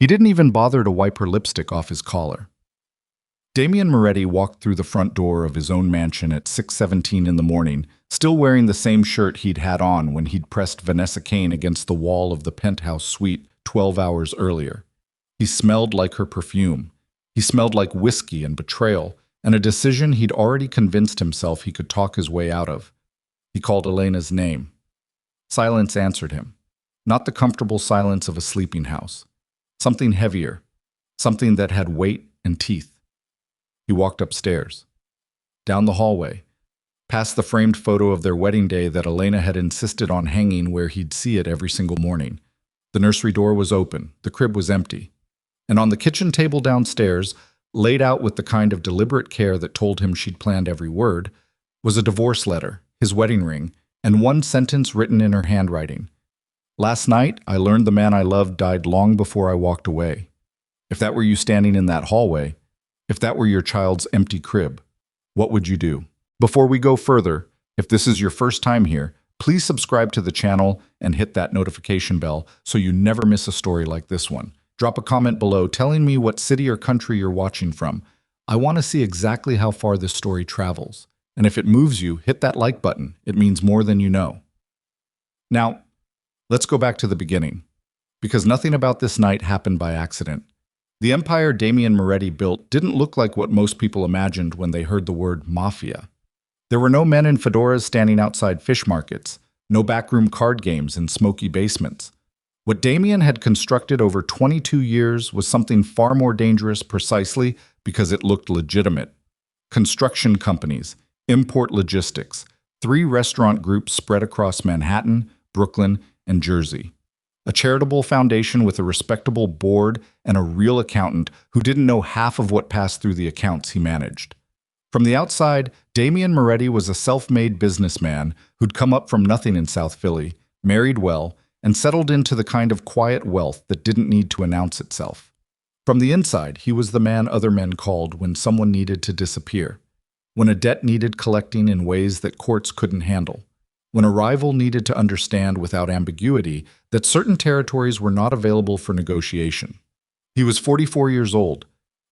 He didn't even bother to wipe her lipstick off his collar. Damian Moretti walked through the front door of his own mansion at 6:17 in the morning, still wearing the same shirt he'd had on when he'd pressed Vanessa Kane against the wall of the penthouse suite 12 hours earlier. He smelled like her perfume. He smelled like whiskey and betrayal, and a decision he'd already convinced himself he could talk his way out of. He called Elena's name. Silence answered him. Not the comfortable silence of a sleeping house. Something heavier. Something that had weight and teeth. He walked upstairs. Down the hallway. Past the framed photo of their wedding day that Elena had insisted on hanging where he'd see it every single morning. The nursery door was open. The crib was empty. And on the kitchen table downstairs, laid out with the kind of deliberate care that told him she'd planned every word, was a divorce letter, his wedding ring, and one sentence written in her handwriting. Last night, I learned the man I loved died long before I walked away. If that were you standing in that hallway, if that were your child's empty crib, what would you do? Before we go further, if this is your first time here, please subscribe to the channel and hit that notification bell so you never miss a story like this one. Drop a comment below telling me what city or country you're watching from. I want to see exactly how far this story travels. And if it moves you, hit that like button. It means more than you know. Now, let's go back to the beginning, because nothing about this night happened by accident. The empire Damian Moretti built didn't look like what most people imagined when they heard the word mafia. There were no men in fedoras standing outside fish markets, no backroom card games in smoky basements. What Damian had constructed over 22 years was something far more dangerous precisely because it looked legitimate. Construction companies, import logistics, 3 restaurant groups spread across Manhattan, Brooklyn, and Jersey. A charitable foundation with a respectable board and a real accountant who didn't know half of what passed through the accounts he managed. From the outside, Damian Moretti was a self-made businessman who'd come up from nothing in South Philly, married well, and settled into the kind of quiet wealth that didn't need to announce itself. From the inside, he was the man other men called when someone needed to disappear, when a debt needed collecting in ways that courts couldn't handle, when a rival needed to understand without ambiguity that certain territories were not available for negotiation. He was 44 years old.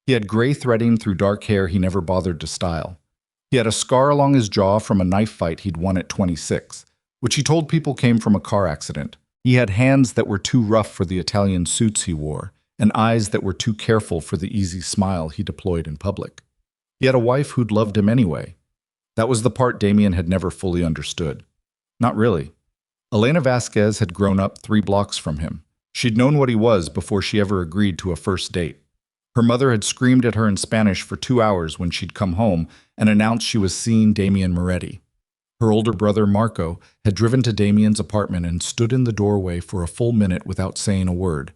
He had gray threading through dark hair he never bothered to style. He had a scar along his jaw from a knife fight he'd won at 26, which he told people came from a car accident. He had hands that were too rough for the Italian suits he wore, and eyes that were too careful for the easy smile he deployed in public. He had a wife who'd loved him anyway. That was the part Damian had never fully understood. Not really. Elena Vasquez had grown up 3 blocks from him. She'd known what he was before she ever agreed to a first date. Her mother had screamed at her in Spanish for 2 hours when she'd come home and announced she was seeing Damian Moretti. Her older brother, Marco, had driven to Damian's apartment and stood in the doorway for a full minute without saying a word,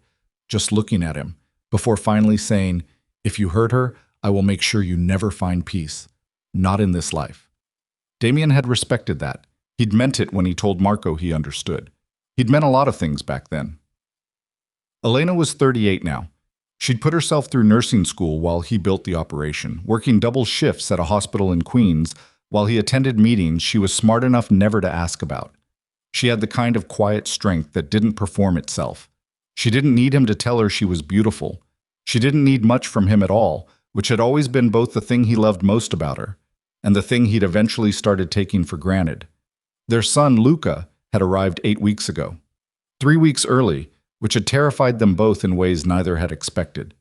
just looking at him, before finally saying, "If you hurt her, I will make sure you never find peace. Not in this life." Damian had respected that. He'd meant it when he told Marco he understood. He'd meant a lot of things back then. Elena was 38 now. She'd put herself through nursing school while he built the operation, working double shifts at a hospital in Queens while he attended meetings she was smart enough never to ask about. She had the kind of quiet strength that didn't perform itself. She didn't need him to tell her she was beautiful. She didn't need much from him at all, which had always been both the thing he loved most about her and the thing he'd eventually started taking for granted. Their son, Luca, had arrived 8 weeks ago. 3 weeks early, which had terrified them both in ways neither had expected.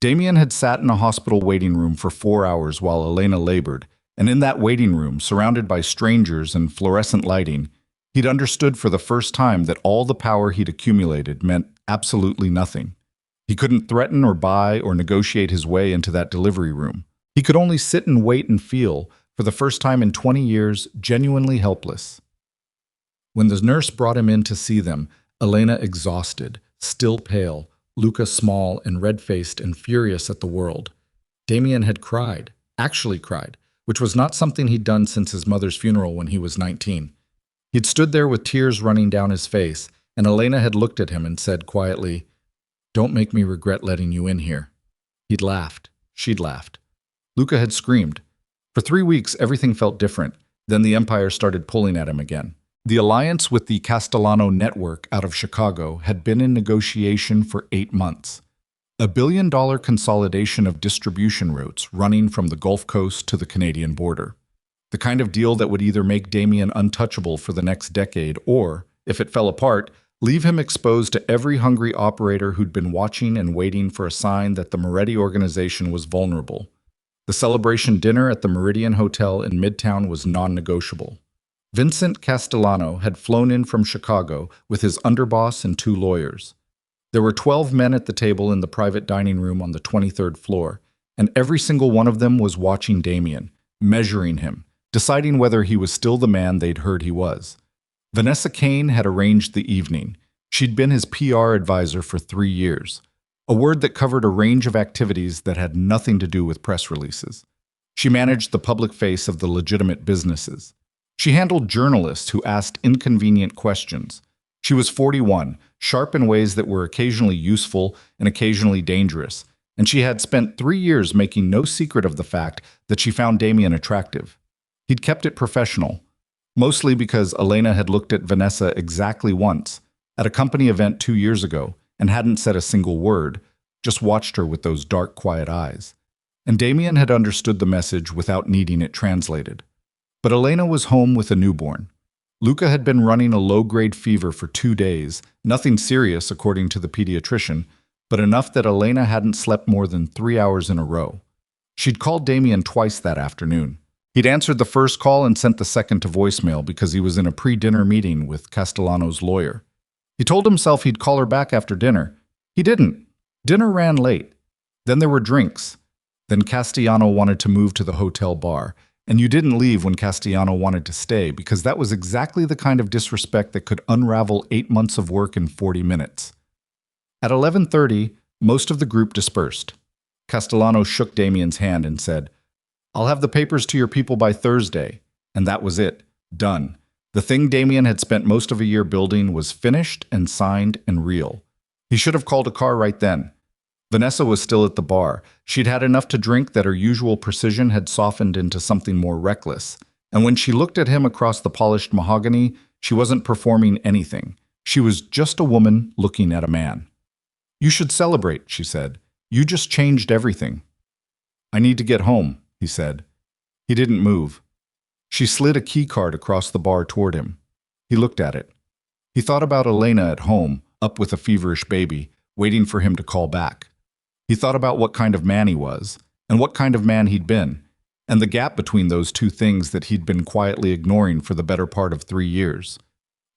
Damian had sat in a hospital waiting room for 4 hours while Elena labored, and in that waiting room, surrounded by strangers and fluorescent lighting, he'd understood for the first time that all the power he'd accumulated meant absolutely nothing. He couldn't threaten or buy or negotiate his way into that delivery room. He could only sit and wait and feel, for the first time in 20 years, genuinely helpless. When the nurse brought him in to see them, Elena exhausted, still pale, Luca small and red-faced and furious at the world. Damian had cried, actually cried, which was not something he'd done since his mother's funeral when he was 19. He'd stood there with tears running down his face, and Elena had looked at him and said quietly, "Don't make me regret letting you in here." He'd laughed. She'd laughed. Luca had screamed. For 3 weeks, everything felt different. Then the Empire started pulling at him again. The alliance with the Castellano network out of Chicago had been in negotiation for 8 months. a billion-dollar consolidation of distribution routes running from the Gulf Coast to the Canadian border. The kind of deal that would either make Damian untouchable for the next decade or, if it fell apart, leave him exposed to every hungry operator who'd been watching and waiting for a sign that the Moretti organization was vulnerable. The celebration dinner at the Meridian Hotel in Midtown was non-negotiable. Vincent Castellano had flown in from Chicago with his underboss and 2 lawyers. There were 12 men at the table in the private dining room on the 23rd floor, and every single one of them was watching Damian, measuring him, deciding whether he was still the man they'd heard he was. Vanessa Kane had arranged the evening. She'd been his PR advisor for 3 years, a word that covered a range of activities that had nothing to do with press releases. She managed the public face of the legitimate businesses. She handled journalists who asked inconvenient questions. She was 41, sharp in ways that were occasionally useful and occasionally dangerous, and she had spent 3 years making no secret of the fact that she found Damian attractive. He'd kept it professional, mostly because Elena had looked at Vanessa exactly once, at a company event 2 years ago, and hadn't said a single word, just watched her with those dark, quiet eyes. And Damian had understood the message without needing it translated. But Elena was home with a newborn. Luca had been running a low-grade fever for 2 days, nothing serious according to the pediatrician, but enough that Elena hadn't slept more than 3 hours in a row. She'd called Damian twice that afternoon. He'd answered the first call and sent the second to voicemail because he was in a pre-dinner meeting with Castellano's lawyer. He told himself he'd call her back after dinner. He didn't. Dinner ran late. Then there were drinks. Then Castellano wanted to move to the hotel bar, and you didn't leave when Castellano wanted to stay because that was exactly the kind of disrespect that could unravel 8 months of work in 40 minutes. At 11:30, most of the group dispersed. Castellano shook Damian's hand and said, "I'll have the papers to your people by Thursday." And that was it. Done. The thing Damian had spent most of a year building was finished and signed and real. He should have called a car right then. Vanessa was still at the bar. She'd had enough to drink that her usual precision had softened into something more reckless. And when she looked at him across the polished mahogany, she wasn't performing anything. She was just a woman looking at a man. "You should celebrate," she said. "You just changed everything." "I need to get home," he said. He didn't move. She slid a key card across the bar toward him. He looked at it. He thought about Elena at home, up with a feverish baby, waiting for him to call back. He thought about what kind of man he was, and what kind of man he'd been, and the gap between those two things that he'd been quietly ignoring for the better part of 3 years.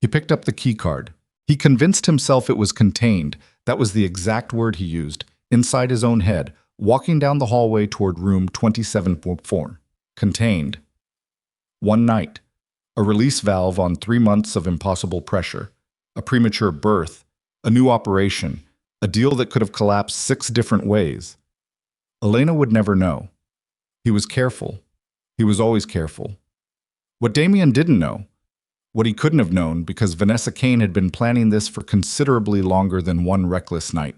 He picked up the key card. He convinced himself it was contained, that was the exact word he used, inside his own head, walking down the hallway toward room 27.4. Contained. One night. A release valve on 3 months of impossible pressure. A premature birth. A new operation. A deal that could have collapsed 6 different ways. Elena would never know. He was careful. He was always careful. What Damian didn't know, what he couldn't have known because Vanessa Kane had been planning this for considerably longer than one reckless night,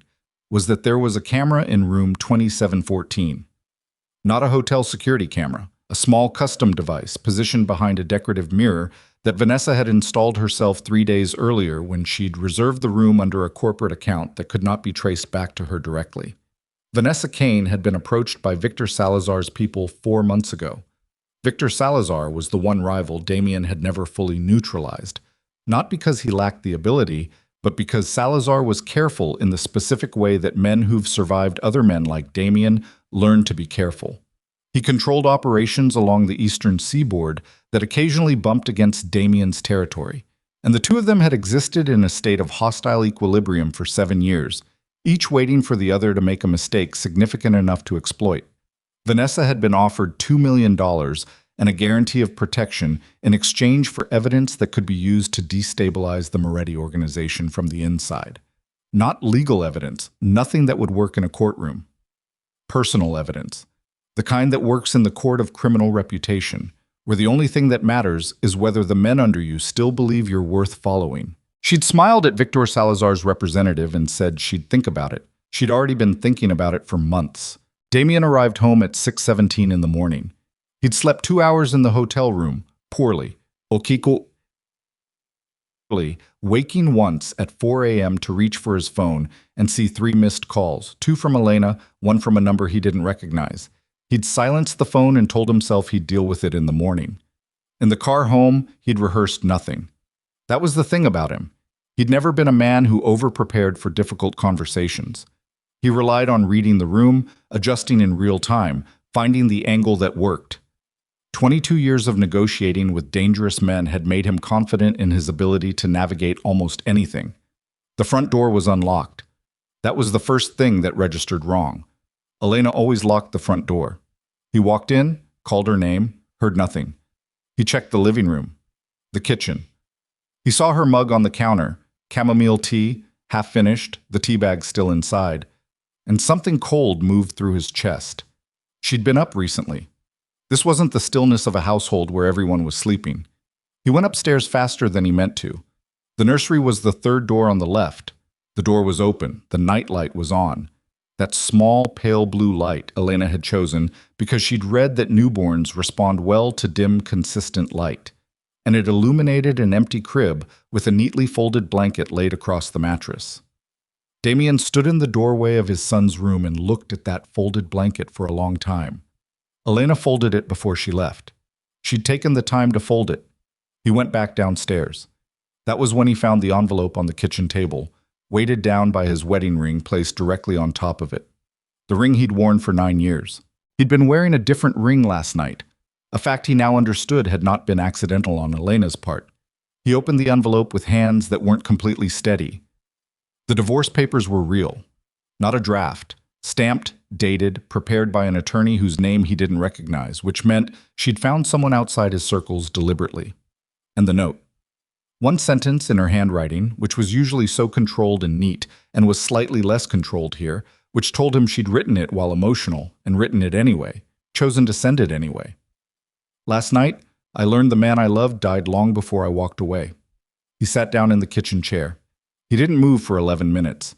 was that there was a camera in room 2714. Not a hotel security camera, a small custom device positioned behind a decorative mirror that Vanessa had installed herself 3 days earlier when she'd reserved the room under a corporate account that could not be traced back to her directly. Vanessa Kane had been approached by Victor Salazar's people 4 months ago. Victor Salazar was the one rival Damian had never fully neutralized, not because he lacked the ability, but because Salazar was careful in the specific way that men who've survived other men like Damian learned to be careful. He controlled operations along the eastern seaboard that occasionally bumped against Damian's territory, and the two of them had existed in a state of hostile equilibrium for 7 years, each waiting for the other to make a mistake significant enough to exploit. Vanessa had been offered $2 million and a guarantee of protection in exchange for evidence that could be used to destabilize the Moretti organization from the inside. Not legal evidence, nothing that would work in a courtroom. Personal evidence. The kind that works in the court of criminal reputation, where the only thing that matters is whether the men under you still believe you're worth following. She'd smiled at Victor Salazar's representative and said she'd think about it. She'd already been thinking about it for months. Damian arrived home at 6:17 in the morning. He'd slept 2 hours in the hotel room, poorly. Okiko waking once at 4 a.m. to reach for his phone and see 3 missed calls, 2 from Elena, 1 from a number he didn't recognize. He'd silenced the phone and told himself he'd deal with it in the morning. In the car home, he'd rehearsed nothing. That was the thing about him. He'd never been a man who over-prepared for difficult conversations. He relied on reading the room, adjusting in real time, finding the angle that worked. 22 years of negotiating with dangerous men had made him confident in his ability to navigate almost anything. The front door was unlocked. That was the first thing that registered wrong. Elena always locked the front door. He walked in, called her name, heard nothing. He checked the living room, the kitchen. He saw her mug on the counter, chamomile tea, half finished, the tea bag still inside, and something cold moved through his chest. She'd been up recently. This wasn't the stillness of a household where everyone was sleeping. He went upstairs faster than he meant to. The nursery was the third door on the left. The door was open. The night light was on. That small, pale blue light Elena had chosen because she'd read that newborns respond well to dim, consistent light. And it illuminated an empty crib with a neatly folded blanket laid across the mattress. Damian stood in the doorway of his son's room and looked at that folded blanket for a long time. Elena folded it before she left. She'd taken the time to fold it. He went back downstairs. That was when he found the envelope on the kitchen table, weighted down by his wedding ring placed directly on top of it. The ring he'd worn for 9 years. He'd been wearing a different ring last night, a fact he now understood had not been accidental on Elena's part. He opened the envelope with hands that weren't completely steady. The divorce papers were real, not a draft, stamped, dated, prepared by an attorney whose name he didn't recognize, which meant she'd found someone outside his circles deliberately. And the note. One sentence in her handwriting, which was usually so controlled and neat, and was slightly less controlled here, which told him she'd written it while emotional, and written it anyway, chosen to send it anyway. Last night, I learned the man I loved died long before I walked away. He sat down in the kitchen chair. He didn't move for 11 minutes.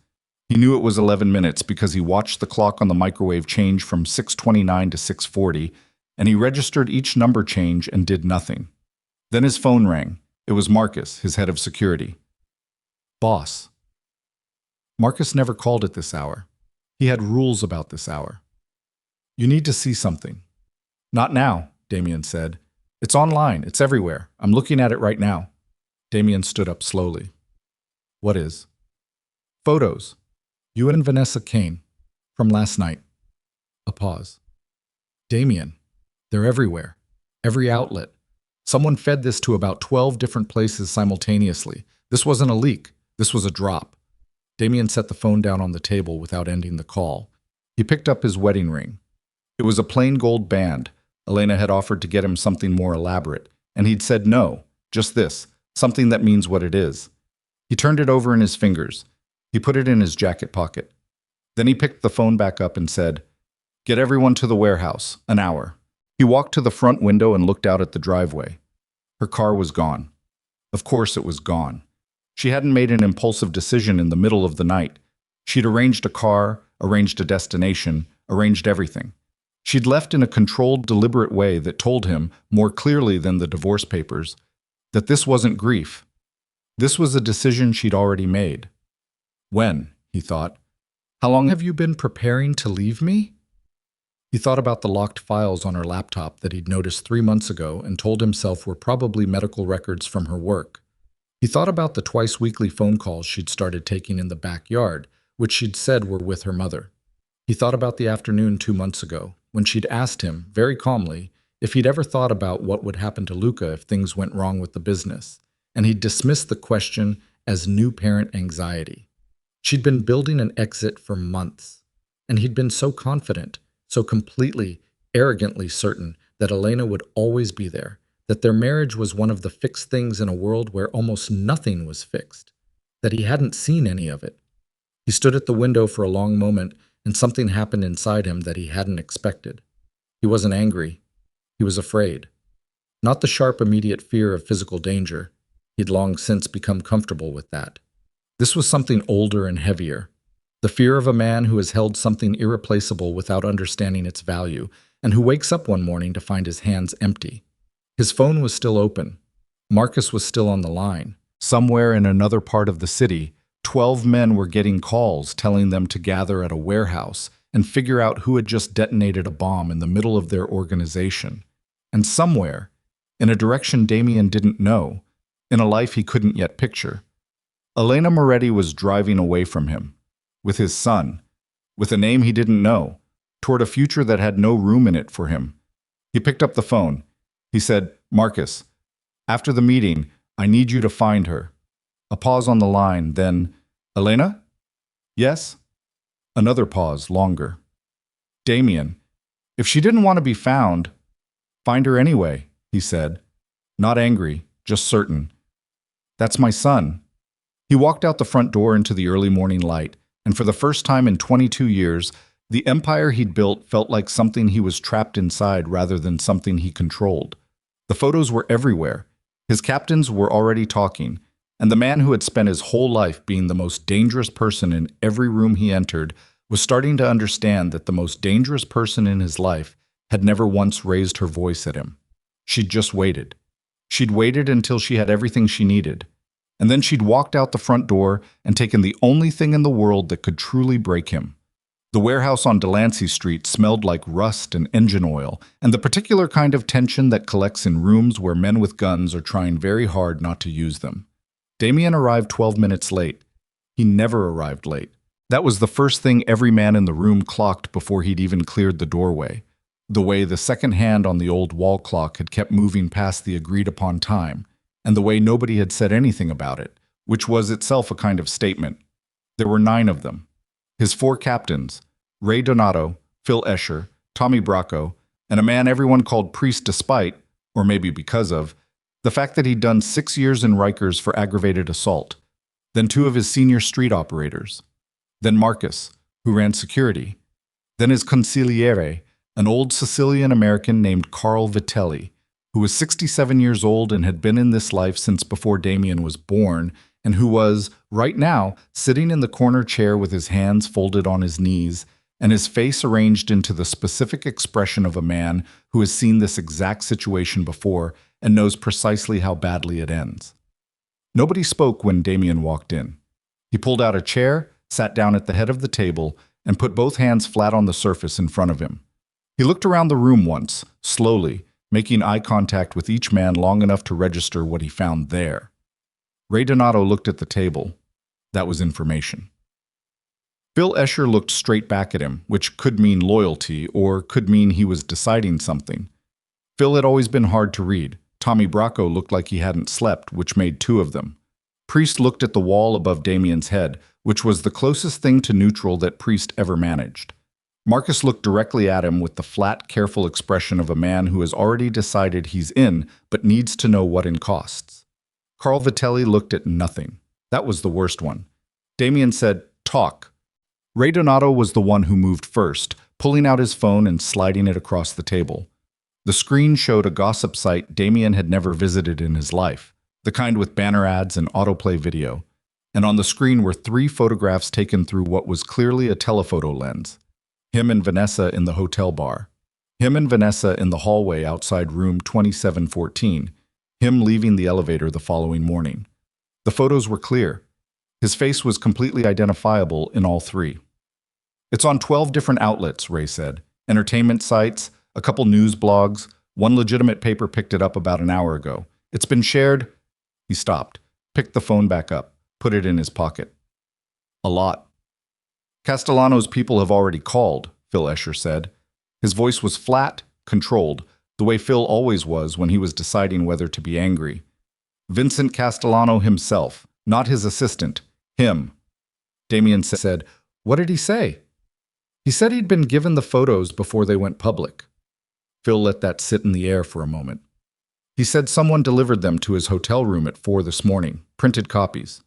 He knew it was 11 minutes because he watched the clock on the microwave change from 6:29 to 6:40, and he registered each number change and did nothing. Then his phone rang. It was Marcus, his head of security. Boss. Marcus never called at this hour. He had rules about this hour. You need to see something. Not now, Damian said. It's online. It's everywhere. I'm looking at it right now. Damian stood up slowly. What is? Photos. You and Vanessa Kane. From last night. A pause. Damian. They're everywhere. Every outlet. Someone fed this to about 12 different places simultaneously. This wasn't a leak. This was a drop. Damian set the phone down on the table without ending the call. He picked up his wedding ring. It was a plain gold band. Elena had offered to get him something more elaborate, and he'd said no, just this, something that means what it is. He turned it over in his fingers. He put it in his jacket pocket. Then he picked the phone back up and said, Get everyone to the warehouse, an hour. He walked to the front window and looked out at the driveway. Her car was gone. Of course it was gone. She hadn't made an impulsive decision in the middle of the night. She'd arranged a car, arranged a destination, arranged everything. She'd left in a controlled, deliberate way that told him, more clearly than the divorce papers, that this wasn't grief. This was a decision she'd already made. When, he thought. How long have you been preparing to leave me? He thought about the locked files on her laptop that he'd noticed 3 months ago and told himself were probably medical records from her work. He thought about the twice-weekly phone calls she'd started taking in the backyard, which she'd said were with her mother. He thought about the afternoon 2 months ago, when she'd asked him, very calmly, if he'd ever thought about what would happen to Luca if things went wrong with the business, and he'd dismissed the question as new parent anxiety. She'd been building an exit for months, and he'd been so confident, so completely, arrogantly certain that Elena would always be there, that their marriage was one of the fixed things in a world where almost nothing was fixed, that he hadn't seen any of it. He stood at the window for a long moment, and something happened inside him that he hadn't expected. He wasn't angry. He was afraid. Not the sharp, immediate fear of physical danger. He'd long since become comfortable with that. This was something older and heavier. The fear of a man who has held something irreplaceable without understanding its value, and who wakes up one morning to find his hands empty. His phone was still open. Marcus was still on the line. Somewhere in another part of the city, 12 men were getting calls telling them to gather at a warehouse and figure out who had just detonated a bomb in the middle of their organization. And somewhere, in a direction Damian didn't know, in a life he couldn't yet picture, Elena Moretti was driving away from him, with his son, with a name he didn't know, toward a future that had no room in it for him. He picked up the phone. He said, "Marcus, after the meeting, I need you to find her." A pause on the line, then, "Elena? Yes?" Another pause, longer. "Damian, if she didn't want to be found, find her anyway," he said. Not angry, just certain. "That's my son." He walked out the front door into the early morning light, and for the first time in 22 years, the empire he'd built felt like something he was trapped inside rather than something he controlled. The photos were everywhere. His captains were already talking, and the man who had spent his whole life being the most dangerous person in every room he entered was starting to understand that the most dangerous person in his life had never once raised her voice at him. She'd just waited. She'd waited until she had everything she needed. And then she'd walked out the front door and taken the only thing in the world that could truly break him. The warehouse on Delancey Street smelled like rust and engine oil, and the particular kind of tension that collects in rooms where men with guns are trying very hard not to use them. Damian arrived 12 minutes late. He never arrived late. That was the first thing every man in the room clocked before he'd even cleared the doorway. The way the second hand on the old wall clock had kept moving past the agreed-upon time, and the way nobody had said anything about it, which was itself a kind of statement. There were 9 of them. His 4 captains, Ray Donato, Phil Escher, Tommy Bracco, and a man everyone called Priest despite, or maybe because of, the fact that he'd done 6 years in Rikers for aggravated assault, then 2 of his senior street operators, then Marcus, who ran security, then his consigliere, an old Sicilian-American named Carl Vitelli, who was 67 years old and had been in this life since before Damian was born, and who was, right now, sitting in the corner chair with his hands folded on his knees, and his face arranged into the specific expression of a man who has seen this exact situation before and knows precisely how badly it ends. Nobody spoke when Damian walked in. He pulled out a chair, sat down at the head of the table, and put both hands flat on the surface in front of him. He looked around the room once, slowly, making eye contact with each man long enough to register what he found there. Ray Donato looked at the table. That was information. Phil Escher looked straight back at him, which could mean loyalty or could mean he was deciding something. Phil had always been hard to read. Tommy Bracco looked like he hadn't slept, which made 2 of them. Priest looked at the wall above Damian's head, which was the closest thing to neutral that Priest ever managed. Marcus looked directly at him with the flat, careful expression of a man who has already decided he's in, but needs to know what it costs. Carl Vitelli looked at nothing. That was the worst one. Damian said, "Talk." Ray Donato was the one who moved first, pulling out his phone and sliding it across the table. The screen showed a gossip site Damian had never visited in his life, the kind with banner ads and autoplay video. And on the screen were 3 photographs taken through what was clearly a telephoto lens. Him and Vanessa in the hotel bar. Him and Vanessa in the hallway outside room 2714. Him leaving the elevator the following morning. The photos were clear. His face was completely identifiable in all 3. "It's on 12 different outlets," Ray said. "Entertainment sites, a couple news blogs, one legitimate paper picked it up about an hour ago. It's been shared." He stopped, picked the phone back up, put it in his pocket. "A lot." "Castellano's people have already called," Phil Escher said. His voice was flat, controlled, the way Phil always was when he was deciding whether to be angry. "Vincent Castellano himself, not his assistant, him." Damian said, "What did he say?" "He said he'd been given the photos before they went public." Phil let that sit in the air for a moment. "He said someone delivered them to his hotel room at 4 this morning, printed copies,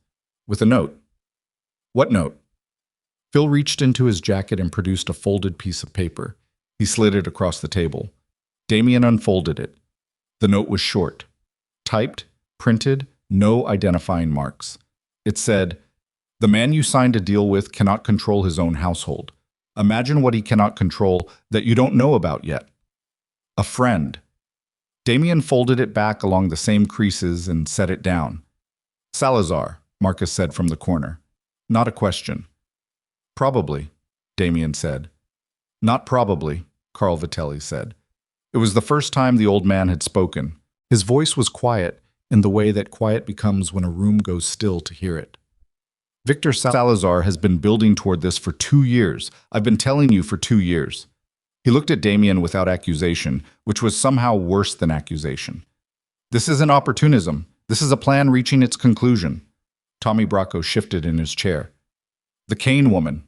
with a note." "What note?" Phil reached into his jacket and produced a folded piece of paper. He slid it across the table. Damian unfolded it. The note was short. Typed, printed, no identifying marks. It said, "The man you signed a deal with cannot control his own household. Imagine what he cannot control that you don't know about yet." A friend. Damian folded it back along the same creases and set it down. Salazar, Marcus said from the corner. Not a question. Probably, Damian said. Not probably, Carl Vitelli said. It was the first time the old man had spoken. His voice was quiet, in the way that quiet becomes when a room goes still to hear it. Victor Salazar has been building toward this for 2 years. I've been telling you for 2 years. He looked at Damian without accusation, which was somehow worse than accusation. This isn't opportunism. This is a plan reaching its conclusion. Tommy Bracco shifted in his chair. The Kane woman.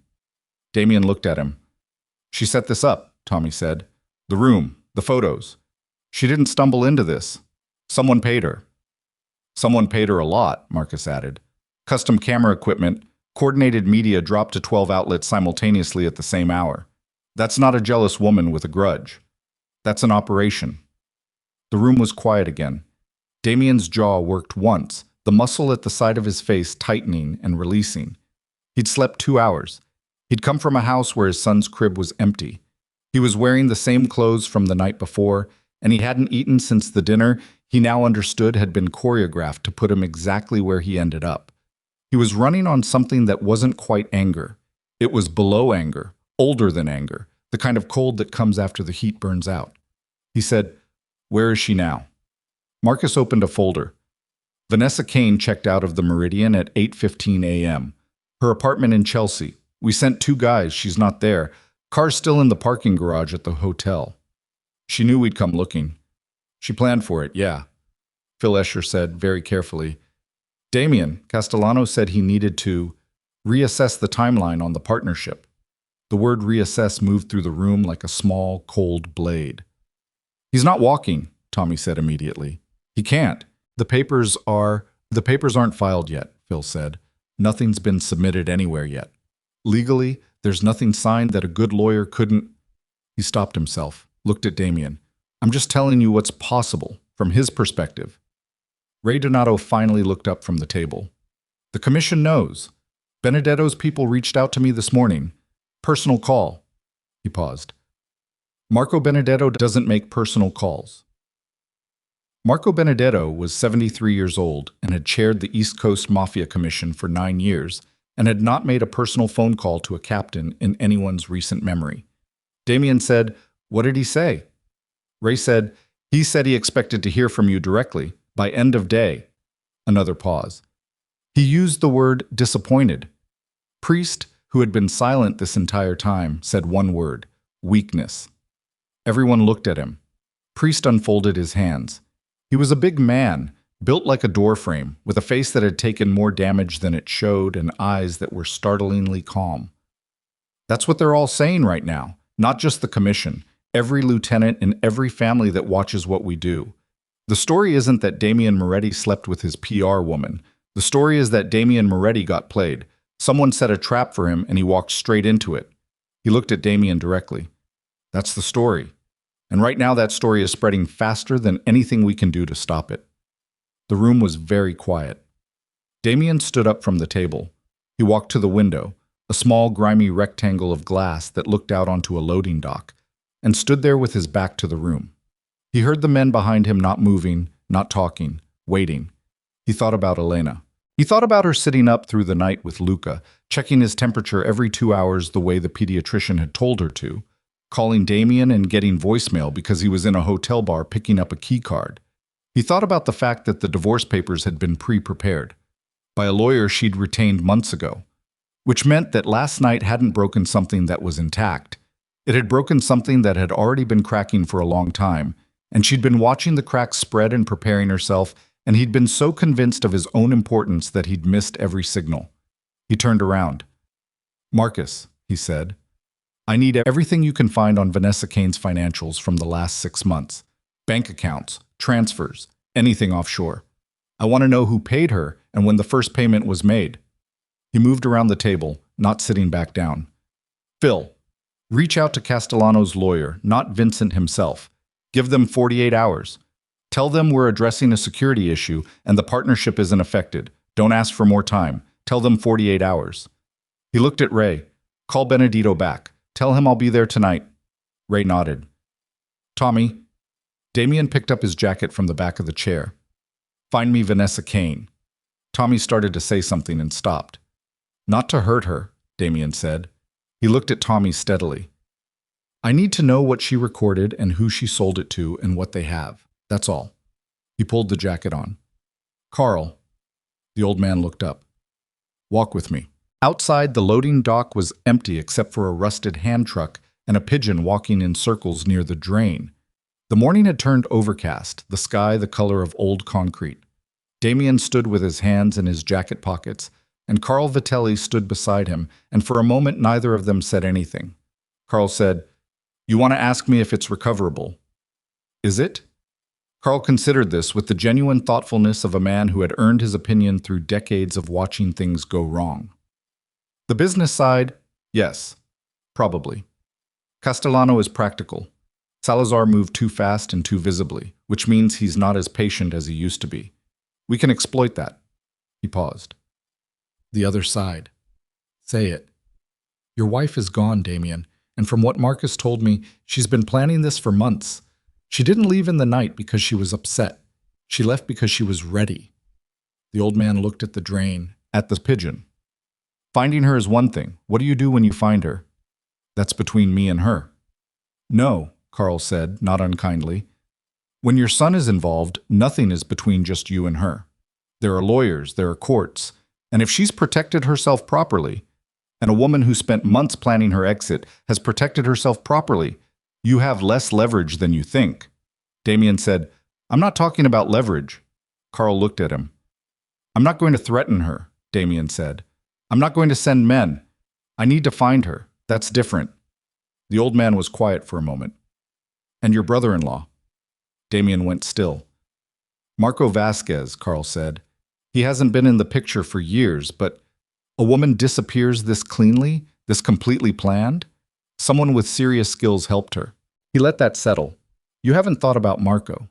Damian looked at him. She set this up, Tommy said. The room, the photos. She didn't stumble into this. Someone paid her. Someone paid her a lot, Marcus added. Custom camera equipment, coordinated media dropped to 12 outlets simultaneously at the same hour. That's not a jealous woman with a grudge. That's an operation. The room was quiet again. Damian's jaw worked once, the muscle at the side of his face tightening and releasing. He'd slept 2 hours. He'd come from a house where his son's crib was empty. He was wearing the same clothes from the night before, and he hadn't eaten since the dinner he now understood had been choreographed to put him exactly where he ended up. He was running on something that wasn't quite anger. It was below anger, older than anger, the kind of cold that comes after the heat burns out. He said, "Where is she now?" Marcus opened a folder. Vanessa Kane checked out of the Meridian at 8:15 a.m. Her apartment in Chelsea. We sent 2 guys. She's not there. Car's still in the parking garage at the hotel. She knew we'd come looking. She planned for it, yeah. Phil Escher said very carefully. Damian, Castellano said he needed to reassess the timeline on the partnership. The word reassess moved through the room like a small, cold blade. He's not walking, Tommy said immediately. He can't. The papers aren't filed yet, Phil said. Nothing's been submitted anywhere yet. Legally, there's nothing signed that a good lawyer couldn't. He stopped himself, looked at Damian. I'm just telling you what's possible, from his perspective. Ray Donato finally looked up from the table. The commission knows. Benedetto's people reached out to me this morning. Personal call. He paused. Marco Benedetto doesn't make personal calls. Marco Benedetto was 73 years old and had chaired the East Coast Mafia Commission for 9 years and had not made a personal phone call to a captain in anyone's recent memory. Damian said, "What did he say?" Ray said, "He said he expected to hear from you directly, by end of day." Another pause. He used the word disappointed. Priest, who had been silent this entire time, said one word, weakness. Everyone looked at him. Priest unfolded his hands. He was a big man, built like a doorframe, with a face that had taken more damage than it showed and eyes that were startlingly calm. That's what they're all saying right now, not just the commission, every lieutenant and every family that watches what we do. The story isn't that Damian Moretti slept with his PR woman. The story is that Damian Moretti got played. Someone set a trap for him and he walked straight into it. He looked at Damian directly. That's the story. And right now that story is spreading faster than anything we can do to stop it. The room was very quiet. Damian stood up from the table. He walked to the window, a small grimy rectangle of glass that looked out onto a loading dock, and stood there with his back to the room. He heard the men behind him not moving, not talking, waiting. He thought about Elena. He thought about her sitting up through the night with Luca, checking his temperature every 2 hours the way the pediatrician had told her to, calling Damian and getting voicemail because he was in a hotel bar picking up a key card. He thought about the fact that the divorce papers had been pre-prepared by a lawyer she'd retained months ago, which meant that last night hadn't broken something that was intact. It had broken something that had already been cracking for a long time, and she'd been watching the cracks spread and preparing herself, and he'd been so convinced of his own importance that he'd missed every signal. He turned around. "Marcus," he said, "I need everything you can find on Vanessa Kane's financials from the last 6 months. Bank accounts, transfers, anything offshore. I want to know who paid her and when the first payment was made." He moved around the table, not sitting back down. "Phil, reach out to Castellano's lawyer, not Vincent himself. Give them 48 hours. Tell them we're addressing a security issue and the partnership isn't affected. Don't ask for more time. Tell them 48 hours. He looked at Ray. "Call Benedetto back. Tell him I'll be there tonight." Ray nodded. "Tommy." Damian picked up his jacket from the back of the chair. "Find me Vanessa Kane." Tommy started to say something and stopped. Not to hurt her, Damian said. He looked at Tommy steadily. I need to know what she recorded and who she sold it to and what they have. That's all. He pulled the jacket on. Carl. The old man looked up. Walk with me. Outside, the loading dock was empty except for a rusted hand truck and a pigeon walking in circles near the drain. The morning had turned overcast, the sky the color of old concrete. Damian stood with his hands in his jacket pockets, and Carl Vitelli stood beside him, and for a moment neither of them said anything. Carl said, You want to ask me if it's recoverable? Is it? Carl considered this with the genuine thoughtfulness of a man who had earned his opinion through decades of watching things go wrong. The business side, yes, probably. Castellano is practical. Salazar moved too fast and too visibly, which means he's not as patient as he used to be. We can exploit that. He paused. The other side. Say it. Your wife is gone, Damian, and from what Marcus told me, she's been planning this for months. She didn't leave in the night because she was upset. She left because she was ready. The old man looked at the drain, at the pigeon. Finding her is one thing. What do you do when you find her? That's between me and her. No, Carl said, not unkindly. When your son is involved, nothing is between just you and her. There are lawyers, there are courts, and if she's protected herself properly, and a woman who spent months planning her exit has protected herself properly, you have less leverage than you think. Damian said, I'm not talking about leverage. Carl looked at him. I'm not going to threaten her, Damian said. I'm not going to send men. I need to find her. That's different. The old man was quiet for a moment. And your brother-in-law? Damian went still. Marco Vasquez, Carl said. He hasn't been in the picture for years, but a woman disappears this cleanly, this completely planned? Someone with serious skills helped her. He let that settle. You haven't thought about Marco.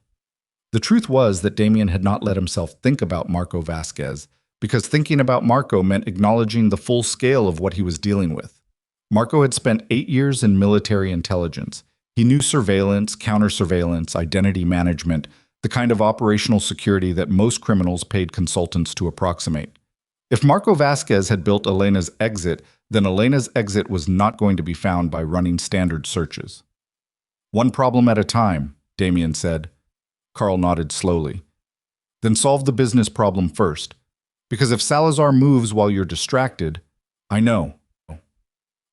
The truth was that Damian had not let himself think about Marco Vasquez, because thinking about Marco meant acknowledging the full scale of what he was dealing with. Marco had spent 8 years in military intelligence. He knew surveillance, counter-surveillance, identity management, the kind of operational security that most criminals paid consultants to approximate. If Marco Vasquez had built Elena's exit, then Elena's exit was not going to be found by running standard searches. One problem at a time, Damian said. Carl nodded slowly. Then solve the business problem first. Because if Salazar moves while you're distracted, I know.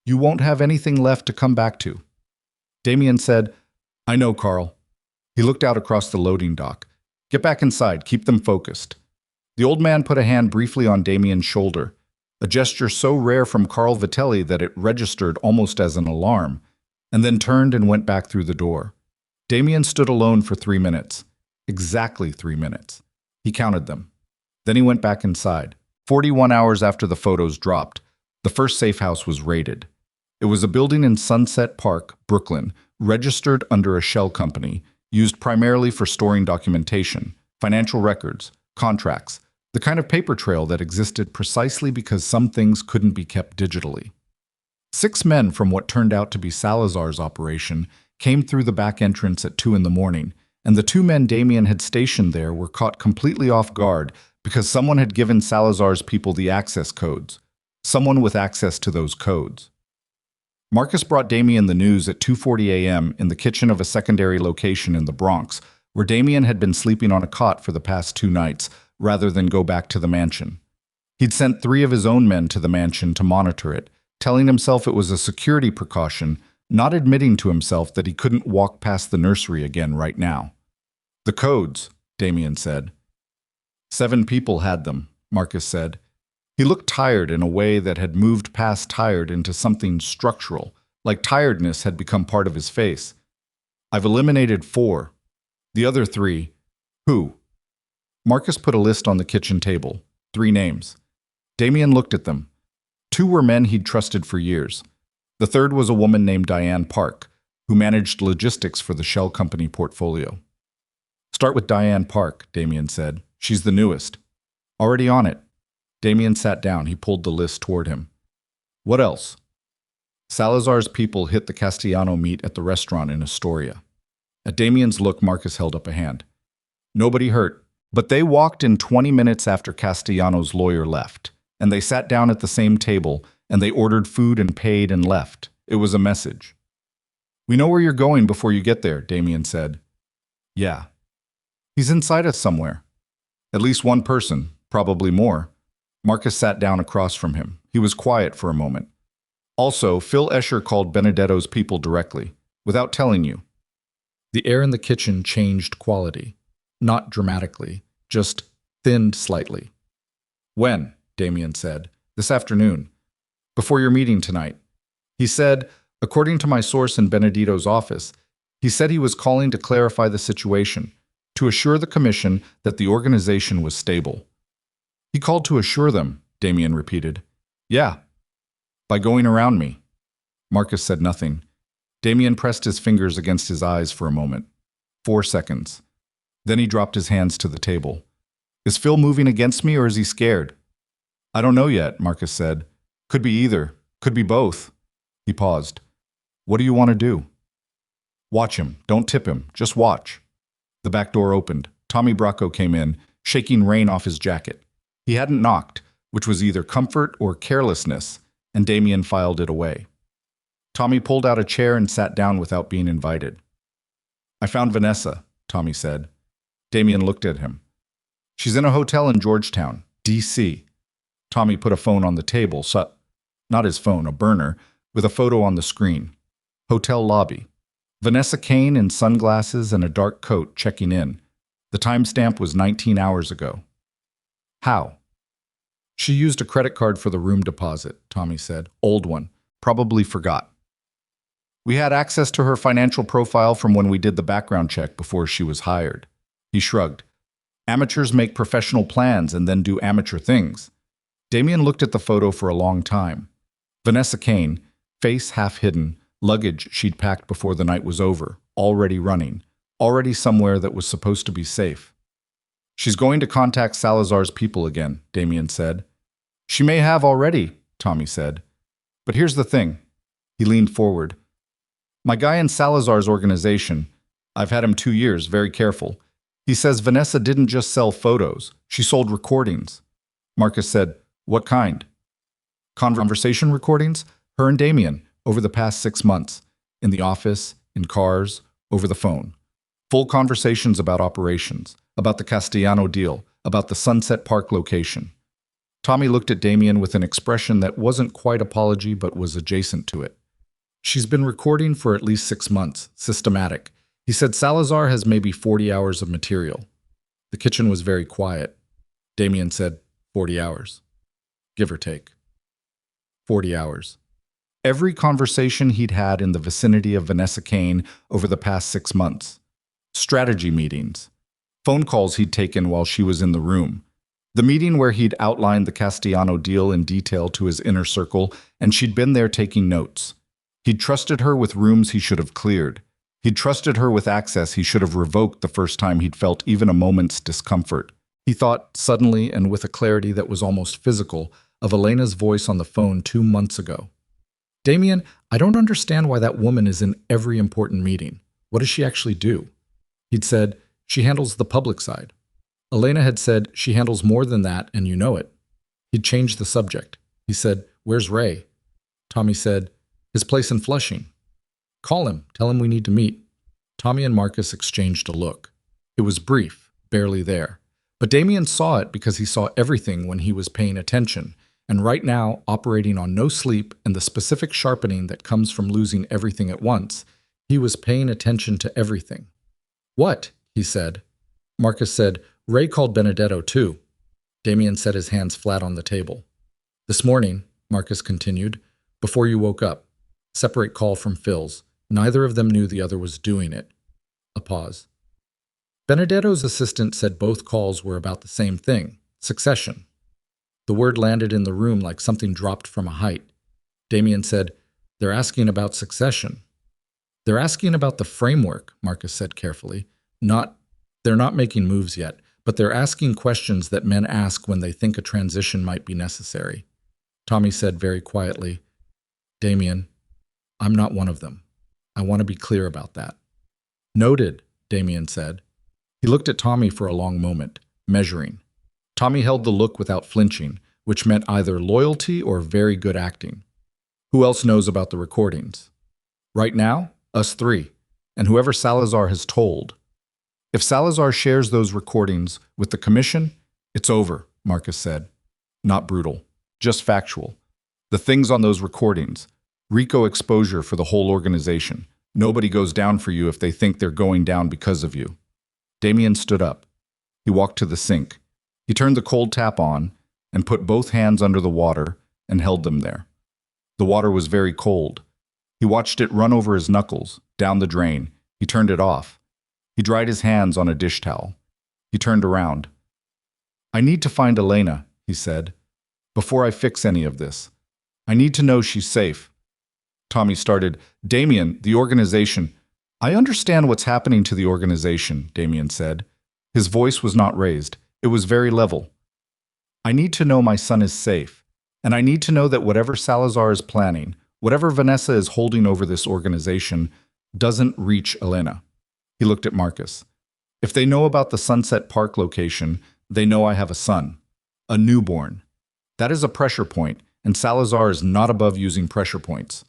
You won't have anything left to come back to. Damian said, I know, Carl. He looked out across the loading dock. Get back inside, keep them focused. The old man put a hand briefly on Damian's shoulder, a gesture so rare from Carl Vitelli that it registered almost as an alarm, and then turned and went back through the door. Damian stood alone for 3 minutes. Exactly 3 minutes. He counted them. Then he went back inside. 41 hours after the photos dropped, the first safe house was raided. It was a building in Sunset Park, Brooklyn, registered under a shell company, used primarily for storing documentation, financial records, contracts, the kind of paper trail that existed precisely because some things couldn't be kept digitally. 6 men from what turned out to be Salazar's operation came through the back entrance at 2 in the morning, and the 2 men Damian had stationed there were caught completely off guard because someone had given Salazar's people the access codes, someone with access to those codes. Marcus brought Damian the news at 2:40 a.m. in the kitchen of a secondary location in the Bronx, where Damian had been sleeping on a cot for the past 2 nights, rather than go back to the mansion. He'd sent 3 of his own men to the mansion to monitor it, telling himself it was a security precaution, not admitting to himself that he couldn't walk past the nursery again right now. The codes, Damian said. 7 people had them, Marcus said. He looked tired in a way that had moved past tired into something structural, like tiredness had become part of his face. I've eliminated 4. The other 3, who? Marcus put a list on the kitchen table, 3 names. Damian looked at them. 2 were men he'd trusted for years. The third was a woman named Diane Park, who managed logistics for the shell company portfolio. Start with Diane Park, Damian said. She's the newest. Already on it. Damian sat down. He pulled the list toward him. What else? Salazar's people hit the Castellano meet at the restaurant in Astoria. At Damian's look, Marcus held up a hand. Nobody hurt. But they walked in 20 minutes after Castellano's lawyer left, and they sat down at the same table, and they ordered food and paid and left. It was a message. "We know where you're going before you get there," Damian said. "Yeah. He's inside us somewhere. At least one person, probably more." Marcus sat down across from him. He was quiet for a moment. "Also, Phil Escher called Benedetto's people directly, without telling you." The air in the kitchen changed quality. Not dramatically, just thinned slightly. "When?" Damian said. "This afternoon. Before your meeting tonight. He said, according to my source in Benedetto's office, he said he was calling to clarify the situation, to assure the commission that the organization was stable." "He called to assure them," Damian repeated. "Yeah. By going around me." Marcus said nothing. Damian pressed his fingers against his eyes for a moment. 4 seconds. Then he dropped his hands to the table. "Is Phil moving against me or is he scared?" "I don't know yet," Marcus said. "Could be either. Could be both." He paused. "What do you want to do?" "Watch him. Don't tip him. Just watch." The back door opened. Tommy Bracco came in, shaking rain off his jacket. He hadn't knocked, which was either comfort or carelessness, and Damian filed it away. Tommy pulled out a chair and sat down without being invited. "I found Vanessa," Tommy said. Damian looked at him. "She's in a hotel in Georgetown, D.C. Tommy put a phone on the table, not his phone, a burner, with a photo on the screen. Hotel lobby. Vanessa Kane in sunglasses and a dark coat checking in. The timestamp was 19 hours ago. "How?" "She used a credit card for the room deposit," Tommy said. "Old one. Probably forgot. We had access to her financial profile from when we did the background check before she was hired." He shrugged. "Amateurs make professional plans and then do amateur things." Damian looked at the photo for a long time. Vanessa Kane, face half hidden, luggage she'd packed before the night was over, already running, already somewhere that was supposed to be safe. "She's going to contact Salazar's people again," Damian said. "She may have already," Tommy said. "But here's the thing." He leaned forward. "My guy in Salazar's organization, I've had him 2 years, very careful. He says Vanessa didn't just sell photos, she sold recordings." Marcus said, "What kind?" "Conversation recordings, her and Damian, over the past 6 months, in the office, in cars, over the phone. Full conversations about operations, about the Castellano deal, about the Sunset Park location." Tommy looked at Damian with an expression that wasn't quite apology but was adjacent to it. "She's been recording for at least 6 months, systematic. He said Salazar has maybe 40 hours of material." The kitchen was very quiet. Damian said, 40 hours. Give or take. 40 hours. Every conversation he'd had in the vicinity of Vanessa Kane over the past 6 months. Strategy meetings. Phone calls he'd taken while she was in the room. The meeting where he'd outlined the Castellano deal in detail to his inner circle, and she'd been there taking notes. He'd trusted her with rooms he should have cleared. He'd trusted her with access he should have revoked the first time he'd felt even a moment's discomfort. He thought, suddenly and with a clarity that was almost physical, of Elena's voice on the phone 2 months ago. "Damian, I don't understand why that woman is in every important meeting. What does she actually do?" He'd said, "She handles the public side." Elena had said, "She handles more than that, and you know it." He'd changed the subject. He said, "Where's Ray?" Tommy said, "His place in Flushing." "Call him. Tell him we need to meet." Tommy and Marcus exchanged a look. It was brief, barely there. But Damian saw it because he saw everything when he was paying attention, and right now, operating on no sleep and the specific sharpening that comes from losing everything at once, he was paying attention to everything. "What?" he said. Marcus said, "Ray called Benedetto too." Damian set his hands flat on the table. "This morning," Marcus continued, "before you woke up. Separate call from Phil's. Neither of them knew the other was doing it." A pause. Benedetto's assistant said both calls were about the same thing, succession. The word landed in the room like something dropped from a height. Damian said, "They're asking about succession." "They're asking about the framework," Marcus said carefully. They're not making moves yet, but they're asking questions that men ask when they think a transition might be necessary." Tommy said very quietly, "Damian, I'm not one of them. I want to be clear about that." "Noted," Damian said. He looked at Tommy for a long moment. measuring. Tommy held the look without flinching, which meant either loyalty or very good acting. Who else knows about the recordings? Right now, us three, and whoever Salazar has told. If Salazar shares those recordings with the commission, it's over, Marcus said. Not brutal, just factual. The things on those recordings, RICO exposure for the whole organization. Nobody goes down for you if they think they're going down because of you. Damian stood up. He walked to the sink. He turned the cold tap on and put both hands under the water and held them there. The water was very cold. He watched it run over his knuckles, down the drain. He turned it off. He dried his hands on a dish towel. He turned around. I need to find Elena, he said, before I fix any of this. I need to know she's safe. Tommy started, Damian, the organization. I understand what's happening to the organization, Damian said. His voice was not raised. It was very level. I need to know my son is safe. And I need to know that whatever Salazar is planning, whatever Vanessa is holding over this organization, doesn't reach Elena. He looked at Marcus. If they know about the Sunset Park location, they know I have a son, a newborn. That is a pressure point, and Salazar is not above using pressure points.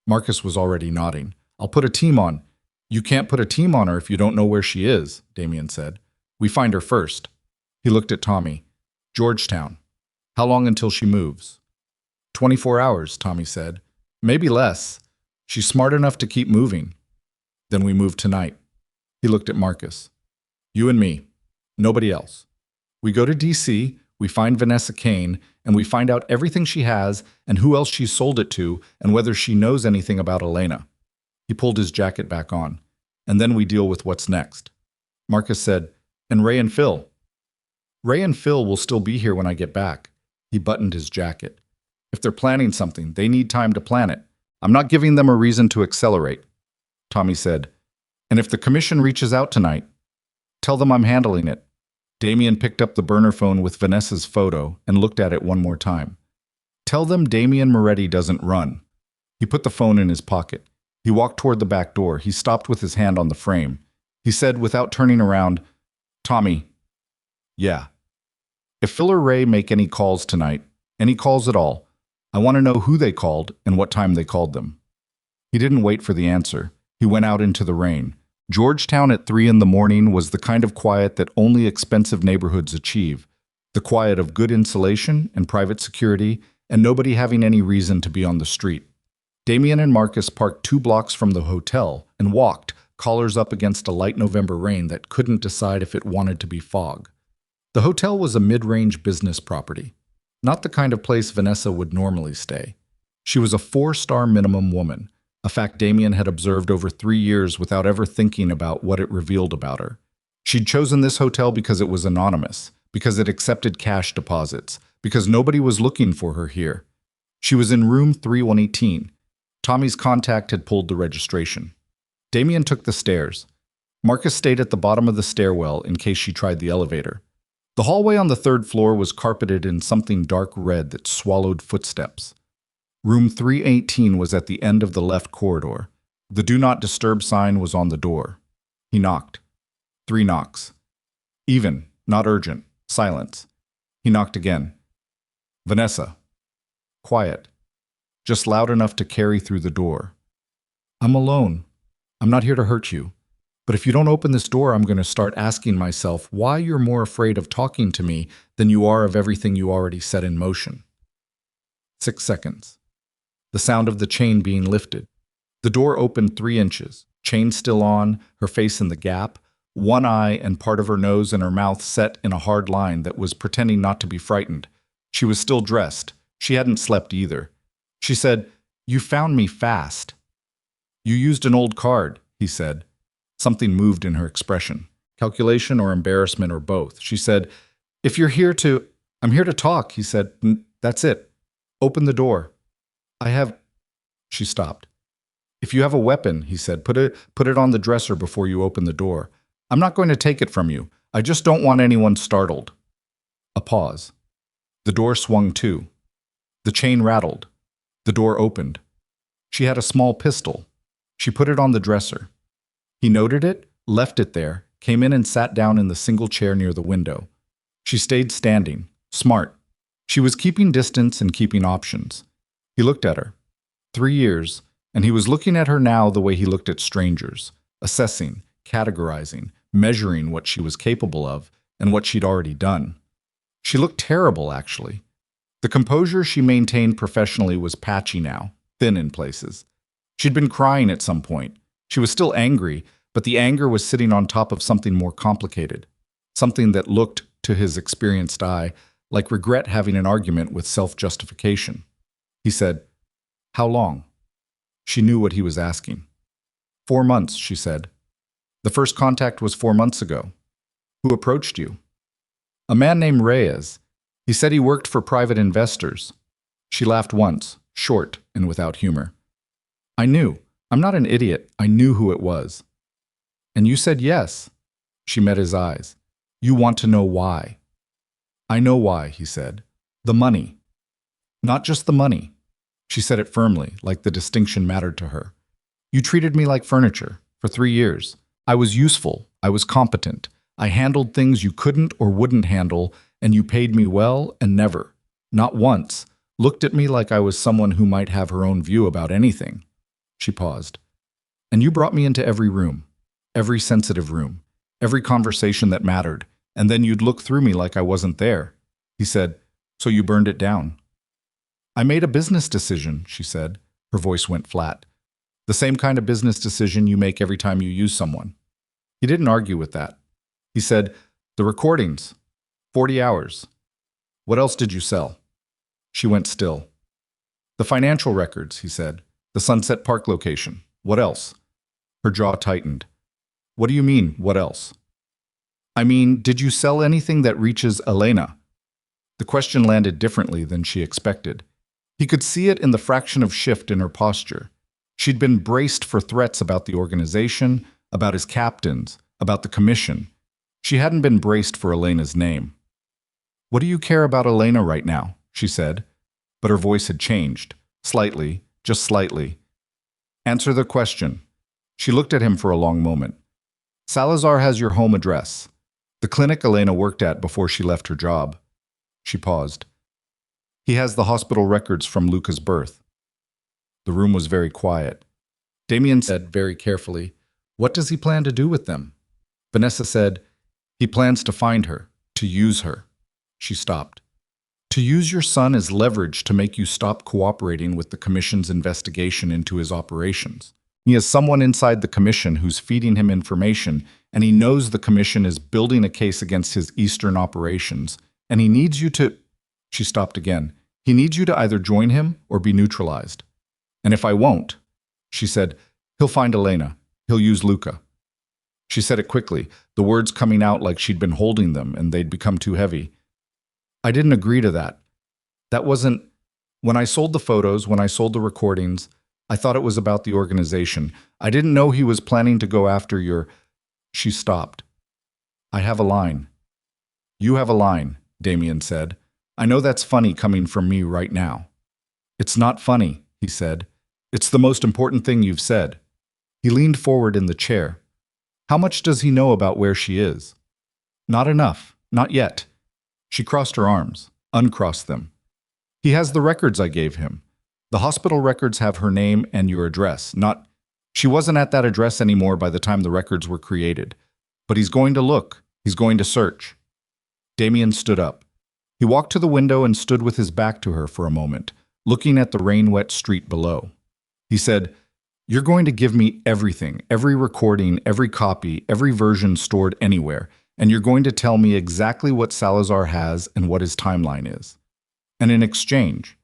Marcus was already nodding. I'll put a team on. You can't put a team on her if you don't know where she is, Damian said. We find her first. He looked at Tommy. Georgetown. How long until she moves? 24 hours, Tommy said. Maybe less. She's smart enough to keep moving. Then we move tonight. He looked at Marcus. You and me. Nobody else. We go to D.C., we find Vanessa Kane, and we find out everything she has and who else she sold it to and whether she knows anything about Elena. He pulled his jacket back on. And then we deal with what's next. Marcus said, and Ray and Phil. Ray and Phil will still be here when I get back. He buttoned his jacket. If they're planning something, they need time to plan it. I'm not giving them a reason to accelerate. Tommy said, and if the commission reaches out tonight, tell them I'm handling it. Damian picked up the burner phone with Vanessa's photo and looked at it one more time. Tell them Damian Moretti doesn't run. He put the phone in his pocket. He walked toward the back door. He stopped with his hand on the frame. He said without turning around, Tommy, yeah. If Phil or Ray make any calls tonight, any calls at all, I want to know who they called and what time they called them. He didn't wait for the answer. He went out into the rain. Georgetown at 3 in the morning was the kind of quiet that only expensive neighborhoods achieve. The quiet of good insulation and private security and nobody having any reason to be on the street. Damian and Marcus parked 2 blocks from the hotel and walked, collars up against a light November rain that couldn't decide if it wanted to be fog. The hotel was a mid-range business property, not the kind of place Vanessa would normally stay. She was a 4-star minimum woman, a fact Damian had observed over 3 years without ever thinking about what it revealed about her. She'd chosen this hotel because it was anonymous, because it accepted cash deposits, because nobody was looking for her here. She was in room 3118. Tommy's contact had pulled the registration. Damian took the stairs. Marcus stayed at the bottom of the stairwell in case she tried the elevator. The hallway on the 3rd floor was carpeted in something dark red that swallowed footsteps. Room 318 was at the end of the left corridor. The Do Not Disturb sign was on the door. He knocked. 3 knocks. Even, not urgent, silence. He knocked again. Vanessa. Quiet. Just loud enough to carry through the door. I'm alone. I'm not here to hurt you. But if you don't open this door, I'm going to start asking myself why you're more afraid of talking to me than you are of everything you already set in motion. 6 seconds. The sound of the chain being lifted. The door opened 3 inches, chain still on, her face in the gap, one eye and part of her nose and her mouth set in a hard line that was pretending not to be frightened. She was still dressed. She hadn't slept either. She said, "You found me fast." "You used an old card," he said. Something moved in her expression. Calculation or embarrassment or both. She said, "If you're here to—" "I'm here to talk," he said. "That's it. Open the door." "I have—" She stopped. "If you have a weapon," he said, put it on the dresser before you open the door. "I'm not going to take it from you. I just don't want anyone startled." A pause. The door swung to. The chain rattled. The door opened. She had a small pistol. She put it on the dresser. He noted it, left it there, came in and sat down in the single chair near the window. She stayed standing, smart. She was keeping distance and keeping options. He looked at her. 3 years, and he was looking at her now the way he looked at strangers, assessing, categorizing, measuring what she was capable of and what she'd already done. She looked terrible, actually. The composure she maintained professionally was patchy now, thin in places. She'd been crying at some point. She was still angry, but the anger was sitting on top of something more complicated, something that looked, to his experienced eye, like regret having an argument with self-justification. He said, "How long?" She knew what he was asking. 4 months, she said. The first contact was 4 months ago. Who approached you? A man named Reyes. He said he worked for private investors. She laughed once, short and without humor. I knew. I'm not an idiot. I knew who it was. And you said yes. She met his eyes. You want to know why. I know why, he said. The money. Not just the money. She said it firmly, like the distinction mattered to her. You treated me like furniture for 3 years. I was useful. I was competent. I handled things you couldn't or wouldn't handle, and you paid me well and never, not once, looked at me like I was someone who might have her own view about anything. She paused. And you brought me into every room, every sensitive room, every conversation that mattered, and then you'd look through me like I wasn't there. He said, so you burned it down. I made a business decision, she said. Her voice went flat. The same kind of business decision you make every time you use someone. He didn't argue with that. He said, the recordings, 40 hours. What else did you sell? She went still. The financial records, he said. The Sunset Park location. What else? Her jaw tightened. What do you mean, what else? I mean, did you sell anything that reaches Elena? The question landed differently than she expected. He could see it in the fraction of shift in her posture. She'd been braced for threats about the organization, about his captains, about the commission. She hadn't been braced for Elena's name. What do you care about Elena right now? She said, but her voice had changed, slightly, just slightly. Answer the question. She looked at him for a long moment. Salazar has your home address. The clinic Elena worked at before she left her job. She paused. He has the hospital records from Luca's birth. The room was very quiet. Damian said very carefully, what does he plan to do with them? Vanessa said, he plans to find her, to use her. She stopped. To use your son as leverage to make you stop cooperating with the commission's investigation into his operations. He has someone inside the commission who's feeding him information, and he knows the commission is building a case against his eastern operations, and he needs you to... She stopped again. He needs you to either join him or be neutralized. And if I won't, she said, he'll find Elena. He'll use Luca. She said it quickly, the words coming out like she'd been holding them and they'd become too heavy. I didn't agree to that. That wasn't... When I sold the photos, when I sold the recordings, I thought it was about the organization. I didn't know he was planning to go after your... She stopped. I have a line. You have a line, Damian said. I know that's funny coming from me right now. It's not funny, he said. It's the most important thing you've said. He leaned forward in the chair. How much does he know about where she is? Not enough. Not yet. She crossed her arms, uncrossed them. He has the records I gave him. The hospital records have her name and your address, not... She wasn't at that address anymore by the time the records were created. But he's going to look. He's going to search. Damian stood up. He walked to the window and stood with his back to her for a moment, looking at the rain-wet street below. He said, you're going to give me everything, every recording, every copy, every version stored anywhere, and you're going to tell me exactly what Salazar has and what his timeline is. And in exchange,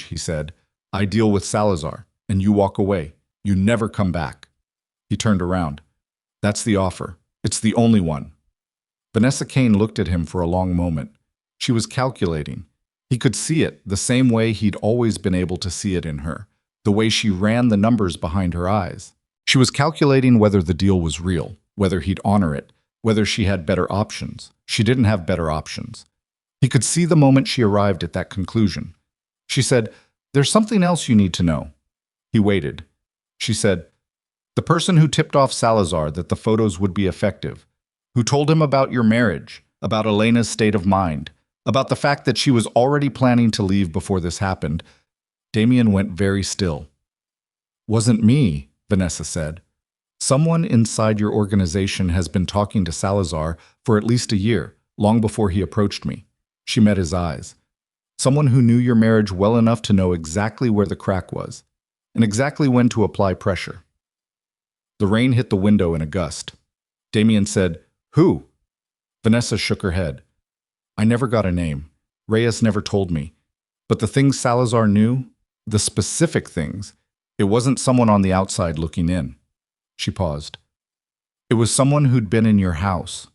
he said, I deal with Salazar, and you walk away. You never come back. He turned around. That's the offer. It's the only one. Vanessa Kane looked at him for a long moment. She was calculating. He could see it the same way he'd always been able to see it in her, the way she ran the numbers behind her eyes. She was calculating whether the deal was real, whether he'd honor it, whether she had better options. She didn't have better options. He could see the moment she arrived at that conclusion. She said, there's something else you need to know. He waited. She said, the person who tipped off Salazar that the photos would be effective, who told him about your marriage, about Elena's state of mind, about the fact that she was already planning to leave before this happened. Damian went very still. "Wasn't me," Vanessa said. "Someone inside your organization has been talking to Salazar for at least a year, long before he approached me." She met his eyes. "Someone who knew your marriage well enough to know exactly where the crack was, and exactly when to apply pressure." The rain hit the window in a gust. Damian said, "Who?" Vanessa shook her head. "I never got a name. Reyes never told me. But the things Salazar knew, the specific things, it wasn't someone on the outside looking in." She paused. "It was someone who'd been in your house."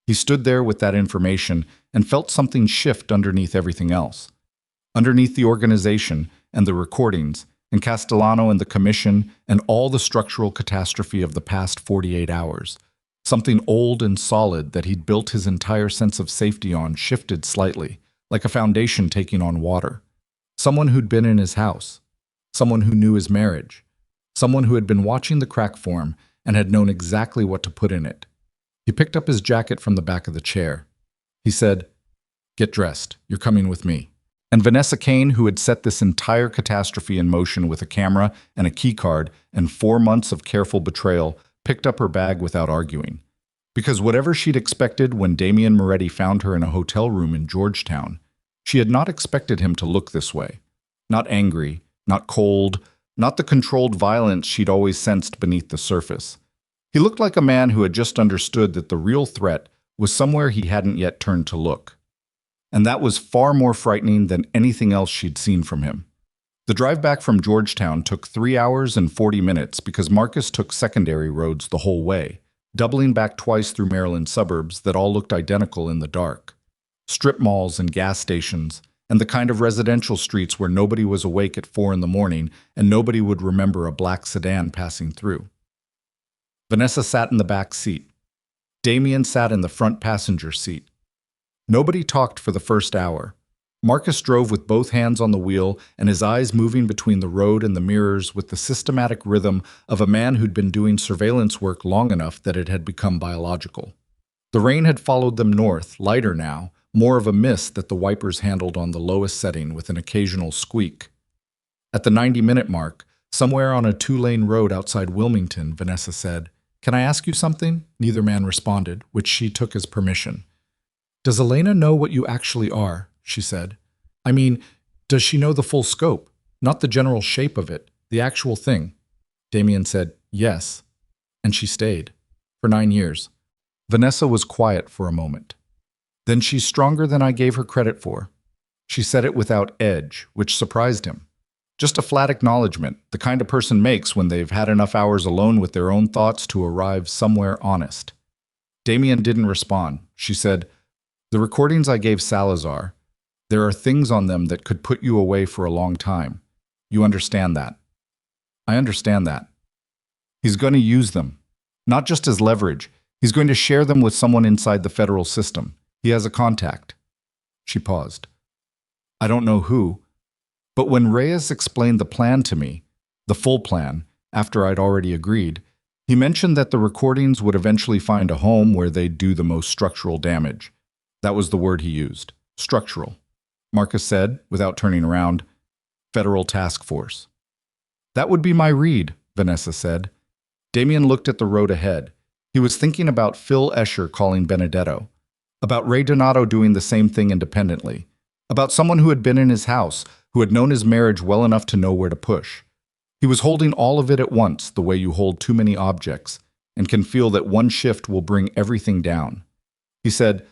He stood there with that information and felt something shift underneath everything else. Underneath the organization and the recordings, and Castellano and the commission, and all the structural catastrophe of the past 48 hours. Something old and solid that he'd built his entire sense of safety on shifted slightly, like a foundation taking on water. Someone who'd been in his house. Someone who knew his marriage. Someone who had been watching the crack form and had known exactly what to put in it. He picked up his jacket from the back of the chair. He said, "Get dressed. You're coming with me." And Vanessa Kane, who had set this entire catastrophe in motion with a camera and a keycard and 4 months of careful betrayal, picked up her bag without arguing. Because whatever she'd expected when Damian Moretti found her in a hotel room in Georgetown, she had not expected him to look this way. Not angry, not cold, not the controlled violence she'd always sensed beneath the surface. He looked like a man who had just understood that the real threat was somewhere he hadn't yet turned to look. And that was far more frightening than anything else she'd seen from him. The drive back from Georgetown took 3 hours and 40 minutes because Marcus took secondary roads the whole way, doubling back twice through Maryland suburbs that all looked identical in the dark. Strip malls and gas stations, and the kind of residential streets where nobody was awake at 4 in the morning and nobody would remember a black sedan passing through. Vanessa sat in the back seat. Damian sat in the front passenger seat. Nobody talked for the first hour. Marcus drove with both hands on the wheel and his eyes moving between the road and the mirrors with the systematic rhythm of a man who'd been doing surveillance work long enough that it had become biological. The rain had followed them north, lighter now, more of a mist that the wipers handled on the lowest setting with an occasional squeak. At the 90-minute mark, somewhere on a 2-lane road outside Wilmington, Vanessa said, "Can I ask you something?" Neither man responded, which she took as permission. "Does Elena know what you actually are?" she said. "I mean, does she know the full scope? Not the general shape of it, the actual thing." Damian said, "Yes." And she stayed. For 9 years. Vanessa was quiet for a moment. "Then she's stronger than I gave her credit for." She said it without edge, which surprised him. Just a flat acknowledgement, the kind a person makes when they've had enough hours alone with their own thoughts to arrive somewhere honest. Damian didn't respond. She said, "The recordings I gave Salazar, there are things on them that could put you away for a long time. You understand that?" "I understand that." "He's going to use them. Not just as leverage. He's going to share them with someone inside the federal system. He has a contact." She paused. "I don't know who. But when Reyes explained the plan to me, the full plan, after I'd already agreed, he mentioned that the recordings would eventually find a home where they'd do the most structural damage. That was the word he used. Structural." Marcus said, without turning around, "Federal Task Force." "That would be my read," Vanessa said. Damian looked at the road ahead. He was thinking about Phil Escher calling Benedetto, about Ray Donato doing the same thing independently, about someone who had been in his house, who had known his marriage well enough to know where to push. He was holding all of it at once, the way you hold too many objects, and can feel that one shift will bring everything down. He said,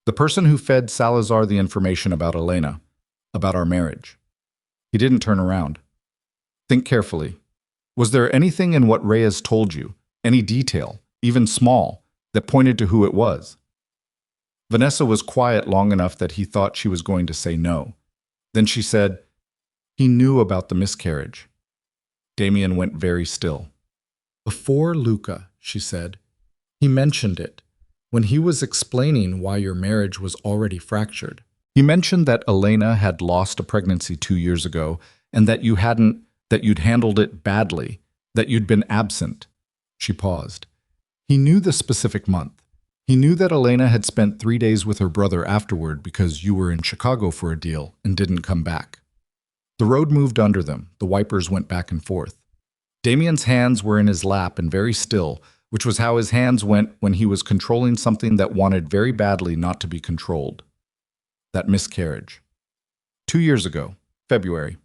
"The person who fed Salazar the information about Elena, about our marriage." He didn't turn around. "Think carefully. Was there anything in what Reyes told you, any detail, even small, that pointed to who it was?" Vanessa was quiet long enough that he thought she was going to say no. Then she said, "He knew about the miscarriage." Damian went very still. "Before Luca," she said. "He mentioned it, when he was explaining why your marriage was already fractured. He mentioned that Elena had lost a pregnancy 2 years ago, and that you'd handled it badly, that you'd been absent." She paused. "He knew the specific month. He knew that Elena had spent 3 days with her brother afterward because you were in Chicago for a deal and didn't come back. The road moved under them. The wipers went back and forth. Damian's hands were in his lap and very still, which was how his hands went when he was controlling something that wanted very badly not to be controlled. That miscarriage. 2 years ago, February.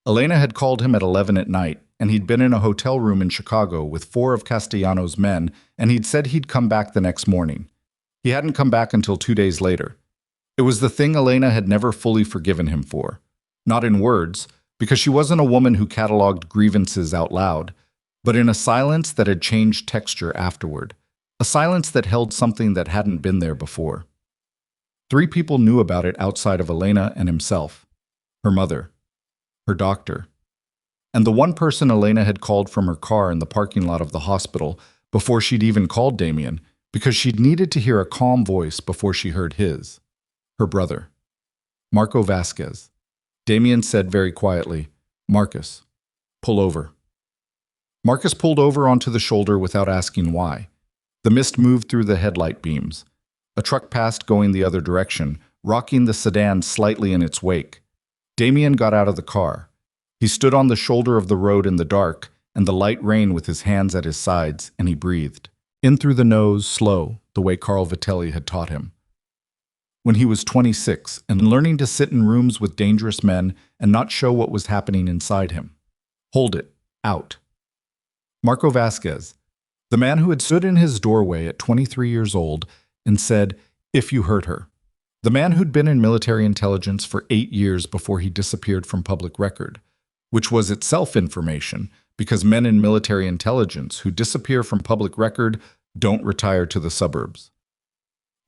Elena had called him at 11 at night, and he'd been in a hotel room in Chicago with 4 of Castellano's men, and he'd said he'd come back the next morning. He hadn't come back until 2 days later. It was the thing Elena had never fully forgiven him for. Not in words, because she wasn't a woman who cataloged grievances out loud, but in a silence that had changed texture afterward, a silence that held something that hadn't been there before. 3 people knew about it outside of Elena and himself: her mother, her doctor, and the one person Elena had called from her car in the parking lot of the hospital before she'd even called Damian, because she'd needed to hear a calm voice before she heard his. Her brother, Marco Vasquez. Damian said very quietly, "Marcus, pull over." Marcus pulled over onto the shoulder without asking why. The mist moved through the headlight beams. A truck passed going the other direction, rocking the sedan slightly in its wake. Damian got out of the car. He stood on the shoulder of the road in the dark and the light rain with his hands at his sides, and he breathed. In through the nose, slow, the way Carl Vitelli had taught him. When he was 26 and learning to sit in rooms with dangerous men and not show what was happening inside him. Hold it. Out. Marco Vasquez, the man who had stood in his doorway at 23 years old and said, "If you hurt her." The man who'd been in military intelligence for 8 years before he disappeared from public record, which was itself information, because men in military intelligence who disappear from public record don't retire to the suburbs.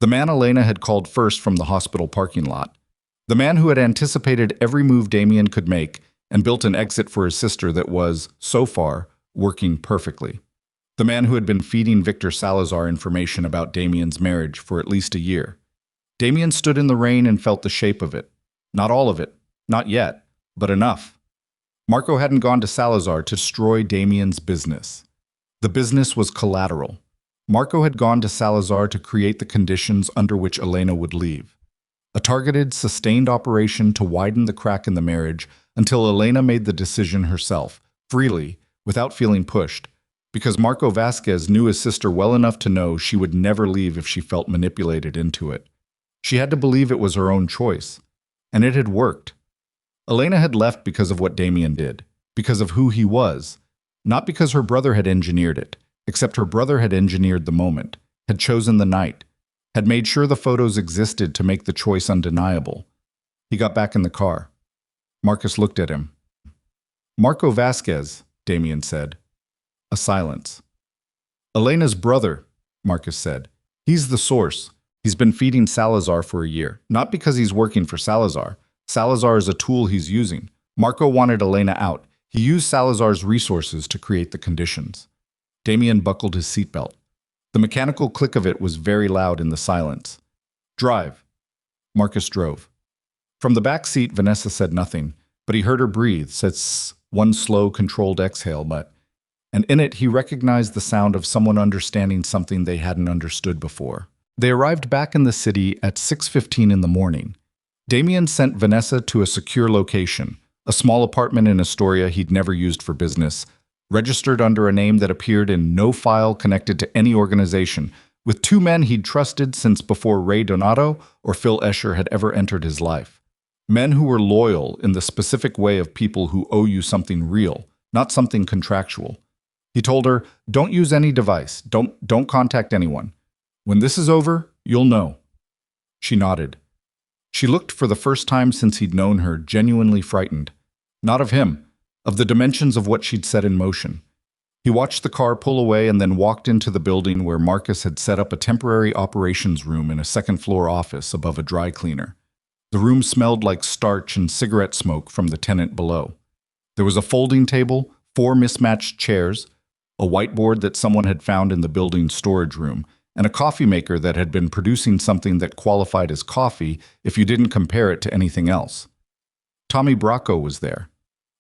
The man Elena had called first from the hospital parking lot. The man who had anticipated every move Damian could make and built an exit for his sister that was, so far, working perfectly. The man who had been feeding Victor Salazar information about Damian's marriage for at least a year. Damian stood in the rain and felt the shape of it. Not all of it, not yet, but enough. Marco hadn't gone to Salazar to destroy Damian's business. The business was collateral. Marco had gone to Salazar to create the conditions under which Elena would leave. A targeted, sustained operation to widen the crack in the marriage until Elena made the decision herself, freely, without feeling pushed, because Marco Vasquez knew his sister well enough to know she would never leave if she felt manipulated into it. She had to believe it was her own choice. And it had worked. Elena had left because of what Damian did, because of who he was, not because her brother had engineered it, except her brother had engineered the moment, had chosen the night, had made sure the photos existed to make the choice undeniable. He got back in the car. Marcus looked at him. "Marco Vasquez," Damian said. A silence. "Elena's brother," Marcus said. "He's the source. He's been feeding Salazar for a year, not because he's working for Salazar. Salazar is a tool he's using. Marco wanted Elena out. He used Salazar's resources to create the conditions." Damian buckled his seatbelt. The mechanical click of it was very loud in the silence. "Drive." Marcus drove. From the back seat, Vanessa said nothing, but he heard her breathe, said one slow, controlled exhale, and in it he recognized the sound of someone understanding something they hadn't understood before. They arrived back in the city at 6:15 in the morning. Damian sent Vanessa to a secure location, a small apartment in Astoria he'd never used for business, registered under a name that appeared in no file connected to any organization, with 2 men he'd trusted since before Ray Donato or Phil Escher had ever entered his life. Men who were loyal in the specific way of people who owe you something real, not something contractual. He told her, "Don't use any device. Don't contact anyone. When this is over, you'll know." She nodded. She looked for the first time since he'd known her genuinely frightened. Not of him, of the dimensions of what she'd set in motion. He watched the car pull away and then walked into the building where Marcus had set up a temporary operations room in a second-floor office above a dry cleaner. The room smelled like starch and cigarette smoke from the tenant below. There was a folding table, 4 mismatched chairs, a whiteboard that someone had found in the building's storage room, and a coffee maker that had been producing something that qualified as coffee if you didn't compare it to anything else. Tommy Bracco was there.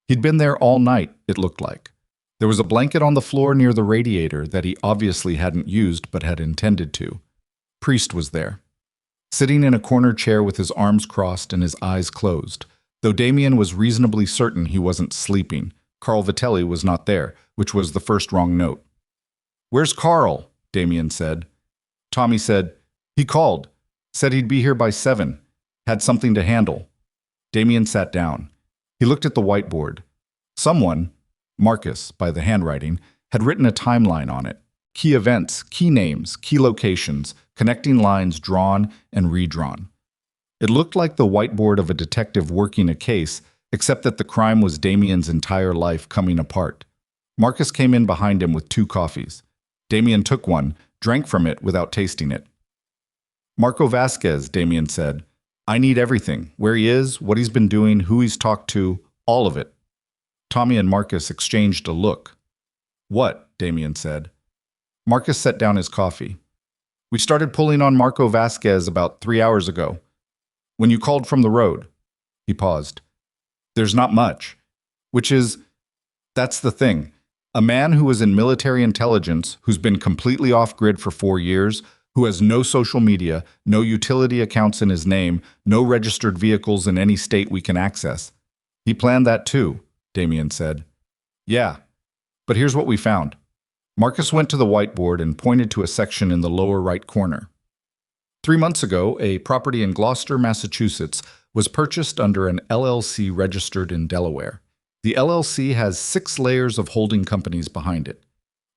He'd been there all night, it looked like. There was a blanket on the floor near the radiator that he obviously hadn't used but had intended to. Priest was there, sitting in a corner chair with his arms crossed and his eyes closed. Though Damian was reasonably certain he wasn't sleeping, Carl Vitelli was not there, which was the first wrong note. "Where's Carl?" Damian said. Tommy said, "He called. Said he'd be here by 7. Had something to handle." Damian sat down. He looked at the whiteboard. Someone, Marcus, by the handwriting, had written a timeline on it. Key events, key names, key locations, connecting lines drawn and redrawn. It looked like the whiteboard of a detective working a case, except that the crime was Damian's entire life coming apart. Marcus came in behind him with 2 coffees. Damian took one, drank from it without tasting it. "Marco Vasquez," Damian said. "I need everything. Where he is, what he's been doing, who he's talked to, all of it." Tommy and Marcus exchanged a look. "What?" Damian said. Marcus set down his coffee. "We started pulling on Marco Vasquez about 3 hours ago. When you called from the road." He paused. "There's not much. That's the thing. A man who was in military intelligence, who's been completely off-grid for 4 years, who has no social media, no utility accounts in his name, no registered vehicles in any state we can access. He planned that too," Damian said. "Yeah, but here's what we found." Marcus went to the whiteboard and pointed to a section in the lower right corner. 3 months ago, a property in Gloucester, Massachusetts, was purchased under an LLC registered in Delaware. The LLC has 6 layers of holding companies behind it.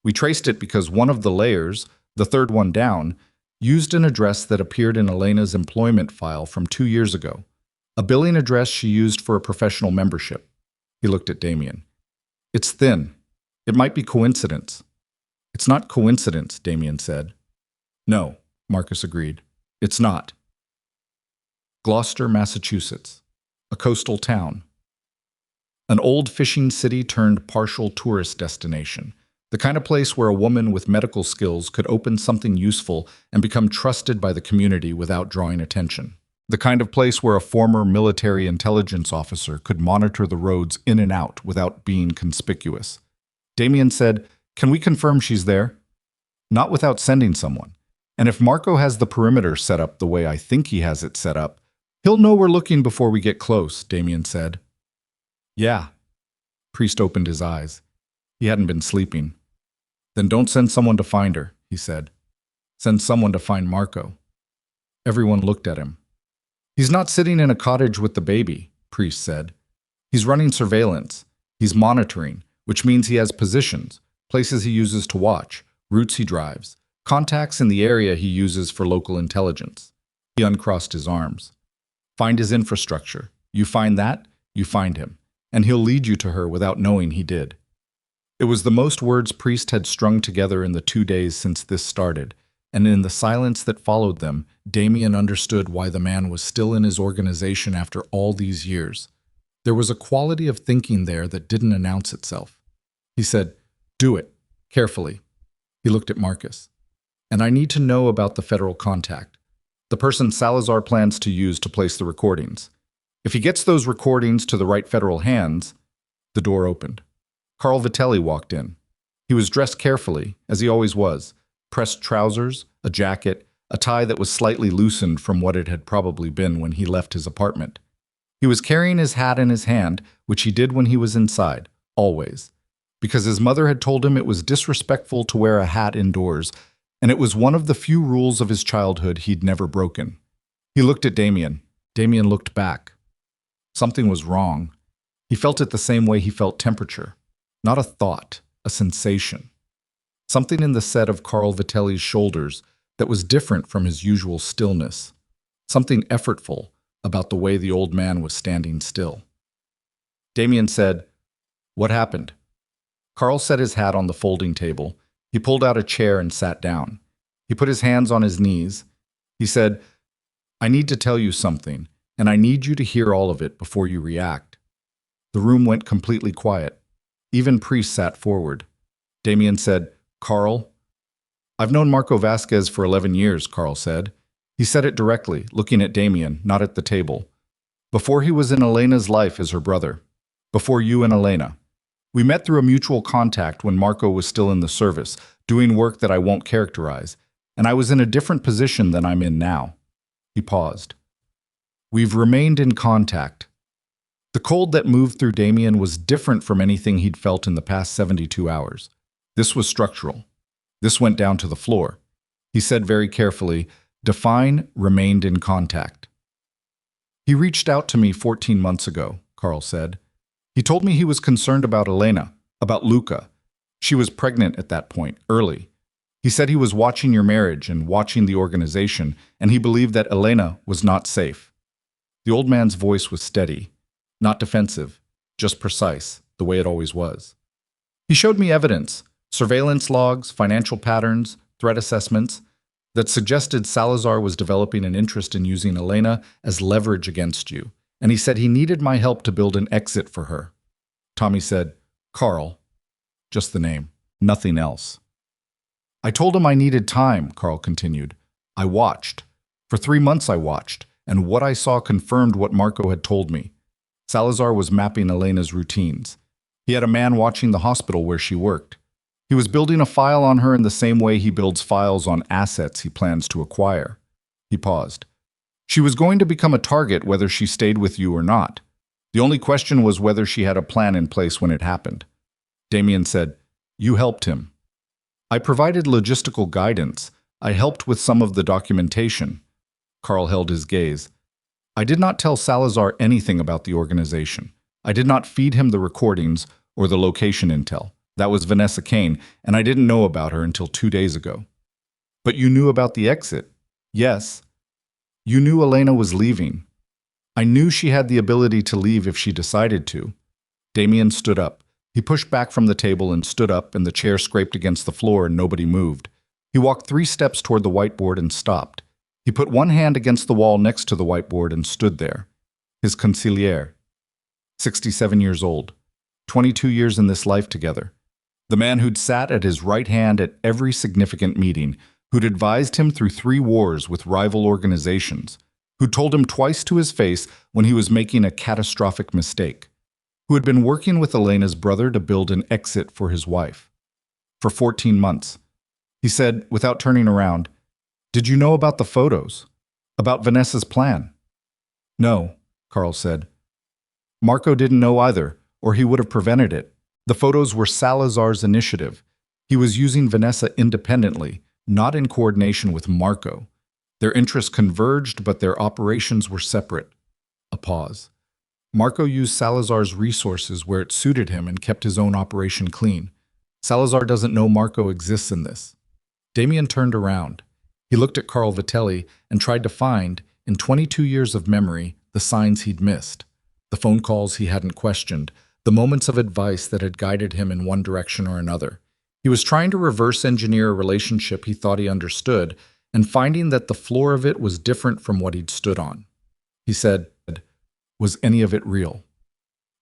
We traced it because one of the layers, the third one down, used an address that appeared in Elena's employment file from 2 years ago, a billing address she used for a professional membership. He looked at Damian. "It's thin. It might be coincidence." "It's not coincidence," Damian said. "No," Marcus agreed. "It's not." Gloucester, Massachusetts, a coastal town. An old fishing city turned partial tourist destination. The kind of place where a woman with medical skills could open something useful and become trusted by the community without drawing attention. The kind of place where a former military intelligence officer could monitor the roads in and out without being conspicuous. Damian said, "Can we confirm she's there?" "Not without sending someone. And if Marco has the perimeter set up the way I think he has it set up, he'll know we're looking before we get close," Damian said. "Yeah." Priest opened his eyes. He hadn't been sleeping. "Then don't send someone to find her," he said. "Send someone to find Marco." Everyone looked at him. "He's not sitting in a cottage with the baby," Priest said. "He's running surveillance. He's monitoring, which means he has positions, places he uses to watch, routes he drives, contacts in the area he uses for local intelligence." He uncrossed his arms. "Find his infrastructure. You find that, you find him, and he'll lead you to her without knowing he did." It was the most words Priest had strung together in the 2 days since this started, and in the silence that followed them, Damian understood why the man was still in his organization after all these years. There was a quality of thinking there that didn't announce itself. He said, "Do it, carefully." He looked at Marcus. "And I need to know about the federal contact, the person Salazar plans to use to place the recordings. If he gets those recordings to the right federal hands..." The door opened. Carl Vitelli walked in. He was dressed carefully, as he always was, pressed trousers, a jacket, a tie that was slightly loosened from what it had probably been when he left his apartment. He was carrying his hat in his hand, which he did when he was inside, always, because his mother had told him it was disrespectful to wear a hat indoors, and it was one of the few rules of his childhood he'd never broken. He looked at Damian. Damian looked back. Something was wrong. He felt it the same way he felt temperature. Not a thought, a sensation. Something in the set of Carl Vitelli's shoulders that was different from his usual stillness. Something effortful about the way the old man was standing still. Damian said, "What happened?" Carl set his hat on the folding table. He pulled out a chair and sat down. He put his hands on his knees. He said, "I need to tell you something, and I need you to hear all of it before you react." The room went completely quiet. Even Priest sat forward. Damian said, "Carl." "I've known Marco Vasquez for 11 years, Carl said. He said it directly, looking at Damian, not at the table. "Before he was in Elena's life as her brother. Before you and Elena. We met through a mutual contact when Marco was still in the service, doing work that I won't characterize. and I was in a different position than I'm in now. He paused. We've remained in contact. The cold that moved through Damian was different from anything he'd felt in the past 72 hours. This was structural. This went down to the floor. He said very carefully, define remained in contact. He reached out to me 14 months ago, Carl said. He told me he was concerned about Elena, about Luca. She was pregnant at that point, early. He said he was watching your marriage and watching the organization, and he believed that Elena was not safe. The old man's voice was steady, not defensive, just precise, the way it always was. He showed me evidence, surveillance logs, financial patterns, threat assessments, that suggested Salazar was developing an interest in using Elena as leverage against you, and he said he needed my help to build an exit for her. Tommy said, Carl. Just the name, nothing else. I told him I needed time, Carl continued. I watched. For 3 months I watched, and what I saw confirmed what Marco had told me. Salazar was mapping Elena's routines. He had a man watching the hospital where she worked. He was building a file on her in the same way he builds files on assets he plans to acquire. He paused. She was going to become a target whether she stayed with you or not. The only question was whether she had a plan in place when it happened. Damian said, You helped him. I provided logistical guidance. I helped with some of the documentation. Carl held his gaze. I did not tell Salazar anything about the organization. I did not feed him the recordings or the location intel. That was Vanessa Kane, and I didn't know about her until 2 days ago. But you knew about the exit? Yes. You knew Elena was leaving. I knew she had the ability to leave if she decided to. Damian stood up. He pushed back from the table and stood up, and the chair scraped against the floor and nobody moved. He walked 3 steps toward the whiteboard and stopped. He put one hand against the wall next to the whiteboard and stood there. His consigliere. 67 years old. 22 years in this life together. The man who'd sat at his right hand at every significant meeting, who'd advised him through 3 wars with rival organizations, who told him twice to his face when he was making a catastrophic mistake, who had been working with Elena's brother to build an exit for his wife. For 14 months. He said, without turning around, Did you know about the photos? About Vanessa's plan? No, Carl said. Marco didn't know either, or he would have prevented it. The photos were Salazar's initiative. He was using Vanessa independently, not in coordination with Marco. Their interests converged, but their operations were separate. A pause. Marco used Salazar's resources where it suited him and kept his own operation clean. Salazar doesn't know Marco exists in this. Damian turned around. He looked at Carl Vitelli and tried to find, in 22 years of memory, the signs he'd missed, the phone calls he hadn't questioned, the moments of advice that had guided him in one direction or another. He was trying to reverse engineer a relationship he thought he understood, and finding that the floor of it was different from what he'd stood on. He said, Was any of it real?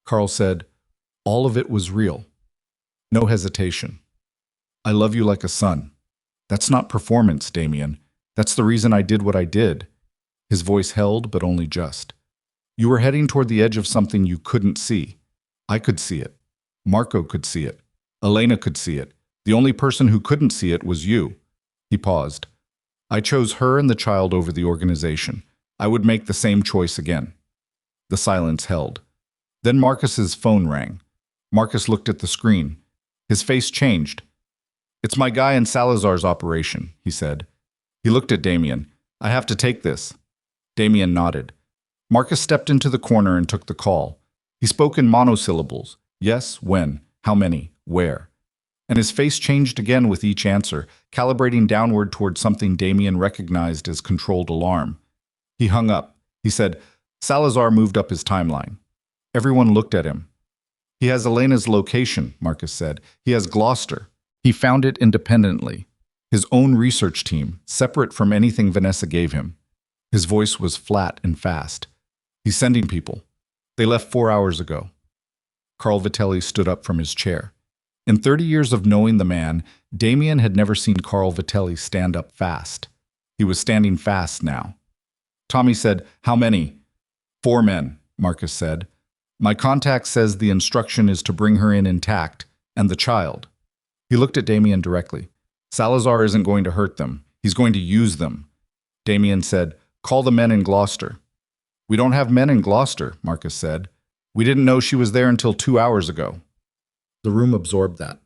Carl said, All of it was real. No hesitation. I love you like a son. That's not performance, Damian. That's the reason I did what I did. His voice held, but only just. You were heading toward the edge of something you couldn't see. I could see it. Marco could see it. Elena could see it. The only person who couldn't see it was you. He paused. I chose her and the child over the organization. I would make the same choice again. The silence held. Then Marcus's phone rang. Marcus looked at the screen. His face changed. It's my guy in Salazar's operation, he said. He looked at Damian. I have to take this. Damian nodded. Marcus stepped into the corner and took the call. He spoke in monosyllables. Yes, when, how many, where. And his face changed again with each answer, calibrating downward toward something Damian recognized as controlled alarm. He hung up. He said, Salazar moved up his timeline. Everyone looked at him. He has Elena's location, Marcus said. He has Gloucester. He found it independently. His own research team, separate from anything Vanessa gave him. His voice was flat and fast. He's sending people. They left 4 hours ago. Carl Vitelli stood up from his chair. In 30 years of knowing the man, Damian had never seen Carl Vitelli stand up fast. He was standing fast now. Tommy said, How many? 4 men, Marcus said. My contact says the instruction is to bring her in intact, and the child. He looked at Damian directly. Salazar isn't going to hurt them. He's going to use them. Damian said, "Call the men in Gloucester." "We don't have men in Gloucester," Marcus said. "We didn't know she was there until 2 hours ago." The room absorbed that.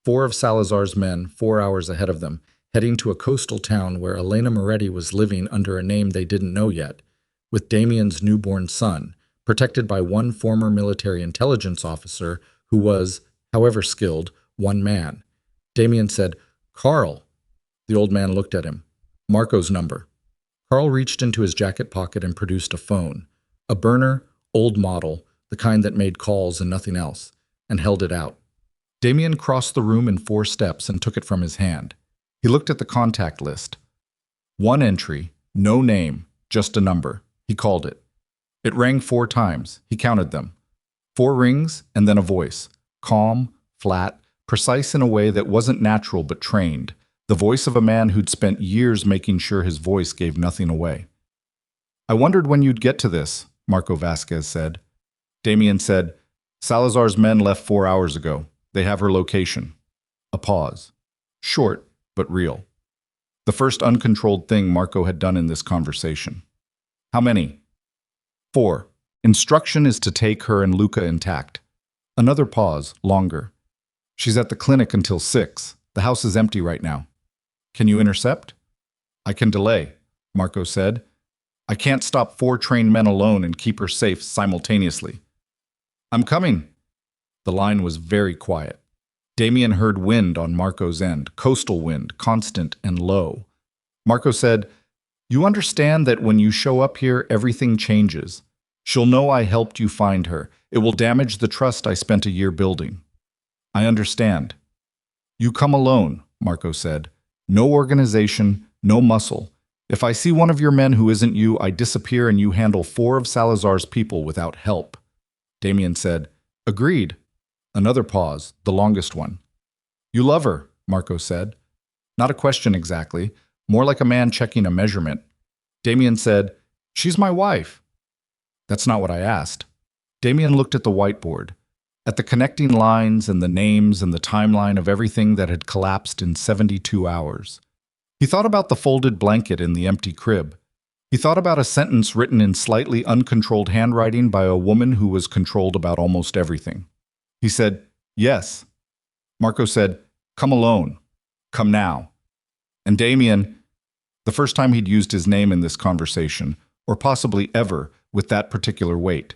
4 of Salazar's men, 4 hours ahead of them, heading to a coastal town where Elena Moretti was living under a name they didn't know yet, with Damian's newborn son, protected by one former military intelligence officer who was, however skilled, one man. Damian said, "Carl." The old man looked at him. "Marco's number." Carl reached into his jacket pocket and produced a phone. A burner, old model, the kind that made calls and nothing else, and held it out. Damian crossed the room in 4 steps and took it from his hand. He looked at the contact list. 1 entry, no name, just a number. He called it. It rang 4 times. He counted them. 4 rings and then a voice. Calm, flat, precise in a way that wasn't natural but trained. The voice of a man who'd spent years making sure his voice gave nothing away. "I wondered when you'd get to this," Marco Vasquez said. Damian said, "Salazar's men left 4 hours ago. They have her location." A pause. Short, but real. The first uncontrolled thing Marco had done in this conversation. "How many?" 4. "Instruction is to take her and Luca intact." Another pause, longer. "She's at the clinic until 6. The house is empty right now." "Can you intercept?" "I can delay," Marco said. "I can't stop 4 trained men alone and keep her safe simultaneously." "I'm coming." The line was very quiet. Damian heard wind on Marco's end, coastal wind, constant and low. Marco said, "You understand that when you show up here, everything changes. She'll know I helped you find her. It will damage the trust I spent a year building." "I understand." "You come alone," Marco said. "No organization, no muscle. If I see one of your men who isn't you, I disappear and you handle 4 of Salazar's people without help." Damian said, "Agreed." Another pause, the longest one. "You love her," Marco said. Not a question exactly, more like a man checking a measurement. Damian said, "She's my wife." "That's not what I asked." Damian looked at the whiteboard, at the connecting lines and the names and the timeline of everything that had collapsed in 72 hours. He thought about the folded blanket in the empty crib. He thought about a sentence written in slightly uncontrolled handwriting by a woman who was controlled about almost everything. He said, "Yes." Marco said, "Come alone. Come now." And Damian, the first time he'd used his name in this conversation, or possibly ever, with that particular weight.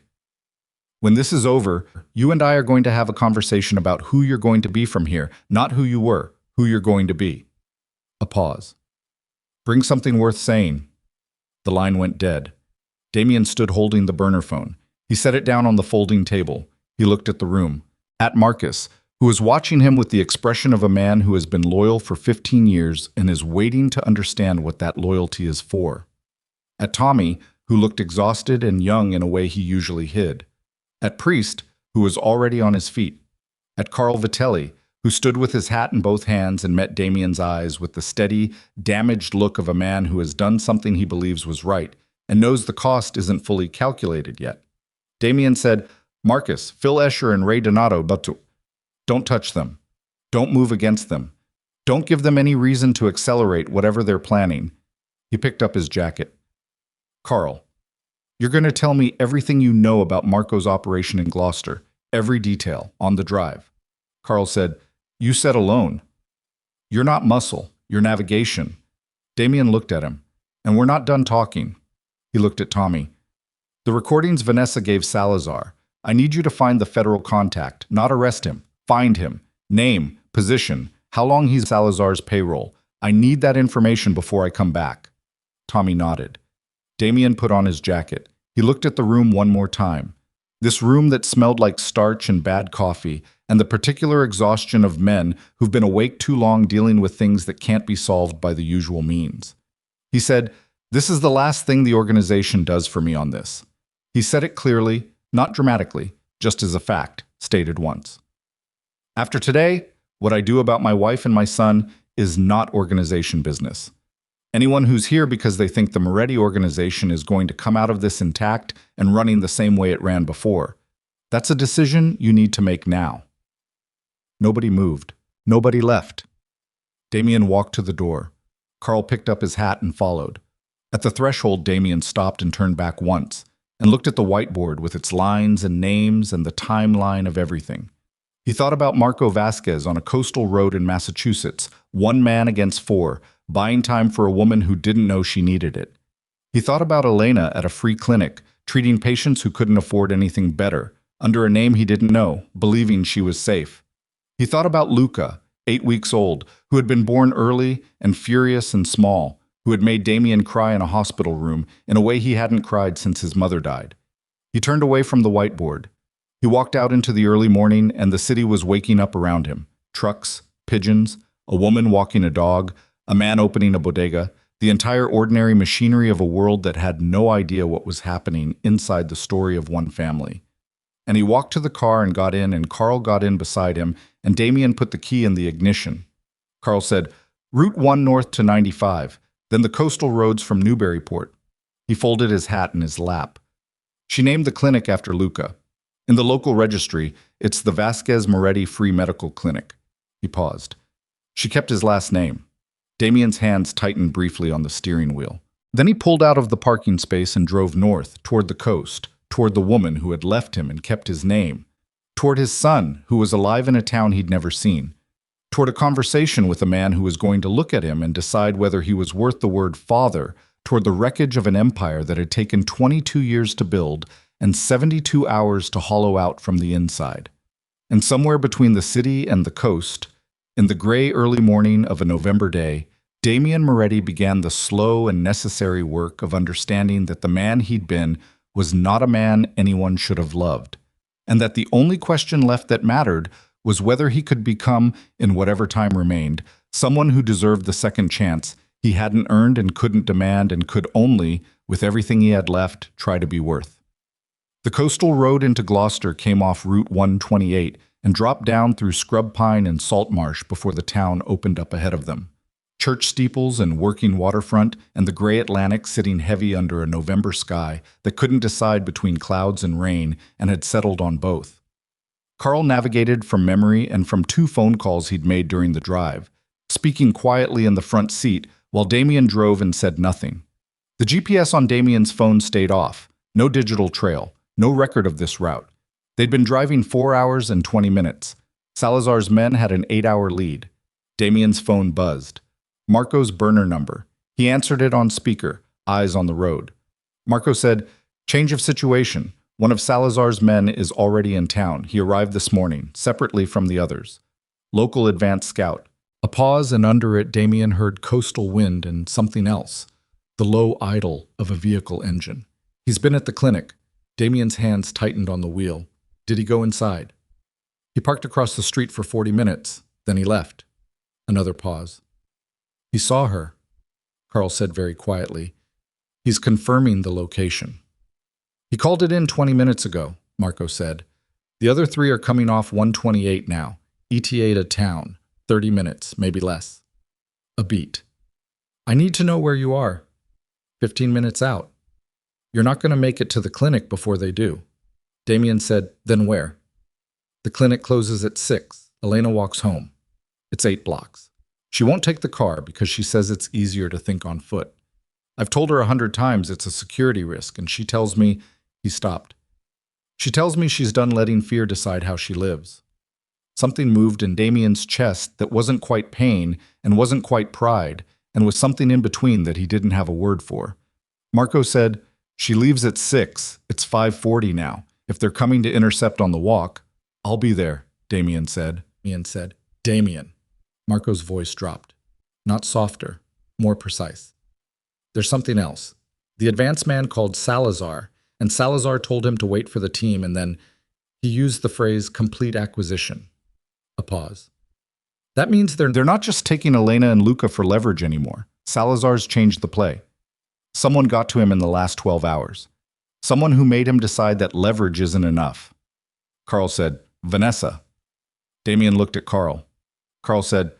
"When this is over, you and I are going to have a conversation about who you're going to be from here, not who you were, who you're going to be." A pause. "Bring something worth saying." The line went dead. Damian stood holding the burner phone. He set it down on the folding table. He looked at the room, at Marcus, who was watching him with the expression of a man who has been loyal for 15 years and is waiting to understand what that loyalty is for. At Tommy, who looked exhausted and young in a way he usually hid. At Priest, who was already on his feet. At Carl Vitelli, who stood with his hat in both hands and met Damian's eyes with the steady, damaged look of a man who has done something he believes was right and knows the cost isn't fully calculated yet. Damian said, "Marcus, Phil Escher and Ray Donato, but don't touch them. Don't move against them. Don't give them any reason to accelerate whatever they're planning." He picked up his jacket. "Carl, you're going to tell me everything you know about Marco's operation in Gloucester, every detail, on the drive." Carl said, "You said alone. You're not muscle, you're navigation." Damian looked at him. "And we're not done talking." He looked at Tommy. "The recordings Vanessa gave Salazar. I need you to find the federal contact, not arrest him. Find him. Name, position, how long he's Salazar's payroll. I need that information before I come back." Tommy nodded. Damian put on his jacket. He looked at the room one more time. This room that smelled like starch and bad coffee, and the particular exhaustion of men who've been awake too long dealing with things that can't be solved by the usual means. He said, "This is the last thing the organization does for me on this." He said it clearly, not dramatically, just as a fact, stated once. "After today, what I do about my wife and my son is not organization business. Anyone who's here because they think the Moretti organization is going to come out of this intact and running the same way it ran before, that's a decision you need to make now." Nobody moved. Nobody left. Damian walked to the door. Carl picked up his hat and followed. At the threshold, Damian stopped and turned back once, and looked at the whiteboard with its lines and names and the timeline of everything. He thought about Marco Vasquez on a coastal road in Massachusetts, 1 man against 4, buying time for a woman who didn't know she needed it. He thought about Elena at a free clinic, treating patients who couldn't afford anything better, under a name he didn't know, believing she was safe. He thought about Luca, 8 weeks old, who had been born early and furious and small, who had made Damian cry in a hospital room in a way he hadn't cried since his mother died. He turned away from the whiteboard. He walked out into the early morning, and the city was waking up around him. Trucks, pigeons, a woman walking a dog, a man opening a bodega, the entire ordinary machinery of a world that had no idea what was happening inside the story of one family. And he walked to the car and got in, and Carl got in beside him, and Damian put the key in the ignition. Carl said, "Route 1 north to 95, then the coastal roads from Newburyport." He folded his hat in his lap. She named the clinic after Luca. In the local registry, it's the Vasquez Moretti Free Medical Clinic. He paused. She kept his last name. Damian's hands tightened briefly on the steering wheel. Then he pulled out of the parking space and drove north, toward the coast, toward the woman who had left him and kept his name, toward his son, who was alive in a town he'd never seen, toward a conversation with a man who was going to look at him and decide whether he was worth the word father, toward the wreckage of an empire that had taken 22 years to build and 72 hours to hollow out from the inside. And somewhere between the city and the coast, in the gray early morning of a November day, Damian Moretti began the slow and necessary work of understanding that the man he'd been was not a man anyone should have loved, and that the only question left that mattered was whether he could become, in whatever time remained, someone who deserved the second chance he hadn't earned and couldn't demand and could only, with everything he had left, try to be worth. The coastal road into Gloucester came off Route 128 and dropped down through scrub pine and salt marsh before the town opened up ahead of them. Church steeples and working waterfront, and the gray Atlantic sitting heavy under a November sky that couldn't decide between clouds and rain and had settled on both. Carl navigated from memory and from 2 phone calls he'd made during the drive, speaking quietly in the front seat while Damian drove and said nothing. The GPS on Damian's phone stayed off, no digital trail, no record of this route. They'd been driving 4 hours and 20 minutes. Salazar's men had an 8-hour lead. Damian's phone buzzed. Marco's burner number. He answered it on speaker, eyes on the road. Marco said, "Change of situation. One of Salazar's men is already in town. He arrived this morning, separately from the others. Local advance scout." A pause, and under it Damian heard coastal wind and something else, the low idle of a vehicle engine. "He's been at the clinic." Damian's hands tightened on the wheel. "Did he go inside?" "He parked across the street for 40 minutes. Then he left." Another pause. "He saw her," Carl said very quietly. "He's confirming the location." "He called it in 20 minutes ago," Marco said. "The other 3 are coming off 128 now. ETA to town. 30 minutes, maybe less." A beat. "I need to know where you are." 15 minutes out." "You're not going to make it to the clinic before they do." Damian said, "Then where?" "The clinic closes at 6. Elena walks home. It's 8 blocks. She won't take the car because she says it's easier to think on foot. I've told her 100 times it's a security risk, and she tells me..." He stopped. "She tells me she's done letting fear decide how she lives." Something moved in Damian's chest that wasn't quite pain and wasn't quite pride, and was something in between that he didn't have a word for. Marco said, "She leaves at 6. It's 5:40 now. If they're coming to intercept on the walk..." "I'll be there," Damian said. "Damian." Marco's voice dropped. Not softer, more precise. "There's something else. The advance man called Salazar, and Salazar told him to wait for the team, and then he used the phrase complete acquisition." A pause. "That means they're not just taking Elena and Luca for leverage anymore. Salazar's changed the play. Someone got to him in the last 12 hours. Someone who made him decide that leverage isn't enough." Carl said, "Vanessa." Damian looked at Carl. Carl said,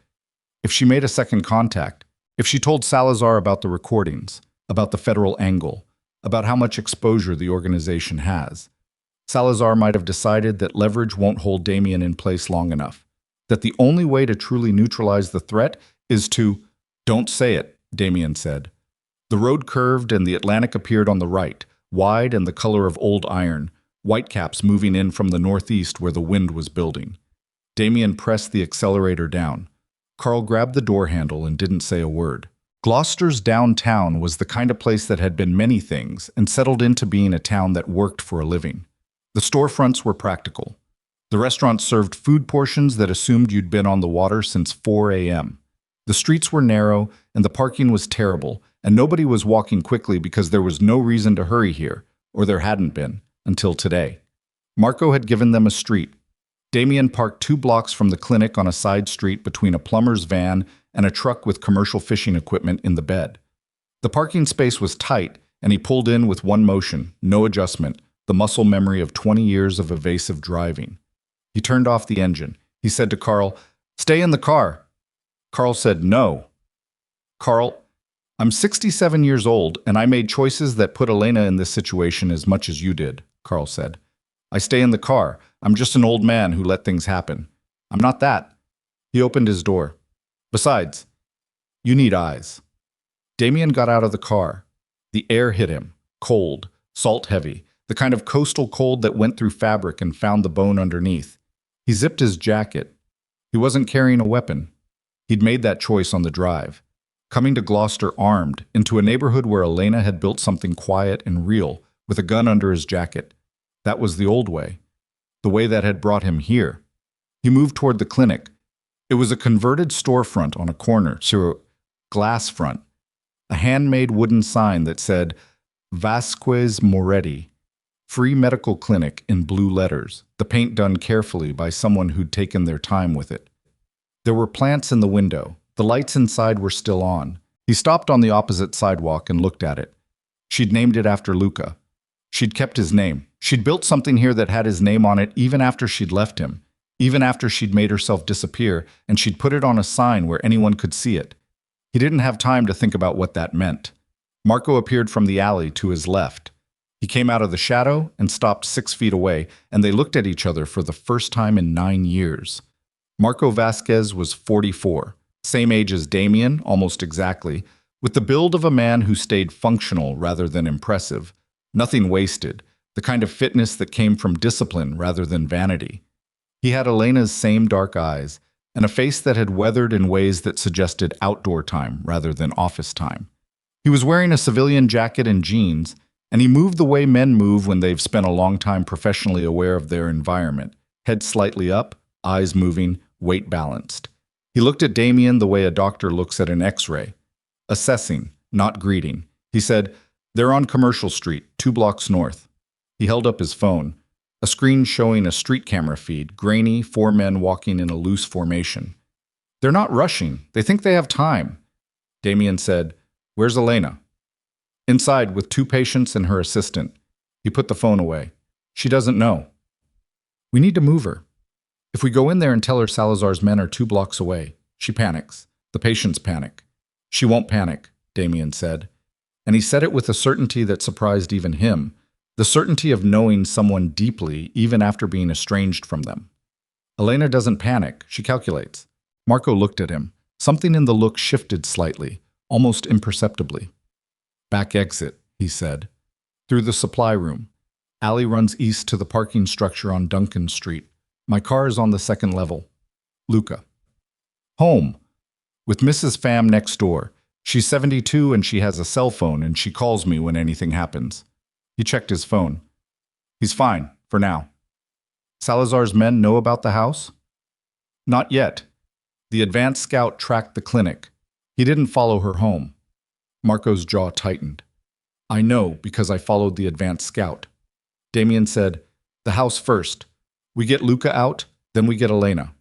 "If she made a second contact, if she told Salazar about the recordings, about the federal angle, about how much exposure the organization has, Salazar might have decided that leverage won't hold Damian in place long enough, that the only way to truly neutralize the threat is to..." "Don't say it," Damian said. The road curved and the Atlantic appeared on the right, wide and the color of old iron, whitecaps moving in from the northeast where the wind was building. Damian pressed the accelerator down. Carl grabbed the door handle and didn't say a word. Gloucester's downtown was the kind of place that had been many things and settled into being a town that worked for a living. The storefronts were practical. The restaurants served food portions that assumed you'd been on the water since 4 a.m. The streets were narrow and the parking was terrible, and nobody was walking quickly because there was no reason to hurry here, or there hadn't been, until today. Marco had given them a street. Damian parked 2 blocks from the clinic on a side street between a plumber's van and a truck with commercial fishing equipment in the bed. The parking space was tight, and he pulled in with one motion, no adjustment, the muscle memory of 20 years of evasive driving. He turned off the engine. He said to Carl, "Stay in the car." Carl said, "No." "Carl, I'm 67 years old, and I made choices that put Elena in this situation as much as you did," Carl said. "I stay in the car. I'm just an old man who let things happen. I'm not that." He opened his door. "Besides, you need eyes." Damian got out of the car. The air hit him, cold, salt-heavy, the kind of coastal cold that went through fabric and found the bone underneath. He zipped his jacket. He wasn't carrying a weapon. He'd made that choice on the drive. Coming to Gloucester armed, into a neighborhood where Elena had built something quiet and real, with a gun under his jacket. That was the old way. The way that had brought him here. He moved toward the clinic. It was a converted storefront on a corner, glass front. A handmade wooden sign that said, Vasquez Moretti, Free Medical Clinic in blue letters, the paint done carefully by someone who'd taken their time with it. There were plants in the window. The lights inside were still on. He stopped on the opposite sidewalk and looked at it. She'd named it after Luca. She'd kept his name. She'd built something here that had his name on it even after she'd left him, even after she'd made herself disappear, and she'd put it on a sign where anyone could see it. He didn't have time to think about what that meant. Marco appeared from the alley to his left. He came out of the shadow and stopped 6 feet away, and they looked at each other for the first time in 9 years. Marco Vasquez was 44, same age as Damian, almost exactly, with the build of a man who stayed functional rather than impressive. Nothing wasted, the kind of fitness that came from discipline rather than vanity. He had Elena's same dark eyes, and a face that had weathered in ways that suggested outdoor time rather than office time. He was wearing a civilian jacket and jeans, and he moved the way men move when they've spent a long time professionally aware of their environment, head slightly up, eyes moving, weight balanced. He looked at Damian the way a doctor looks at an X-ray, assessing, not greeting. He said, "They're on Commercial Street, 2 blocks north." He held up his phone, a screen showing a street camera feed, grainy, 4 men walking in a loose formation. "They're not rushing. They think they have time." Damian said, "Where's Elena?" "Inside with 2 patients and her assistant." He put the phone away. "She doesn't know." "We need to move her. If we go in there and tell her Salazar's men are 2 blocks away, she panics. The patients panic." "She won't panic," Damian said. And he said it with a certainty that surprised even him, the certainty of knowing someone deeply even after being estranged from them. "Elena doesn't panic, she calculates." Marco looked at him. Something in the look shifted slightly, almost imperceptibly. "Back exit," he said. "Through the supply room. Alley runs east to the parking structure on Duncan Street. My car is on the 2nd level. Luca." "Home. With Mrs. Pham next door. She's 72 and she has a cell phone and she calls me when anything happens." He checked his phone. "He's fine, for now." "Salazar's men know about the house?" "Not yet. The advanced scout tracked the clinic. He didn't follow her home." Marco's jaw tightened. "I know because I followed the advanced scout." Damian said, "The house first. We get Luca out, then we get Elena."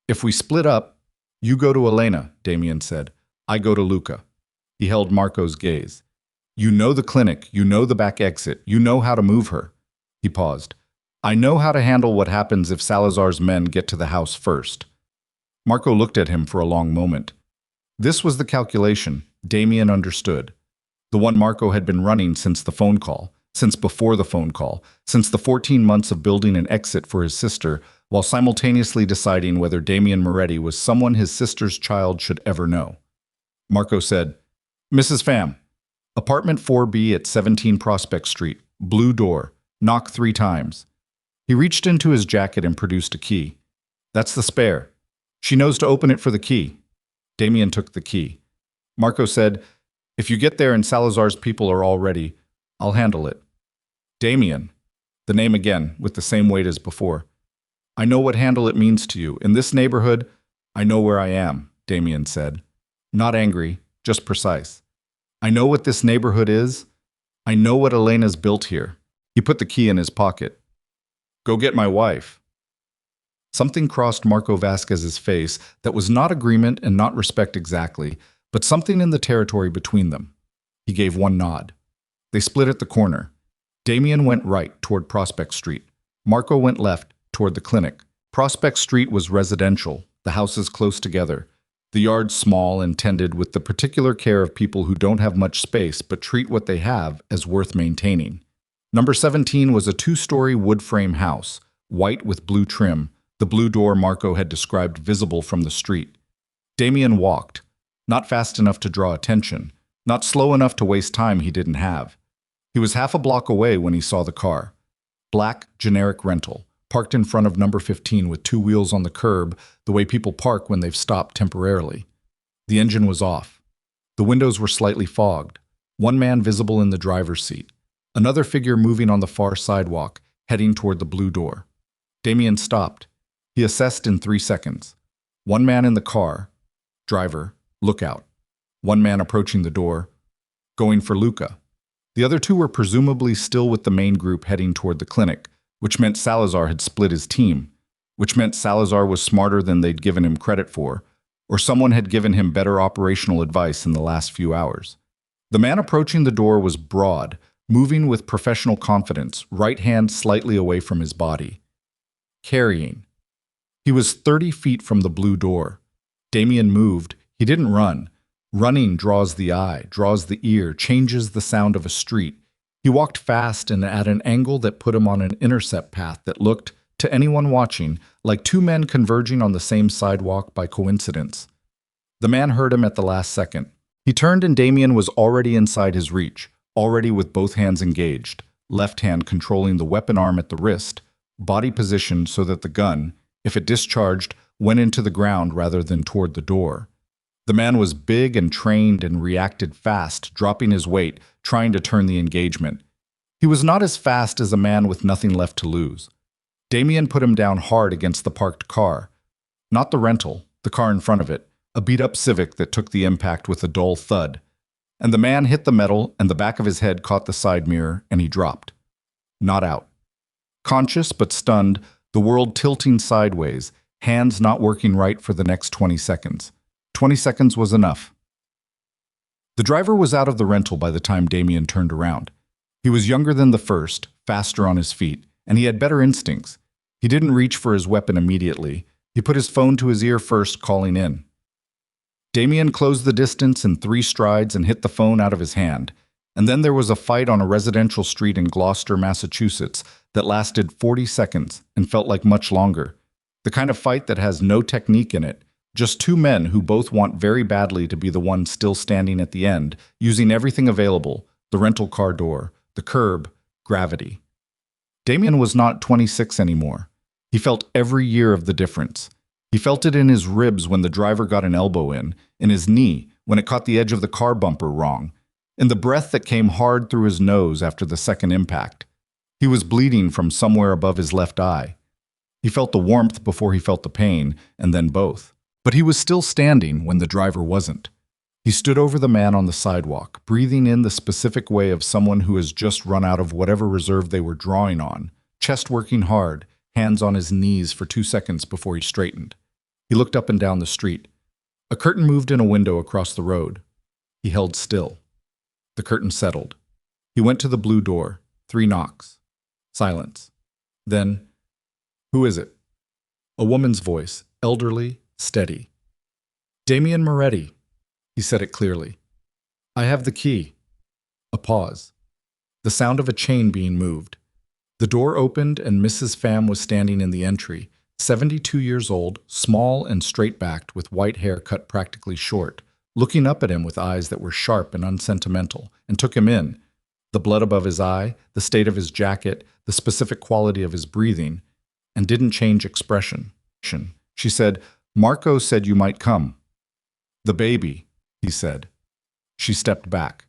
"If we split up, you go to Elena," Damian said. "I go to Luca." He held Marco's gaze. "You know the clinic, you know the back exit, you know how to move her." He paused. "I know how to handle what happens if Salazar's men get to the house first." Marco looked at him for a long moment. This was the calculation. Damian understood. The one Marco had been running since the phone call, since before the phone call, since the 14 months of building an exit for his sister, while simultaneously deciding whether Damian Moretti was someone his sister's child should ever know. Marco said, Mrs. Pham, apartment 4B at 17 Prospect Street, blue door, knock 3 times. He reached into his jacket and produced a key. That's the spare. She knows to open it for the key. Damian took the key. Marco said, if you get there and Salazar's people are all ready, I'll handle it. Damian, the name again, with the same weight as before. I know what handle it means to you. In this neighborhood, I know where I am, Damian said. Not angry, just precise. I know what this neighborhood is. I know what Elena's built here. He put the key in his pocket. Go get my wife. Something crossed Marco Vasquez's face that was not agreement and not respect exactly, but something in the territory between them. He gave one nod. They split at the corner. Damian went right toward Prospect Street. Marco went left toward the clinic. Prospect Street was residential, the houses close together, the yard small and tended with the particular care of people who don't have much space but treat what they have as worth maintaining. Number 17 was a 2-story wood frame house, white with blue trim, the blue door Marco had described visible from the street. Damian walked, not fast enough to draw attention, not slow enough to waste time he didn't have. He was half a block away when he saw the car. Black, generic rental, parked in front of number 15 with 2 wheels on the curb, the way people park when they've stopped temporarily. The engine was off. The windows were slightly fogged. One man visible in the driver's seat. Another figure moving on the far sidewalk, heading toward the blue door. Damian stopped. He assessed in 3 seconds. One man in the car. Driver, lookout. One man approaching the door, going for Luca. The other 2 were presumably still with the main group heading toward the clinic, which meant Salazar had split his team, which meant Salazar was smarter than they'd given him credit for, or someone had given him better operational advice in the last few hours. The man approaching the door was broad, moving with professional confidence, right hand slightly away from his body. Carrying. He was 30 feet from the blue door. Damian moved. He didn't run. Running draws the eye, draws the ear, changes the sound of a street. He walked fast and at an angle that put him on an intercept path that looked, to anyone watching, like 2 men converging on the same sidewalk by coincidence. The man heard him at the last second. He turned and Damian was already inside his reach, already with both hands engaged, left hand controlling the weapon arm at the wrist, body positioned so that the gun, if it discharged, went into the ground rather than toward the door. The man was big and trained and reacted fast, dropping his weight, trying to turn the engagement. He was not as fast as a man with nothing left to lose. Damian put him down hard against the parked car. Not the rental, the car in front of it, a beat-up Civic that took the impact with a dull thud. And the man hit the metal and the back of his head caught the side mirror and he dropped. Not out. Conscious but stunned, the world tilting sideways, hands not working right for the next 20 seconds. 20 seconds was enough. The driver was out of the rental by the time Damian turned around. He was younger than the first, faster on his feet, and he had better instincts. He didn't reach for his weapon immediately. He put his phone to his ear first, calling in. Damian closed the distance in 3 strides and hit the phone out of his hand. And then there was a fight on a residential street in Gloucester, Massachusetts that lasted 40 seconds and felt like much longer. The kind of fight that has no technique in it. Just 2 men who both want very badly to be the one still standing at the end, using everything available, the rental car door, the curb, gravity. Damian was not 26 anymore. He felt every year of the difference. He felt it in his ribs when the driver got an elbow in his knee when it caught the edge of the car bumper wrong, in the breath that came hard through his nose after the second impact. He was bleeding from somewhere above his left eye. He felt the warmth before he felt the pain, and then both. But he was still standing when the driver wasn't. He stood over the man on the sidewalk, breathing in the specific way of someone who has just run out of whatever reserve they were drawing on, chest working hard, hands on his knees for 2 seconds before he straightened. He looked up and down the street. A curtain moved in a window across the road. He held still. The curtain settled. He went to the blue door. 3 knocks. Silence. Then, "Who is it?" A woman's voice, elderly, steady. "Damian Moretti." He said it clearly. "I have the key." A pause. The sound of a chain being moved. The door opened and Mrs. Pham was standing in the entry, 72 years old, small and straight-backed with white hair cut practically short, looking up at him with eyes that were sharp and unsentimental, and took him in. The blood above his eye, the state of his jacket, the specific quality of his breathing, and didn't change expression. She said, "Marco said you might come." "The baby," he said. She stepped back.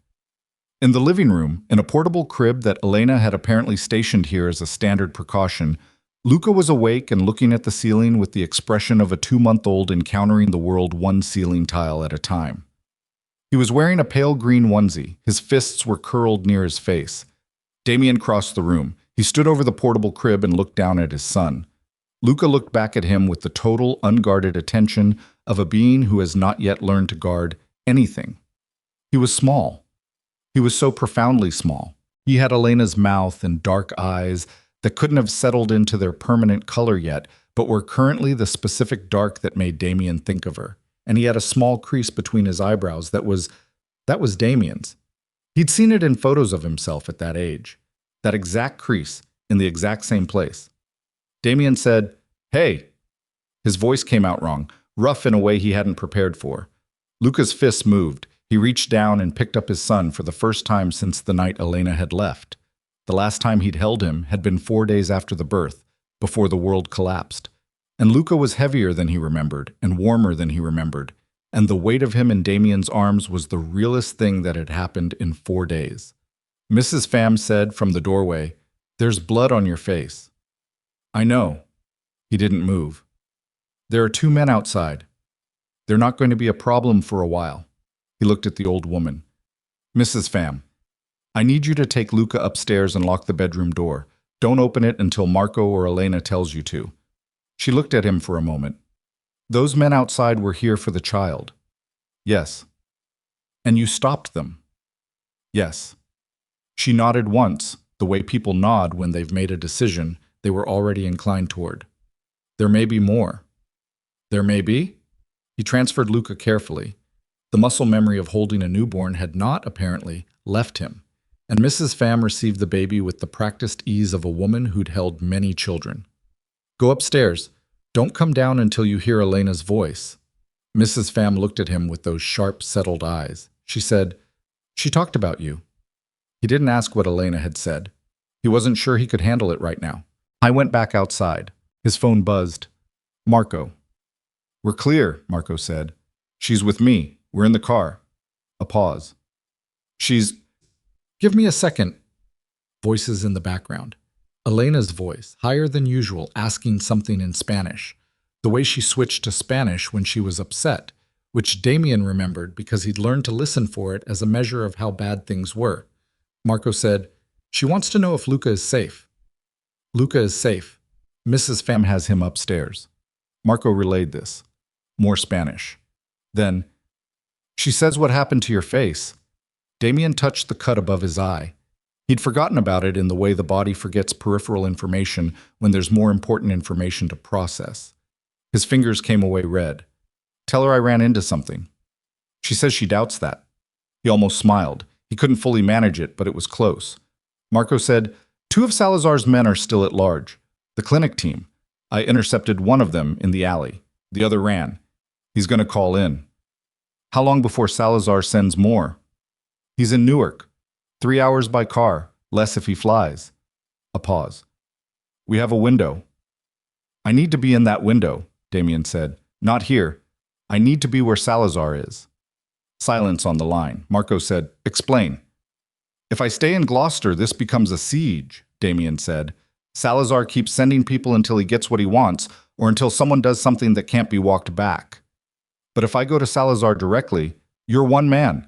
In the living room, in a portable crib that Elena had apparently stationed here as a standard precaution, Luca was awake and looking at the ceiling with the expression of a 2-month-old encountering the world one ceiling tile at a time. He was wearing a pale green onesie. His fists were curled near his face. Damian crossed the room. He stood over the portable crib and looked down at his son. Luca looked back at him with the total, unguarded attention of a being who has not yet learned to guard anything. He was small. He was so profoundly small. He had Elena's mouth and dark eyes that couldn't have settled into their permanent color yet, but were currently the specific dark that made Damian think of her. And he had a small crease between his eyebrows that was Damian's. He'd seen it in photos of himself at that age. That exact crease, in the exact same place. Damian said, "Hey." His voice came out wrong, rough in a way he hadn't prepared for. Luca's fists moved. He reached down and picked up his son for the first time since the night Elena had left. The last time he'd held him had been 4 days after the birth, before the world collapsed. And Luca was heavier than he remembered, and warmer than he remembered, and the weight of him in Damian's arms was the realest thing that had happened in 4 days. Mrs. Pham said from the doorway, "There's blood on your face." "I know." He didn't move. "There are 2 men outside. They're not going to be a problem for a while." He looked at the old woman. "Mrs. Pham, I need you to take Luca upstairs and lock the bedroom door. Don't open it until Marco or Elena tells you to." She looked at him for a moment. "Those men outside were here for the child." "Yes." "And you stopped them?" "Yes." She nodded once, the way people nod when they've made a decision they were already inclined toward. "There may be more." "There may be?" He transferred Luca carefully. The muscle memory of holding a newborn had not, apparently, left him, and Mrs. Pham received the baby with the practiced ease of a woman who'd held many children. "Go upstairs. Don't come down until you hear Elena's voice." Mrs. Pham looked at him with those sharp, settled eyes. She said, "She talked about you." He didn't ask what Elena had said. He wasn't sure he could handle it right now. I went back outside. His phone buzzed. "Marco." "We're clear," Marco said. "She's with me. We're in the car." A pause. "She's—" "Give me a second." Voices in the background. Elena's voice, higher than usual, asking something in Spanish. The way she switched to Spanish when she was upset, which Damian remembered because he'd learned to listen for it as a measure of how bad things were. Marco said, "She wants to know if Luca is safe." "Luca is safe. Mrs. Pham has him upstairs." Marco relayed this. More Spanish. Then, "She says what happened to your face." Damian touched the cut above his eye. He'd forgotten about it in the way the body forgets peripheral information when there's more important information to process. His fingers came away red. "Tell her I ran into something." "She says she doubts that." He almost smiled. He couldn't fully manage it, but it was close. Marco said, 2 of Salazar's men are still at large. The clinic team. I intercepted one of them in the alley. The other ran. He's going to call in." "How long before Salazar sends more?" "He's in Newark. 3 hours by car, less if he flies." A pause. "We have a window." "I need to be in that window," Damian said. "Not here. I need to be where Salazar is." Silence on the line. Marco said, "Explain." "If I stay in Gloucester, this becomes a siege," Damian said. "Salazar keeps sending people until he gets what he wants, or until someone does something that can't be walked back. But if I go to Salazar directly, you're one man.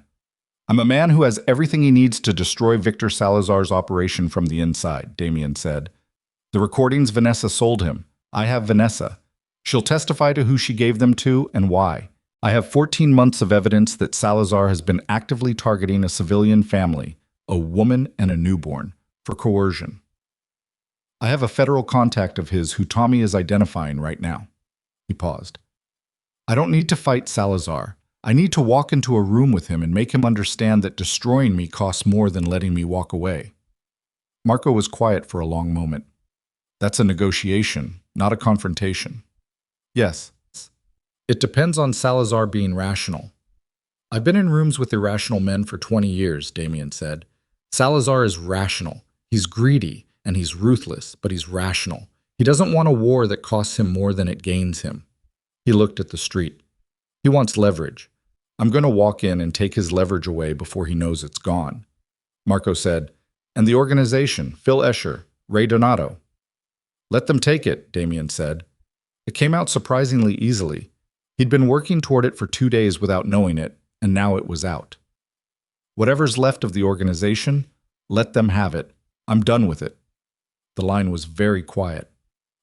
I'm a man who has everything he needs to destroy Victor Salazar's operation from the inside," Damian said. "The recordings Vanessa sold him. I have Vanessa. She'll testify to who she gave them to and why. I have 14 months of evidence that Salazar has been actively targeting a civilian family, a woman and a newborn, for coercion. I have a federal contact of his who Tommy is identifying right now." He paused. "I don't need to fight Salazar. I need to walk into a room with him and make him understand that destroying me costs more than letting me walk away." Marco was quiet for a long moment. "That's a negotiation, not a confrontation." "Yes. It depends on Salazar being rational." I've been in rooms with irrational men for 20 years, Damian said. Salazar is rational. He's greedy, and he's ruthless, but he's rational. He doesn't want a war that costs him more than it gains him. He looked at the street. He wants leverage. I'm going to walk in and take his leverage away before he knows it's gone. Marco said, and the organization, Phil Escher, Ray Donato. Let them take it, Damian said. It came out surprisingly easily. He'd been working toward it for 2 days without knowing it, and now it was out. Whatever's left of the organization, let them have it. I'm done with it. The line was very quiet.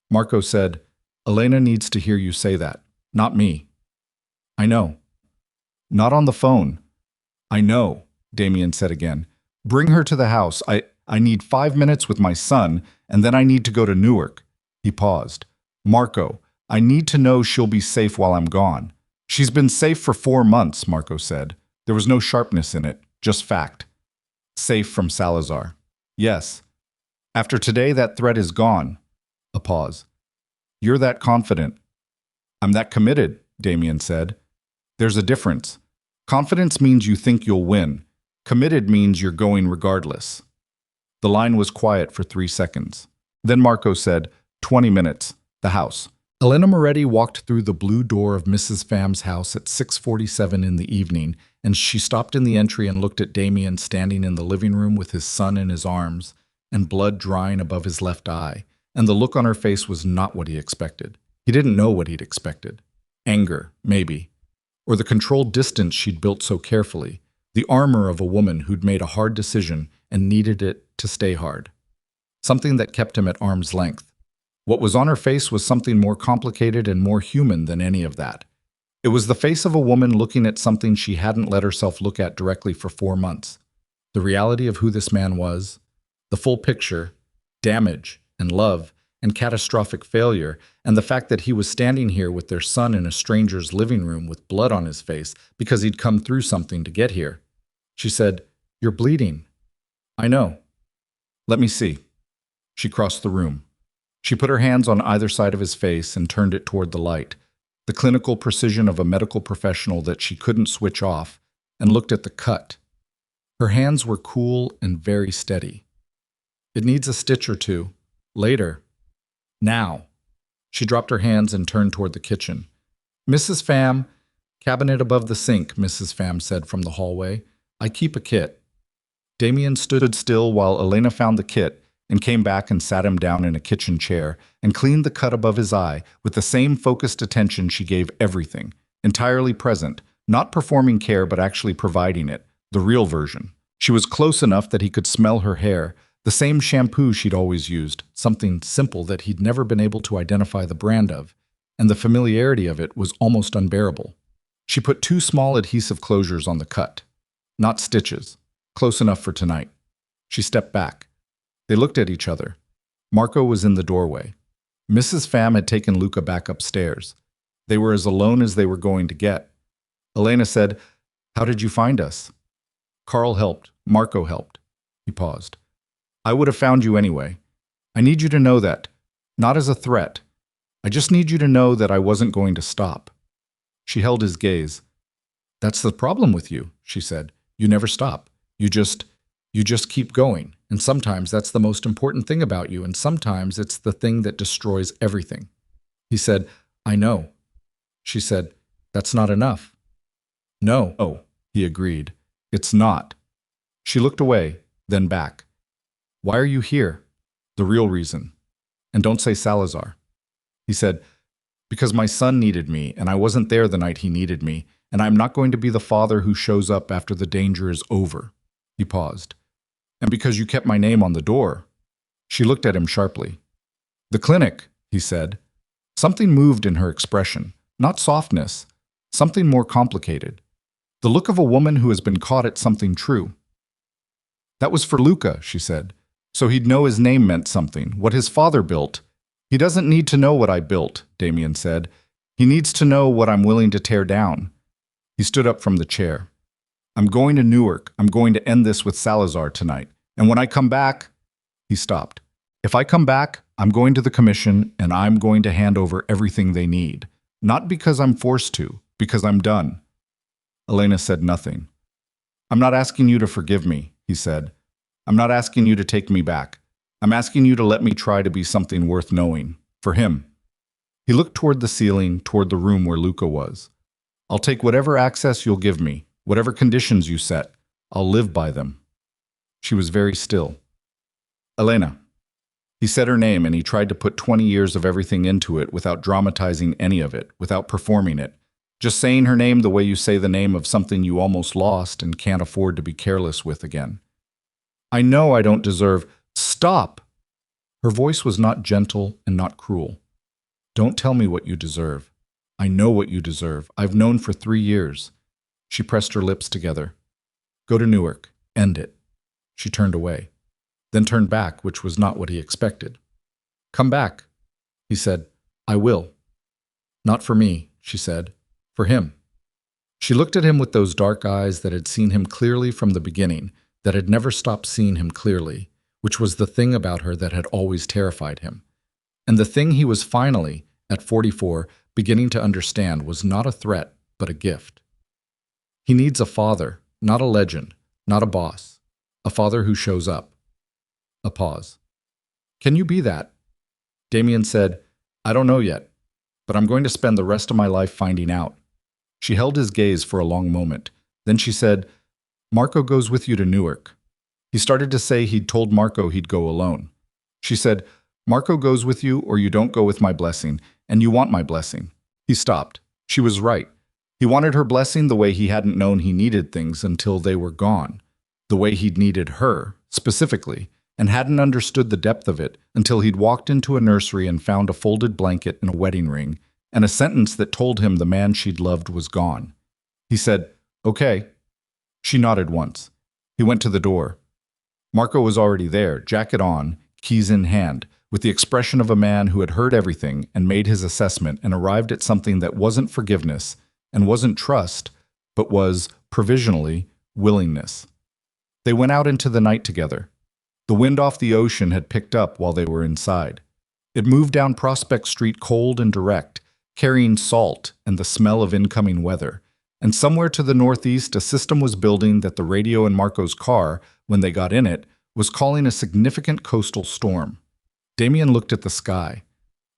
Marco said, Elena needs to hear you say that, not me. I know. Not on the phone. I know, Damian said again. Bring her to the house. I need 5 minutes with my son, and then I need to go to Newark. He paused. Marco, I need to know she'll be safe while I'm gone. She's been safe for 4 months, Marco said. There was no sharpness in it, just fact. Safe from Salazar. Yes. After today, that threat is gone. A pause. You're that confident. I'm that committed, Damian said. There's a difference. Confidence means you think you'll win. Committed means you're going regardless. The line was quiet for 3 seconds. Then Marco said, 20 minutes, the house. Elena Moretti walked through the blue door of Mrs. Pham's house at 6:47 in the evening, and she stopped in the entry and looked at Damian standing in the living room with his son in his arms and blood drying above his left eye, and the look on her face was not what he expected. He didn't know what he'd expected. Anger, maybe. Or the controlled distance she'd built so carefully, the armor of a woman who'd made a hard decision and needed it to stay hard. Something that kept him at arm's length. What was on her face was something more complicated and more human than any of that. It was the face of a woman looking at something she hadn't let herself look at directly for 4 months. The reality of who this man was, the full picture, damage and love and catastrophic failure, and the fact that he was standing here with their son in a stranger's living room with blood on his face because he'd come through something to get here. She said, You're bleeding. I know. Let me see. She crossed the room. She put her hands on either side of his face and turned it toward the light, the clinical precision of a medical professional that she couldn't switch off, and looked at the cut. Her hands were cool and very steady. It needs a stitch or two. Later. Now. She dropped her hands and turned toward the kitchen. Mrs. Pham, cabinet above the sink, Mrs. Pham said from the hallway. I keep a kit. Damian stood still while Elena found the kit and came back and sat him down in a kitchen chair and cleaned the cut above his eye with the same focused attention she gave everything, entirely present, not performing care but actually providing it, the real version. She was close enough that he could smell her hair, the same shampoo she'd always used, something simple that he'd never been able to identify the brand of, and the familiarity of it was almost unbearable. She put 2 small adhesive closures on the cut. Not stitches. Close enough for tonight. She stepped back. They looked at each other. Marco was in the doorway. Mrs. Pham had taken Luca back upstairs. They were as alone as they were going to get. Elena said, How did you find us? Carl helped. Marco helped. He paused. I would have found you anyway. I need you to know that. Not as a threat. I just need you to know that I wasn't going to stop. She held his gaze. That's the problem with you, she said. You never stop. You just keep going. And sometimes that's the most important thing about you, and sometimes it's the thing that destroys everything. He said, I know. She said, That's not enough. No, oh, he agreed. It's not. She looked away, then back. Why are you here? The real reason. And don't say Salazar. He said, Because my son needed me, and I wasn't there the night he needed me, and I'm not going to be the father who shows up after the danger is over. He paused. And because you kept my name on the door. She looked at him sharply. The clinic, he said. Something moved in her expression, not softness, something more complicated. The look of a woman who has been caught at something true. That was for Luca, she said, so he'd know his name meant something, what his father built. He doesn't need to know what I built, Damian said. He needs to know what I'm willing to tear down. He stood up from the chair. I'm going to Newark. I'm going to end this with Salazar tonight. And when I come back, he stopped. If I come back, I'm going to the commission and I'm going to hand over everything they need. Not because I'm forced to, because I'm done. Elena said nothing. I'm not asking you to forgive me, he said. I'm not asking you to take me back. I'm asking you to let me try to be something worth knowing. For him. He looked toward the ceiling, toward the room where Luca was. I'll take whatever access you'll give me, whatever conditions you set. I'll live by them. She was very still. Elena. He said her name and he tried to put 20 years of everything into it without dramatizing any of it, without performing it. Just saying her name the way you say the name of something you almost lost and can't afford to be careless with again. I know I don't deserve. Stop! Her voice was not gentle and not cruel. Don't tell me what you deserve. I know what you deserve. I've known for 3 years. She pressed her lips together. Go to Newark. End it. She turned away, then turned back, which was not what he expected. Come back, he said. I will. Not for me, she said. For him. She looked at him with those dark eyes that had seen him clearly from the beginning, that had never stopped seeing him clearly, which was the thing about her that had always terrified him. And the thing he was finally, at 44, beginning to understand was not a threat, but a gift. He needs a father, not a legend, not a boss. A father who shows up. A pause. Can you be that? Damian said, I don't know yet, but I'm going to spend the rest of my life finding out. She held his gaze for a long moment. Then she said, Marco goes with you to Newark. He started to say he'd told Marco he'd go alone. She said, Marco goes with you or you don't go with my blessing, and you want my blessing. He stopped. She was right. He wanted her blessing the way he hadn't known he needed things until they were gone. The way he'd needed her, specifically, and hadn't understood the depth of it until he'd walked into a nursery and found a folded blanket and a wedding ring, and a sentence that told him the man she'd loved was gone. He said, Okay. She nodded once. He went to the door. Marco was already there, jacket on, keys in hand, with the expression of a man who had heard everything and made his assessment and arrived at something that wasn't forgiveness and wasn't trust, but was, provisionally, willingness. They went out into the night together. The wind off the ocean had picked up while they were inside. It moved down Prospect Street cold and direct, carrying salt and the smell of incoming weather. And somewhere to the northeast, a system was building that the radio in Marco's car, when they got in it, was calling a significant coastal storm. Damian looked at the sky.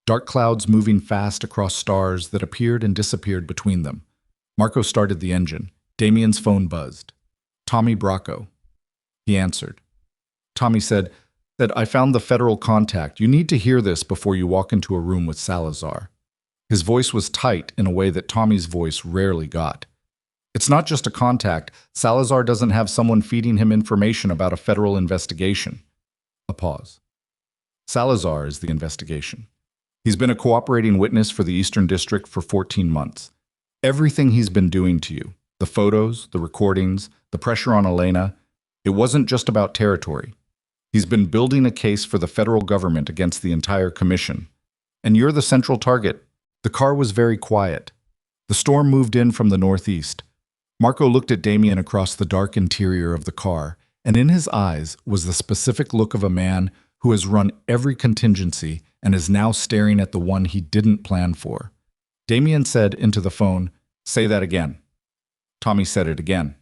Dark clouds moving fast across stars that appeared and disappeared between them. Marco started the engine. Damian's phone buzzed. Tommy Bracco. He answered. Tommy said, I found the federal contact. You need to hear this before you walk into a room with Salazar. His voice was tight in a way that Tommy's voice rarely got. It's not just a contact. Salazar doesn't have someone feeding him information about a federal investigation. A pause. Salazar is the investigation. He's been a cooperating witness for the Eastern District for 14 months. Everything he's been doing to you, the photos, the recordings, the pressure on Elena, it wasn't just about territory. He's been building a case for the federal government against the entire commission. And you're the central target. The car was very quiet. The storm moved in from the northeast. Marco looked at Damian across the dark interior of the car, and in his eyes was the specific look of a man who has run every contingency and is now staring at the one he didn't plan for. Damian said into the phone, Say that again. Tommy said it again.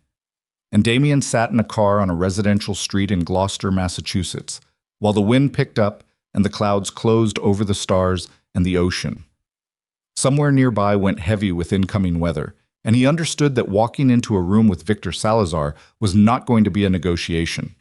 And Damian sat in a car on a residential street in Gloucester, Massachusetts, while the wind picked up and the clouds closed over the stars and the ocean. Somewhere nearby went heavy with incoming weather, and he understood that walking into a room with Victor Salazar was not going to be a negotiation.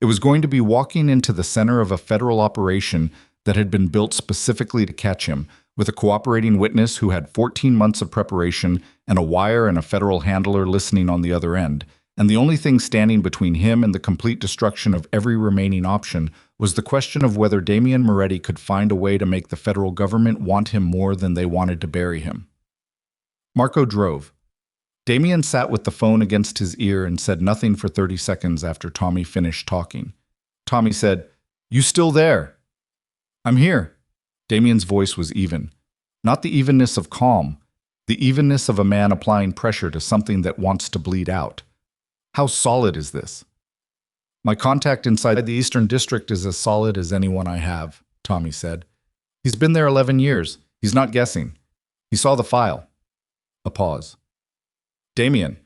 It was going to be walking into the center of a federal operation that had been built specifically to catch him, with a cooperating witness who had 14 months of preparation and a wire and a federal handler listening on the other end. And the only thing standing between him and the complete destruction of every remaining option was the question of whether Damian Moretti could find a way to make the federal government want him more than they wanted to bury him. Marco drove. Damian sat with the phone against his ear and said nothing for 30 seconds after Tommy finished talking. Tommy said, You still there? I'm here. Damian's voice was even. Not the evenness of calm, the evenness of a man applying pressure to something that wants to bleed out. How solid is this? My contact inside the Eastern District is as solid as anyone I have, Tommy said. He's been there 11 years. He's not guessing. He saw the file. A pause. Damian,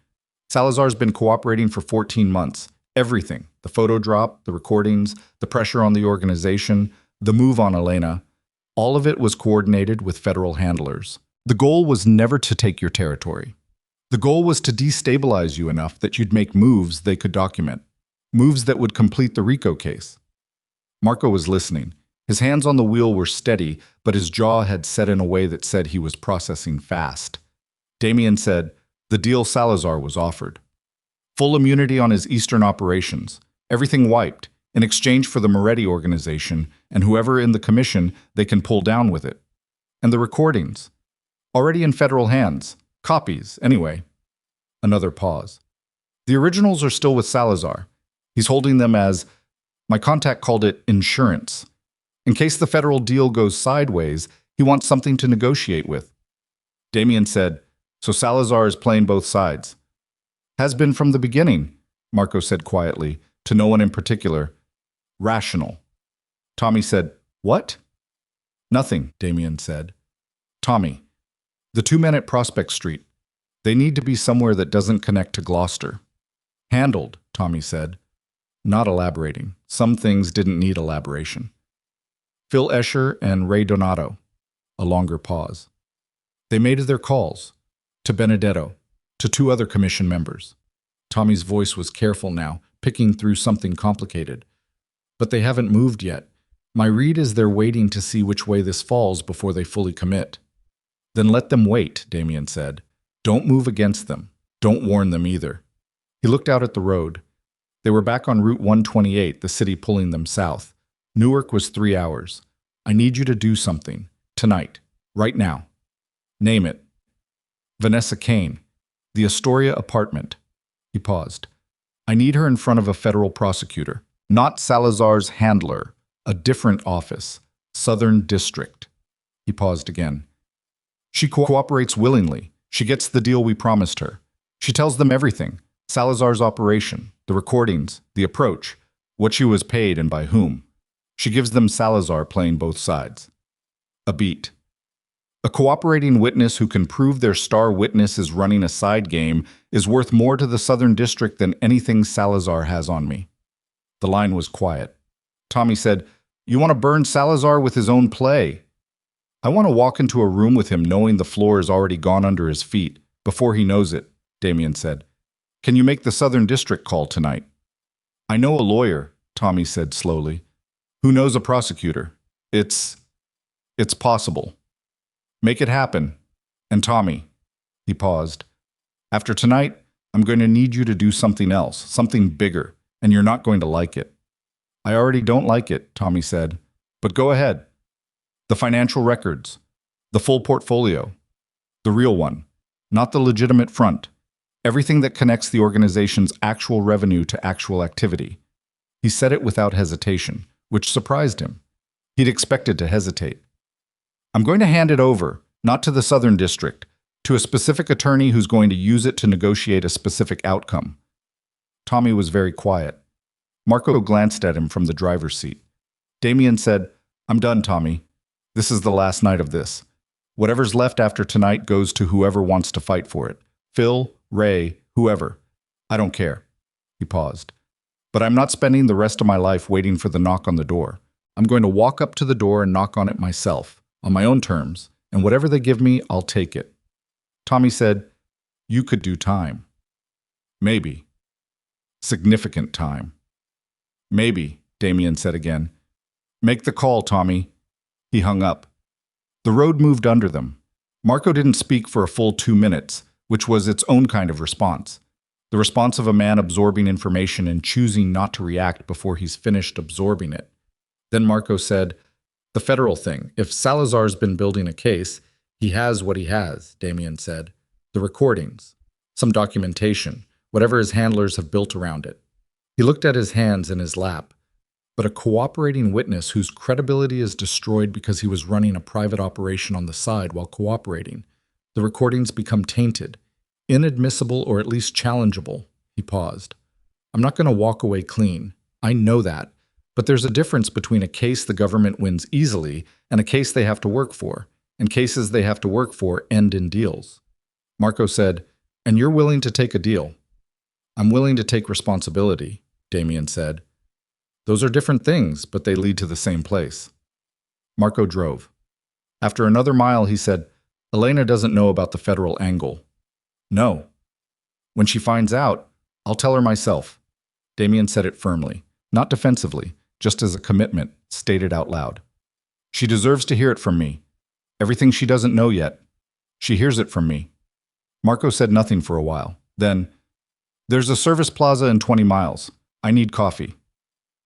Salazar's been cooperating for 14 months. Everything. The photo drop, the recordings, the pressure on the organization, the move on Elena. All of it was coordinated with federal handlers. The goal was never to take your territory. The goal was to destabilize you enough that you'd make moves they could document. Moves that would complete the RICO case. Marco was listening. His hands on the wheel were steady, but his jaw had set in a way that said he was processing fast. Damian said, the deal Salazar was offered. Full immunity on his eastern operations. Everything wiped, in exchange for the Moretti organization and whoever in the commission they can pull down with it. And the recordings. Already in federal hands. Copies, anyway. Another pause. The originals are still with Salazar. He's holding them as, my contact called it insurance. In case the federal deal goes sideways, he wants something to negotiate with. Damian said, so Salazar is playing both sides. Has been from the beginning, Marco said quietly, to no one in particular. Rational. Tommy said, what? Nothing, Damian said. Tommy, the 2 men at Prospect Street. They need to be somewhere that doesn't connect to Gloucester. Handled, Tommy said. Not elaborating. Some things didn't need elaboration. Phil Escher and Ray Donato. A longer pause. They made their calls. To Benedetto. To 2 other commission members. Tommy's voice was careful now, picking through something complicated. But they haven't moved yet. My read is they're waiting to see which way this falls before they fully commit. Then let them wait, Damian said. Don't move against them. Don't warn them either. He looked out at the road. They were back on Route 128, the city pulling them south. Newark was 3 hours. I need you to do something. Tonight. Right now. Name it. Vanessa Kane. The Astoria apartment. He paused. I need her in front of a federal prosecutor. Not Salazar's handler. A different office. Southern District. He paused again. She cooperates willingly. She gets the deal we promised her. She tells them everything. Salazar's operation, the recordings, the approach, what she was paid and by whom. She gives them Salazar playing both sides. A beat. A cooperating witness who can prove their star witness is running a side game is worth more to the Southern District than anything Salazar has on me. The line was quiet. Tommy said, you want to burn Salazar with his own play? I want to walk into a room with him knowing the floor is already gone under his feet, before he knows it, Damian said. Can you make the Southern District call tonight? I know a lawyer, Tommy said slowly. Who knows a prosecutor? It's possible. Make it happen. And Tommy, he paused. After tonight, I'm going to need you to do something else, something bigger, and you're not going to like it. I already don't like it, Tommy said, but go ahead. The financial records, the full portfolio, the real one, not the legitimate front, everything that connects the organization's actual revenue to actual activity. He said it without hesitation, which surprised him. He'd expected to hesitate. I'm going to hand it over, not to the Southern District, to a specific attorney who's going to use it to negotiate a specific outcome. Tommy was very quiet. Marco glanced at him from the driver's seat. Damian said, I'm done, Tommy. This is the last night of this. Whatever's left after tonight goes to whoever wants to fight for it. Phil, Ray, whoever. I don't care. He paused. But I'm not spending the rest of my life waiting for the knock on the door. I'm going to walk up to the door and knock on it myself, on my own terms, and whatever they give me, I'll take it. Tommy said, you could do time. Maybe. Significant time. Maybe, Damian said again. Make the call, Tommy. He hung up. The road moved under them. Marco didn't speak for a full 2 minutes, which was its own kind of response. The response of a man absorbing information and choosing not to react before he's finished absorbing it. Then Marco said, the federal thing. If Salazar's been building a case, he has what he has, Damian said. The recordings, some documentation, whatever his handlers have built around it. He looked at his hands in his lap. But a cooperating witness whose credibility is destroyed because he was running a private operation on the side while cooperating. The recordings become tainted, inadmissible or at least challengeable. He paused. I'm not going to walk away clean. I know that. But there's a difference between a case the government wins easily and a case they have to work for, and cases they have to work for end in deals. Marco said, and you're willing to take a deal. I'm willing to take responsibility, Damian said. Those are different things, but they lead to the same place. Marco drove. After another mile, he said, Elena doesn't know about the federal angle. No. When she finds out, I'll tell her myself. Damian said it firmly, not defensively, just as a commitment, stated out loud. She deserves to hear it from me. Everything she doesn't know yet. She hears it from me. Marco said nothing for a while. Then, there's a service plaza in 20 miles. I need coffee.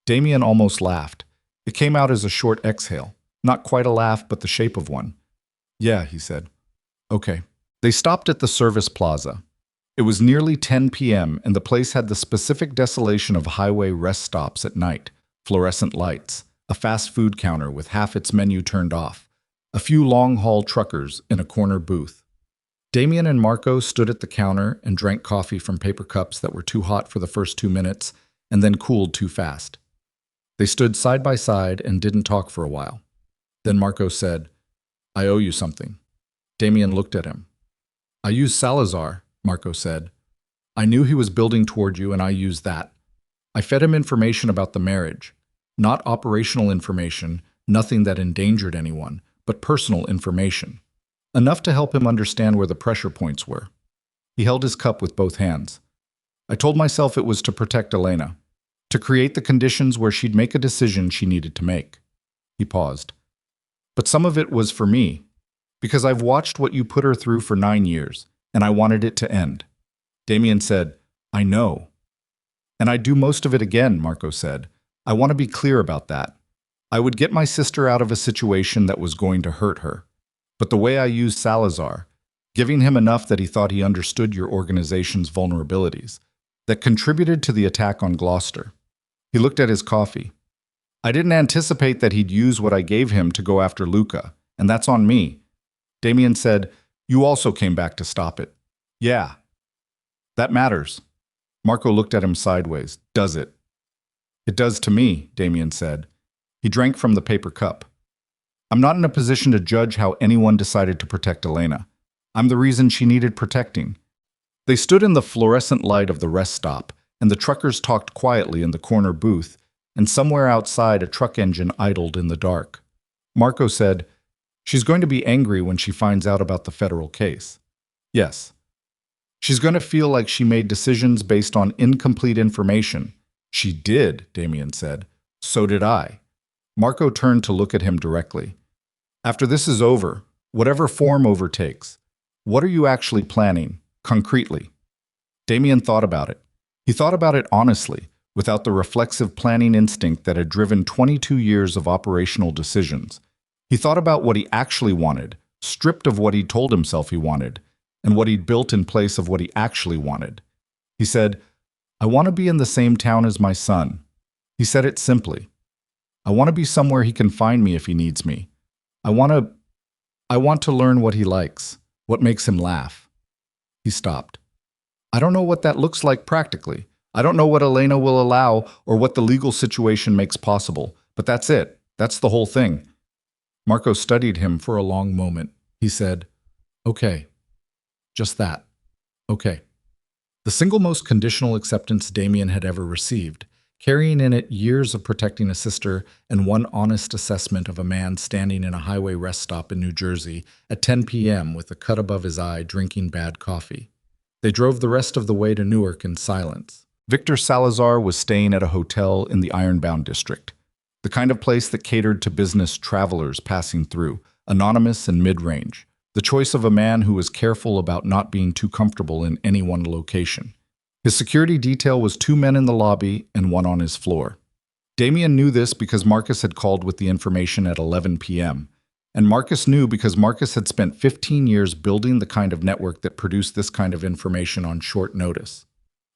Damian almost laughed. It came out as a short exhale. Not quite a laugh, but the shape of one. Yeah, he said. Okay. They stopped at the service plaza. It was nearly 10 p.m., and the place had the specific desolation of highway rest stops at night, fluorescent lights, a fast food counter with half its menu turned off, a few long-haul truckers in a corner booth. Damian and Marco stood at the counter and drank coffee from paper cups that were too hot for the first 2 minutes and then cooled too fast. They stood side by side and didn't talk for a while. Then Marco said, I owe you something. Damian looked at him. I used Salazar, Marco said. I knew he was building toward you and I used that. I fed him information about the marriage. Not operational information, nothing that endangered anyone, but personal information. Enough to help him understand where the pressure points were. He held his cup with both hands. I told myself it was to protect Elena, to create the conditions where she'd make a decision she needed to make. He paused. But some of it was for me, because I've watched what you put her through for 9 years, and I wanted it to end. Damian said, I know. And I'd do most of it again, Marco said. I want to be clear about that. I would get my sister out of a situation that was going to hurt her. But the way I used Salazar, giving him enough that he thought he understood your organization's vulnerabilities, that contributed to the attack on Gloucester. He looked at his coffee. I didn't anticipate that he'd use what I gave him to go after Luca, and that's on me. Damian said, You also came back to stop it. Yeah. That matters. Marco looked at him sideways. Does it? It does to me, Damian said. He drank from the paper cup. I'm not in a position to judge how anyone decided to protect Elena. I'm the reason she needed protecting. They stood in the fluorescent light of the rest stop, and the truckers talked quietly in the corner booth, and somewhere outside a truck engine idled in the dark. Marco said, She's going to be angry when she finds out about the federal case. Yes. She's going to feel like she made decisions based on incomplete information. She did, Damian said. So did I. Marco turned to look at him directly. After this is over, whatever form overtakes, what are you actually planning, concretely? Damian thought about it. He thought about it honestly, without the reflexive planning instinct that had driven 22 years of operational decisions. He thought about what he actually wanted, stripped of what he'd told himself he wanted, and what he'd built in place of what he actually wanted. He said, I want to be in the same town as my son. He said it simply. I want to be somewhere he can find me if he needs me. I want to learn what he likes, what makes him laugh. He stopped. I don't know what that looks like practically. I don't know what Elena will allow or what the legal situation makes possible, but that's it. That's the whole thing. Marco studied him for a long moment. He said, Okay. Just that. Okay. The single most conditional acceptance Damian had ever received, carrying in it years of protecting a sister and one honest assessment of a man standing in a highway rest stop in New Jersey at 10 p.m. with a cut above his eye drinking bad coffee. They drove the rest of the way to Newark in silence. Victor Salazar was staying at a hotel in the Ironbound district, the kind of place that catered to business travelers passing through, anonymous and mid-range, the choice of a man who was careful about not being too comfortable in any one location. His security detail was 2 men in the lobby and 1 on his floor. Damian knew this because Marcus had called with the information at 11 p.m., and Marcus knew because Marcus had spent 15 years building the kind of network that produced this kind of information on short notice.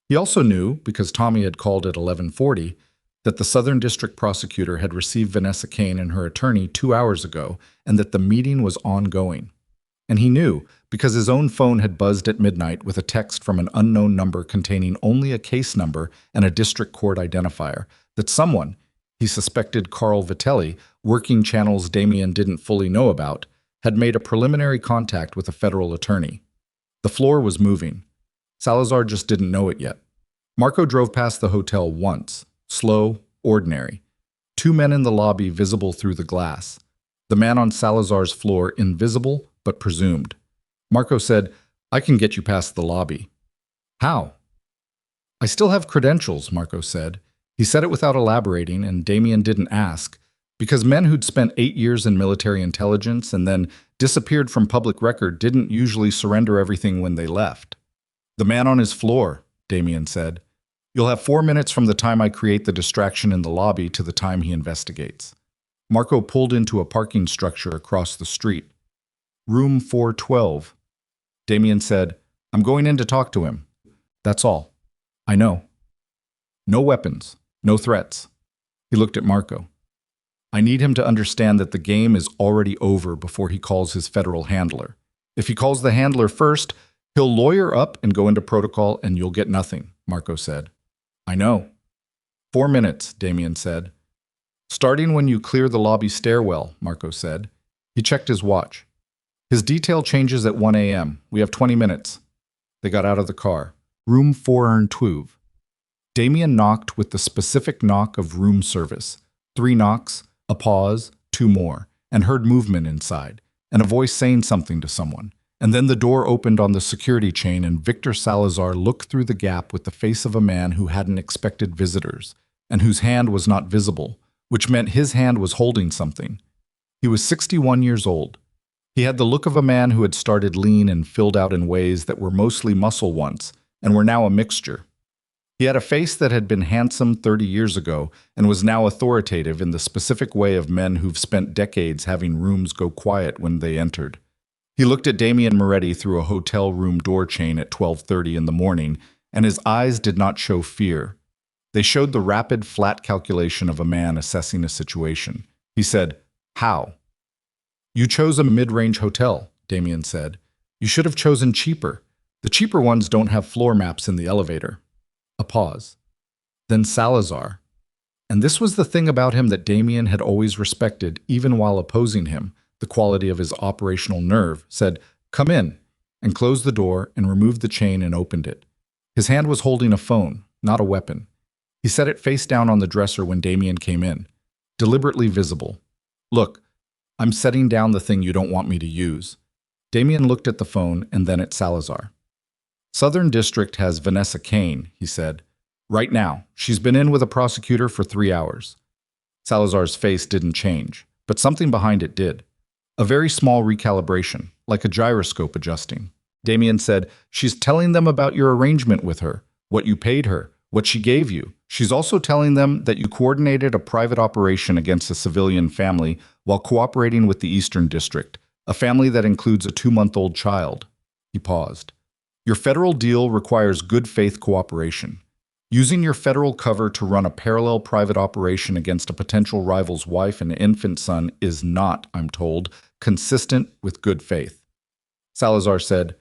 He also knew, because Tommy had called at 11:40, that the Southern District Prosecutor had received Vanessa Kane and her attorney 2 hours ago, and that the meeting was ongoing. And he knew, because his own phone had buzzed at midnight with a text from an unknown number containing only a case number and a district court identifier, that someone, he suspected Carl Vitelli, working channels Damian didn't fully know about, had made a preliminary contact with a federal attorney. The floor was moving. Salazar just didn't know it yet. Marco drove past the hotel once, slow, ordinary. Two men in the lobby visible through the glass. The man on Salazar's floor invisible, but presumed. Marco said, "I can get you past the lobby." "How?" "I still have credentials," Marco said. He said it without elaborating, and Damian didn't ask, because men who'd spent 8 years in military intelligence and then disappeared from public record didn't usually surrender everything when they left. "The man on his floor," Damian said. "You'll have 4 minutes from the time I create the distraction in the lobby to the time he investigates." Marco pulled into a parking structure across the street. "Room 412. Damian said, "I'm going in to talk to him. That's all." "I know." "No weapons. No threats." He looked at Marco. "I need him to understand that the game is already over before he calls his federal handler. If he calls the handler first, he'll lawyer up and go into protocol and you'll get nothing," Marco said. "I know." 4 minutes, Damian said. "Starting when you clear the lobby stairwell," Marco said. He checked his watch. "His detail changes at 1 a.m. We have 20 minutes. They got out of the car. Room 412. Damian knocked with the specific knock of room service. 3 knocks, a pause, 2 more, and heard movement inside, and a voice saying something to someone. And then the door opened on the security chain and Victor Salazar looked through the gap with the face of a man who hadn't expected visitors, and whose hand was not visible, which meant his hand was holding something. He was 61 years old. He had the look of a man who had started lean and filled out in ways that were mostly muscle once, and were now a mixture. He had a face that had been handsome 30 years ago and was now authoritative in the specific way of men who've spent decades having rooms go quiet when they entered. He looked at Damian Moretti through a hotel room door chain at 12:30 in the morning, and his eyes did not show fear. They showed the rapid, flat calculation of a man assessing a situation. He said, "How?" "You chose a mid-range hotel," Damian said. "You should have chosen cheaper. The cheaper ones don't have floor maps in the elevator." A pause. Then Salazar. And this was the thing about him that Damian had always respected, even while opposing him, the quality of his operational nerve, said, "Come in," and closed the door and removed the chain and opened it. His hand was holding a phone, not a weapon. He set it face down on the dresser when Damian came in, deliberately visible. "Look, I'm setting down the thing you don't want me to use." Damian looked at the phone and then at Salazar. "Southern District has Vanessa Kane," he said. "Right now. She's been in with a prosecutor for 3 hours." Salazar's face didn't change, but something behind it did. A very small recalibration, like a gyroscope adjusting. Damian said, "She's telling them about your arrangement with her, what you paid her, what she gave you. She's also telling them that you coordinated a private operation against a civilian family while cooperating with the Eastern District, a family that includes a 2-month-old child." He paused. "Your federal deal requires good faith cooperation. Using your federal cover to run a parallel private operation against a potential rival's wife and infant son is not, I'm told, consistent with good faith." Salazar said,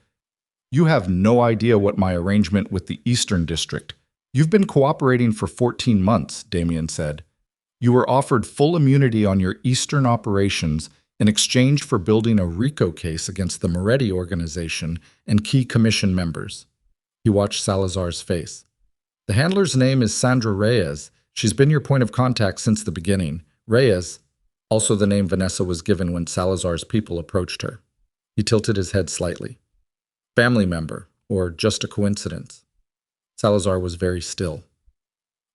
"You have no idea what my arrangement with the Eastern District. You've been cooperating for 14 months, Damian said. You were offered full immunity on your Eastern operations in exchange for building a RICO case against the Moretti organization and key commission members." He watched Salazar's face. "The handler's name is Sandra Reyes. She's been your point of contact since the beginning. Reyes," also the name Vanessa was given when Salazar's people approached her. He tilted his head slightly. "Family member, or just a coincidence?" Salazar was very still.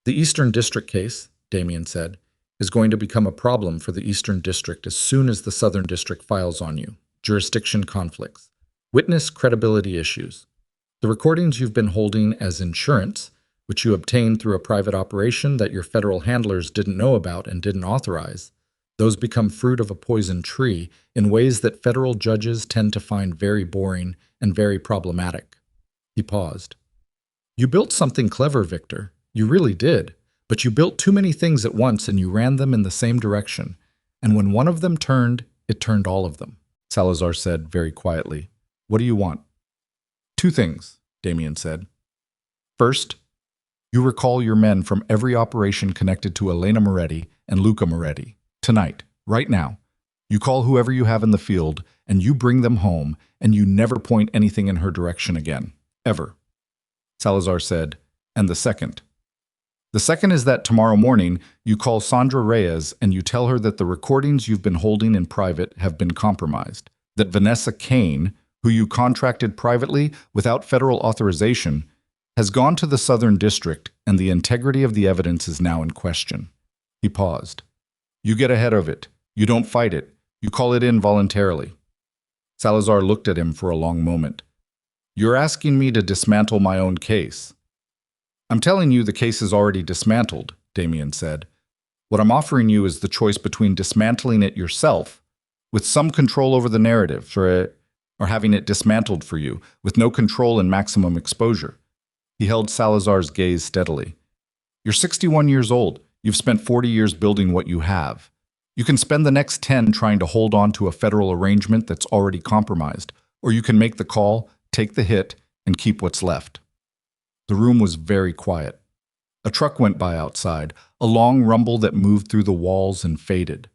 "The Eastern District case," Damian said, "is going to become a problem for the Eastern District as soon as the Southern District files on you. Jurisdiction conflicts. Witness credibility issues. The recordings you've been holding as insurance, which you obtained through a private operation that your federal handlers didn't know about and didn't authorize, those become fruit of a poison tree in ways that federal judges tend to find very boring and very problematic." He paused. "You built something clever, Victor. You really did. But you built too many things at once and you ran them in the same direction. And when one of them turned, it turned all of them." Salazar said very quietly, "What do you want?" "2 things, Damian said. "First, you recall your men from every operation connected to Elena Moretti and Luca Moretti. Tonight, right now. You call whoever you have in the field, and you bring them home, and you never point anything in her direction again. Ever." Salazar said, And the second? The second is that tomorrow morning you call Sandra Reyes and you tell her that the recordings you've been holding in private have been compromised, that Vanessa Kane, who you contracted privately without federal authorization, has gone to the Southern District and the integrity of the evidence is now in question. He paused. You get ahead of it. You don't fight it. You call it in voluntarily. Salazar looked at him for a long moment. You're asking me to dismantle my own case. I'm telling you the case is already dismantled, Damian said. What I'm offering you is the choice between dismantling it yourself, with some control over the narrative, or having it dismantled for you, with no control and maximum exposure. He held Salazar's gaze steadily. You're 61 years old. You've spent 40 years building what you have. You can spend the next 10 trying to hold on to a federal arrangement that's already compromised, or you can make the call, take the hit, and keep what's left. The room was very quiet. A truck went by outside, a long rumble that moved through the walls and faded.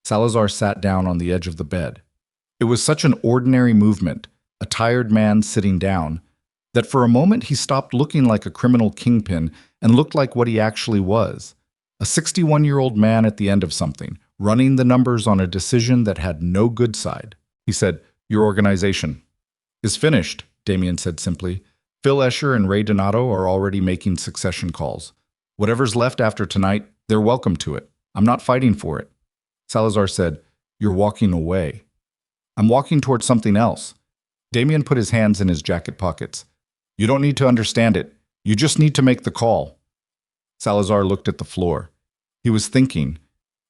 Salazar sat down on the edge of the bed. It was such an ordinary movement, a tired man sitting down, that for a moment he stopped looking like a criminal kingpin and looked like what he actually was, a 61-year-old man at the end of something, running the numbers on a decision that had no good side. He said, Your organization is finished, Damian said simply. Phil Escher and Ray Donato are already making succession calls. Whatever's left after tonight, they're welcome to it. I'm not fighting for it. Salazar said, You're walking away. I'm walking towards something else. Damian put his hands in his jacket pockets. You don't need to understand it. You just need to make the call. Salazar looked at the floor. He was thinking,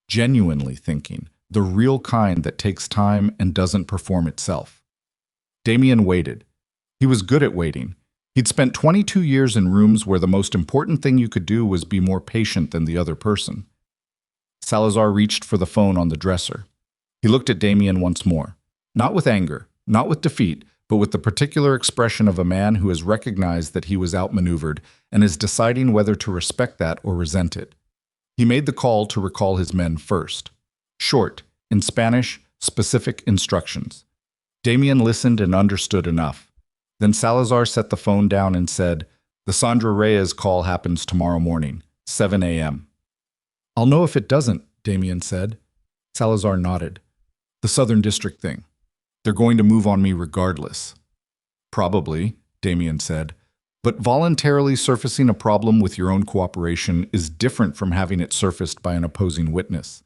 genuinely thinking, the real kind that takes time and doesn't perform itself. Damian waited. He was good at waiting. He'd spent 22 years in rooms where the most important thing you could do was be more patient than the other person. Salazar reached for the phone on the dresser. He looked at Damian once more, not with anger, not with defeat, but with the particular expression of a man who has recognized that he was outmaneuvered and is deciding whether to respect that or resent it. He made the call to recall his men first. Short, in Spanish, specific instructions. Damian listened and understood enough. Then Salazar set the phone down and said, The Sandra Reyes call happens tomorrow morning, 7 a.m. I'll know if it doesn't, Damian said. Salazar nodded. The Southern District thing. They're going to move on me regardless. Probably, Damian said. But voluntarily surfacing a problem with your own cooperation is different from having it surfaced by an opposing witness.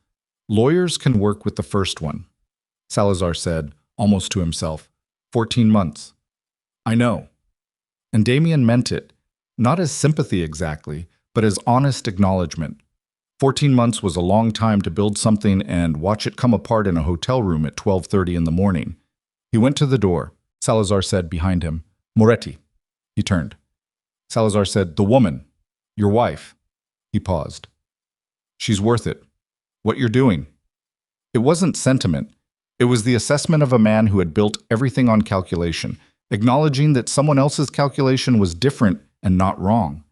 Lawyers can work with the first one. Salazar said, almost to himself, 14 months. I know. And Damian meant it, not as sympathy exactly, but as honest acknowledgement. 14 months was a long time to build something and watch it come apart in a hotel room at 12:30 in the morning. He went to the door. Salazar said behind him, Moretti. He turned. Salazar said, The woman. Your wife. He paused. She's worth it. What you're doing. It wasn't sentiment. It was the assessment of a man who had built everything on calculation, acknowledging that someone else's calculation was different and not wrong.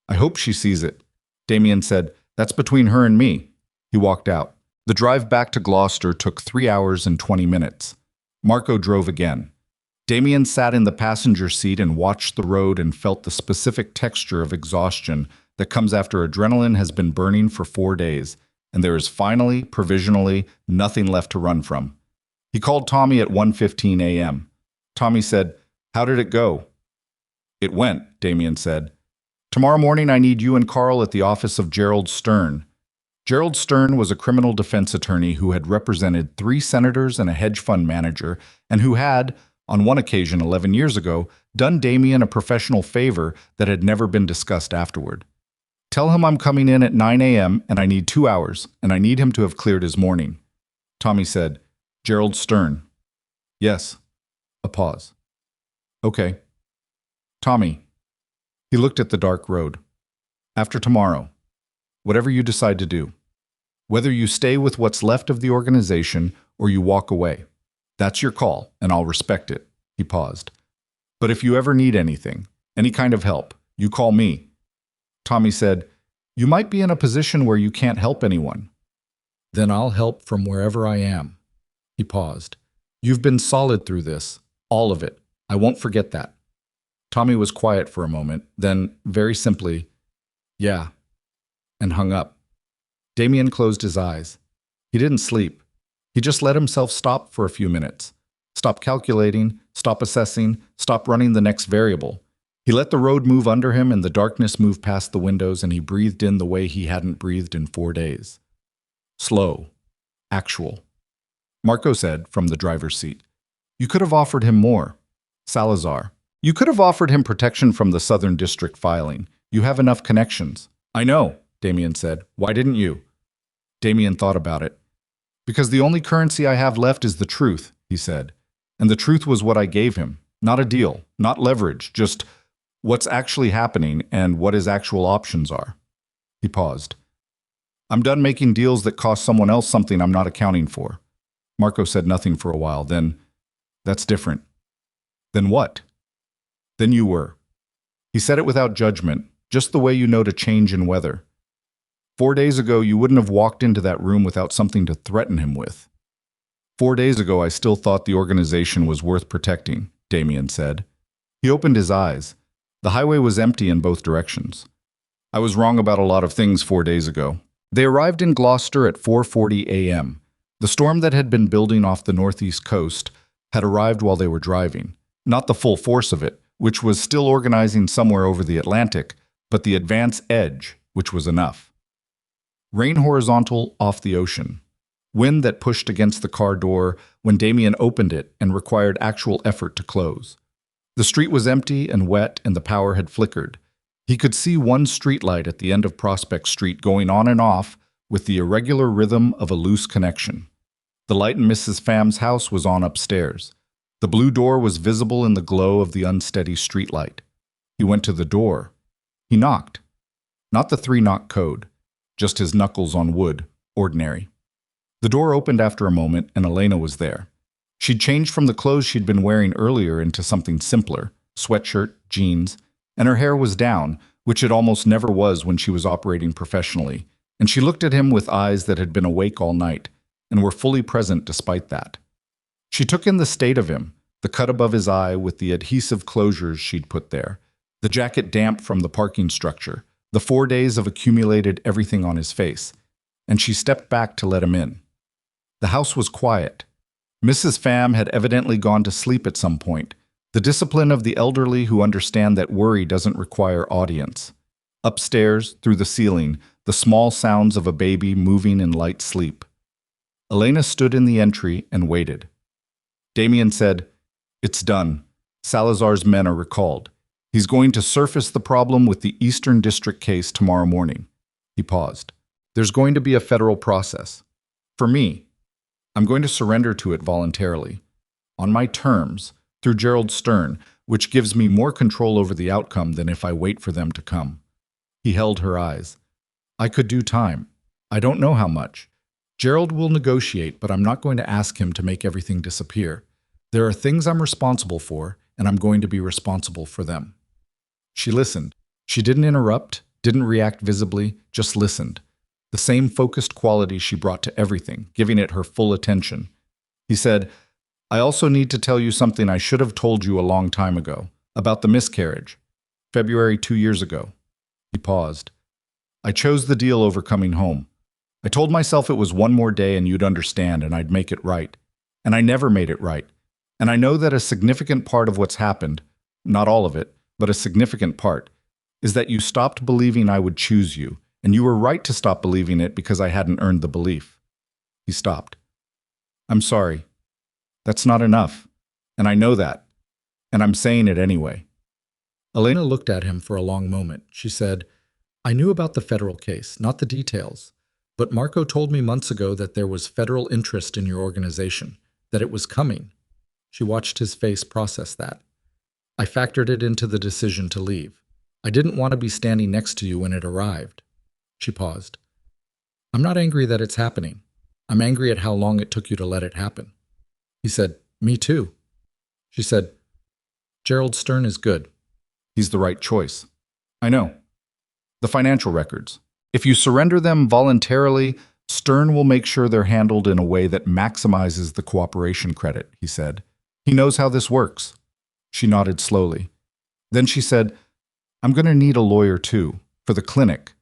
I hope she sees it. Damian said, That's between her and me. He walked out. The drive back to Gloucester took 3 hours and 20 minutes. Marco drove again. Damian sat in the passenger seat and watched the road and felt the specific texture of exhaustion that comes after adrenaline has been burning for 4 days, and there is finally, provisionally, nothing left to run from. He called Tommy at 1:15 a.m. Tommy said, How did it go? It went, Damian said. Tomorrow morning I need you and Carl at the office of Gerald Stern. Gerald Stern was a criminal defense attorney who had represented 3 senators and a hedge fund manager, and who had, on one occasion 11 years ago, done Damian a professional favor that had never been discussed afterward. Tell him I'm coming in at 9 a.m. and I need 2 hours, and I need him to have cleared his morning. Tommy said, Gerald Stern. Yes. A pause. Okay. Tommy. He looked at the dark road. After tomorrow, whatever you decide to do, whether you stay with what's left of the organization or you walk away, that's your call, and I'll respect it. He paused. But if you ever need anything, any kind of help, you call me. Tommy said, You might be in a position where you can't help anyone. Then I'll help from wherever I am. He paused. You've been solid through this, all of it. I won't forget that. Tommy was quiet for a moment, then, very simply, "Yeah," and hung up. Damian closed his eyes. He didn't sleep. He just let himself stop for a few minutes. Stop calculating, stop assessing, stop running the next variable. He let the road move under him and the darkness move past the windows, and he breathed in the way he hadn't breathed in 4 days. Slow. Actual. Marco said from the driver's seat, "You could have offered him more." Salazar. "You could have offered him protection from the Southern District filing. You have enough connections." "I know," Damian said. "Why didn't you?" Damian thought about it. "Because the only currency I have left is the truth," he said. "And the truth was what I gave him. Not a deal, not leverage, just what's actually happening and what his actual options are." He paused. "I'm done making deals that cost someone else something I'm not accounting for." Marco said nothing for a while. Then, "That's different." "Then what?" "Then you were." He said it without judgment, just the way you know to change in weather. 4 days ago, you wouldn't have walked into that room without something to threaten him with. 4 days ago, I still thought the organization was worth protecting, Damian said. He opened his eyes. The highway was empty in both directions. "I was wrong about a lot of things 4 days ago." They arrived in Gloucester at 4:40 a.m. The storm that had been building off the northeast coast had arrived while they were driving. Not the full force of it, which was still organizing somewhere over the Atlantic, but the advance edge, which was enough. Rain horizontal off the ocean. Wind that pushed against the car door when Damian opened it and required actual effort to close. The street was empty and wet and the power had flickered. He could see one streetlight at the end of Prospect Street going on and off with the irregular rhythm of a loose connection. The light in Mrs. Pham's house was on upstairs. The blue door was visible in the glow of the unsteady streetlight. He went to the door. He knocked. Not the 3-knock code, just his knuckles on wood, ordinary. The door opened after a moment and Elena was there. She'd changed from the clothes she'd been wearing earlier into something simpler, sweatshirt, jeans, and her hair was down, which it almost never was when she was operating professionally, and she looked at him with eyes that had been awake all night, and were fully present despite that. She took in the state of him, the cut above his eye with the adhesive closures she'd put there, the jacket damp from the parking structure, the 4 days of accumulated everything on his face, and she stepped back to let him in. The house was quiet. Mrs. Pham had evidently gone to sleep at some point, the discipline of the elderly who understand that worry doesn't require audience. Upstairs, through the ceiling, the small sounds of a baby moving in light sleep. Elena stood in the entry and waited. Damian said, "It's done. Salazar's men are recalled. He's going to surface the problem with the Eastern District case tomorrow morning." He paused. "There's going to be a federal process. For me, I'm going to surrender to it voluntarily. On my terms, through Gerald Stern, which gives me more control over the outcome than if I wait for them to come." He held her eyes. "I could do time. I don't know how much. Gerald will negotiate, but I'm not going to ask him to make everything disappear. There are things I'm responsible for, and I'm going to be responsible for them." She listened. She didn't interrupt, didn't react visibly, just listened. The same focused quality she brought to everything, giving it her full attention. He said, "I also need to tell you something I should have told you a long time ago, about the miscarriage. February 2 years ago." He paused. "I chose the deal over coming home. I told myself it was one more day and you'd understand and I'd make it right. And I never made it right. And I know that a significant part of what's happened, not all of it, but a significant part, is that you stopped believing I would choose you, and you were right to stop believing it because I hadn't earned the belief." He stopped. "I'm sorry. That's not enough. And I know that. And I'm saying it anyway." Elena looked at him for a long moment. She said, "I knew about the federal case, not the details. But Marco told me months ago that there was federal interest in your organization, that it was coming." She watched his face process that. "I factored it into the decision to leave. I didn't want to be standing next to you when it arrived." She paused. "I'm not angry that it's happening. I'm angry at how long it took you to let it happen." He said, "Me too." She said, "Gerald Stern is good. He's the right choice." "I know. The financial records. If you surrender them voluntarily, Stern will make sure they're handled in a way that maximizes the cooperation credit," he said. "He knows how this works." She nodded slowly. Then she said, I'm going to need a lawyer too, for the clinic,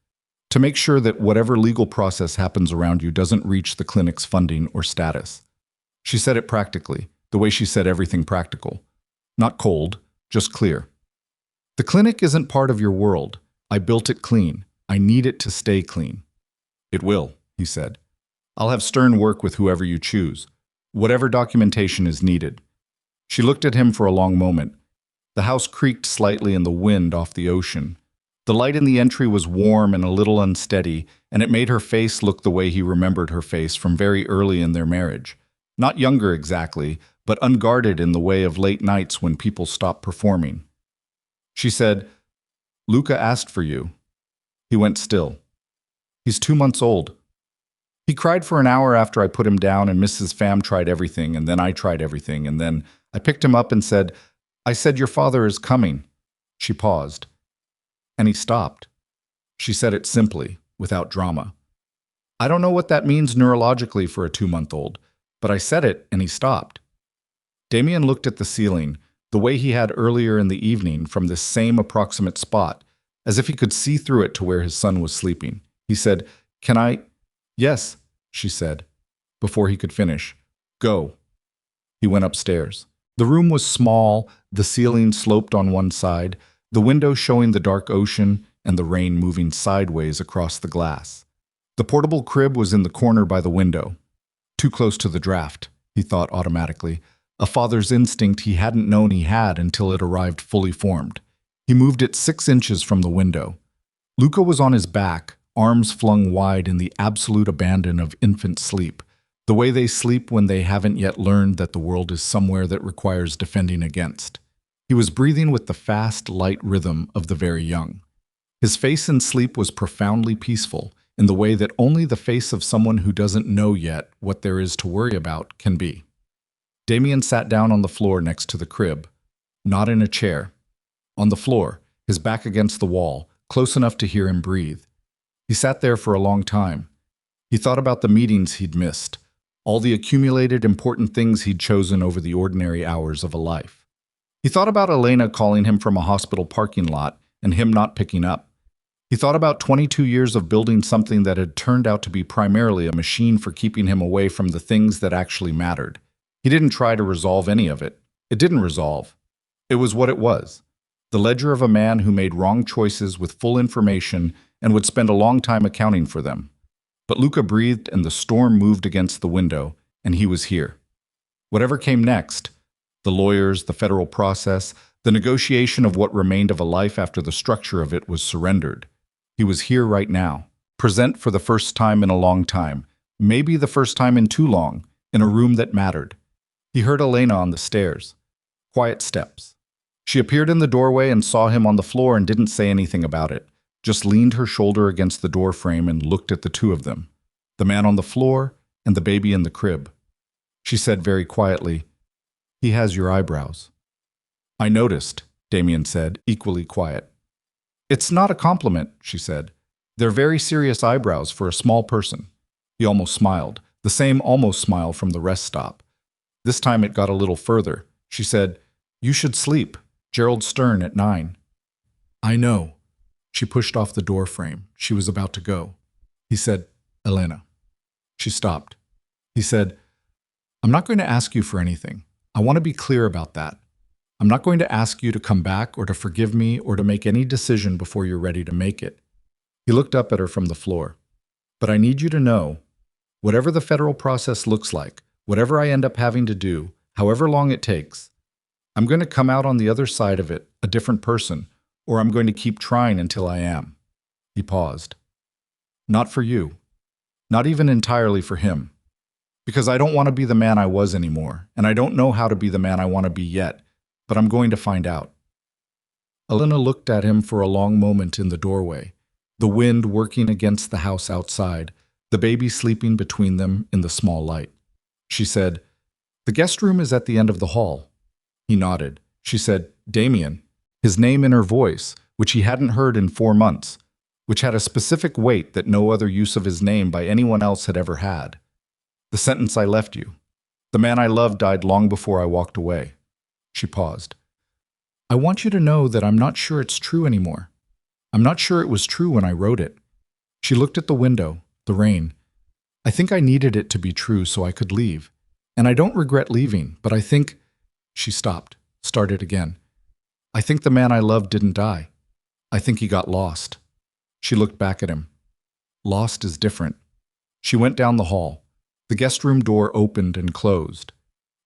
to make sure that whatever legal process happens around you doesn't reach the clinic's funding or status. She said it practically, the way she said everything practical. Not cold, just clear. The clinic isn't part of your world. I built it clean. I need it to stay clean. It will, he said. I'll have Stern work with whoever you choose, whatever documentation is needed. She looked at him for a long moment. The house creaked slightly in the wind off the ocean. The light in the entry was warm and a little unsteady, and it made her face look the way he remembered her face from very early in their marriage. Not younger exactly, but unguarded in the way of late nights when people stopped performing. She said, Luca asked for you. He went still. He's 2 months old. He cried for an hour after I put him down, and Mrs. Pham tried everything, and then I tried everything, and then I picked him up and said, I said, your father is coming. She paused. And he stopped. She said it simply, without drama. I don't know what that means neurologically for a 2-month-old, but I said it and he stopped. Damian looked at the ceiling, the way he had earlier in the evening from this same approximate spot, as if he could see through it to where his son was sleeping. He said, Can I? Yes, she said, before he could finish. Go. He went upstairs. The room was small, the ceiling sloped on one side, the window showing the dark ocean and the rain moving sideways across the glass. The portable crib was in the corner by the window. Too close to the draft, he thought automatically, a father's instinct he hadn't known he had until it arrived fully formed. He moved it 6 inches from the window. Luca was on his back, arms flung wide in the absolute abandon of infant sleep, the way they sleep when they haven't yet learned that the world is somewhere that requires defending against. He was breathing with the fast, light rhythm of the very young. His face in sleep was profoundly peaceful, in the way that only the face of someone who doesn't know yet what there is to worry about can be. Damian sat down on the floor next to the crib, not in a chair. On the floor, his back against the wall, close enough to hear him breathe. He sat there for a long time. He thought about the meetings he'd missed, all the accumulated important things he'd chosen over the ordinary hours of a life. He thought about Elena calling him from a hospital parking lot and him not picking up. He thought about 22 years of building something that had turned out to be primarily a machine for keeping him away from the things that actually mattered. He didn't try to resolve any of it. It didn't resolve. It was what it was. The ledger of a man who made wrong choices with full information and would spend a long time accounting for them. But Luca breathed and the storm moved against the window, and he was here. Whatever came next, the lawyers, the federal process, the negotiation of what remained of a life after the structure of it was surrendered. He was here right now, present for the first time in a long time, maybe the first time in too long, in a room that mattered. He heard Elena on the stairs. Quiet steps. She appeared in the doorway and saw him on the floor and didn't say anything about it, just leaned her shoulder against the door frame and looked at the two of them, the man on the floor and the baby in the crib. She said very quietly, He has your eyebrows. I noticed, Damian said, equally quiet. It's not a compliment, she said. They're very serious eyebrows for a small person. He almost smiled, the same almost smile from the rest stop. This time it got a little further. She said, You should sleep. Gerald Stern at 9. I know. She pushed off the door frame. She was about to go. He said, Elena. She stopped. He said, I'm not going to ask you for anything. I want to be clear about that. I'm not going to ask you to come back or to forgive me or to make any decision before you're ready to make it. He looked up at her from the floor. But I need you to know, whatever the federal process looks like, whatever I end up having to do, however long it takes, I'm going to come out on the other side of it, a different person, or I'm going to keep trying until I am. He paused. Not for you. Not even entirely for him. Because I don't want to be the man I was anymore, and I don't know how to be the man I want to be yet, but I'm going to find out. Elena looked at him for a long moment in the doorway, the wind working against the house outside, the baby sleeping between them in the small light. She said, The guest room is at the end of the hall. He nodded. She said, Damian, his name in her voice, which he hadn't heard in 4 months, which had a specific weight that no other use of his name by anyone else had ever had. The sentence I left you. The man I loved died long before I walked away. She paused. I want you to know that I'm not sure it's true anymore. I'm not sure it was true when I wrote it. She looked at the window, the rain. I think I needed it to be true so I could leave. And I don't regret leaving, but I think... She stopped, started again. I think the man I loved didn't die. I think he got lost. She looked back at him. Lost is different. She went down the hall. The guest room door opened and closed.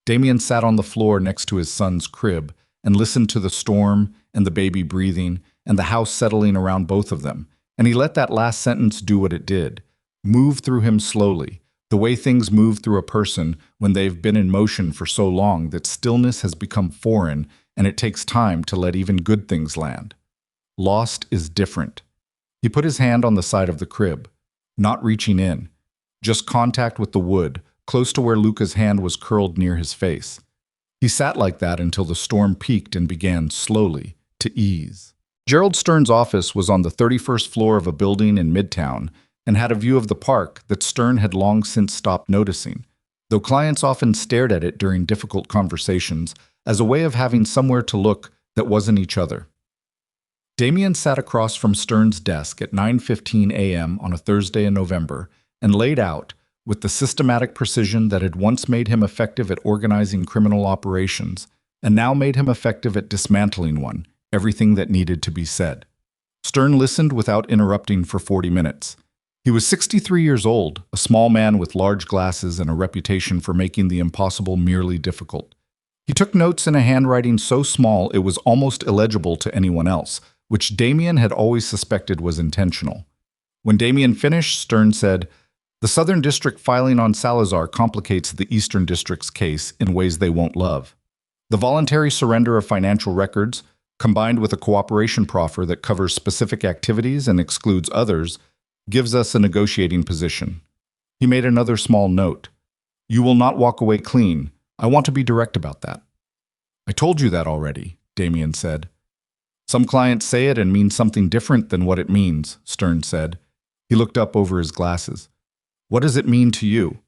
Damian sat on the floor next to his son's crib and listened to the storm and the baby breathing and the house settling around both of them, and he let that last sentence do what it did, move through him slowly, the way things move through a person when they've been in motion for so long that stillness has become foreign and it takes time to let even good things land. Lost is different. He put his hand on the side of the crib, not reaching in, just contact with the wood, close to where Luca's hand was curled near his face. He sat like that until the storm peaked and began, slowly, to ease. Gerald Stern's office was on the 31st floor of a building in Midtown and had a view of the park that Stern had long since stopped noticing, though clients often stared at it during difficult conversations as a way of having somewhere to look that wasn't each other. Damian sat across from Stern's desk at 9:15 a.m. on a Thursday in November and laid out, with the systematic precision that had once made him effective at organizing criminal operations and now made him effective at dismantling one, everything that needed to be said. Stern listened without interrupting for 40 minutes. He was 63 years old, a small man with large glasses and a reputation for making the impossible merely difficult. He took notes in a handwriting so small it was almost illegible to anyone else, which Damian had always suspected was intentional. When Damian finished, Stern said, "The Southern District filing on Salazar complicates the Eastern District's case in ways they won't love. The voluntary surrender of financial records, combined with a cooperation proffer that covers specific activities and excludes others, gives us a negotiating position." He made another small note. "You will not walk away clean. I want to be direct about that." "I told you that already," Damian said. "Some clients say it and mean something different than what it means," Stern said. He looked up over his glasses. "What does it mean to you?"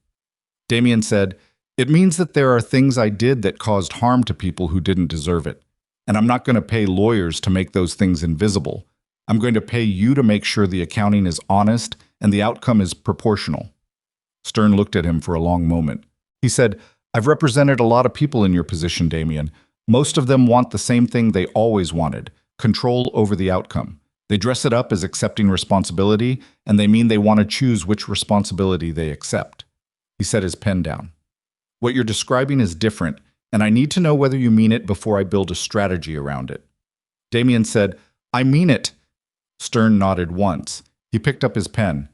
Damian said, "It means that there are things I did that caused harm to people who didn't deserve it. And I'm not going to pay lawyers to make those things invisible. I'm going to pay you to make sure the accounting is honest and the outcome is proportional." Stern looked at him for a long moment. He said, "I've represented a lot of people in your position, Damian. Most of them want the same thing they always wanted, control over the outcome. They dress it up as accepting responsibility, and they mean they want to choose which responsibility they accept." He set his pen down. "What you're describing is different, and I need to know whether you mean it before I build a strategy around it." Damian said, "I mean it." Stern nodded once. He picked up his pen.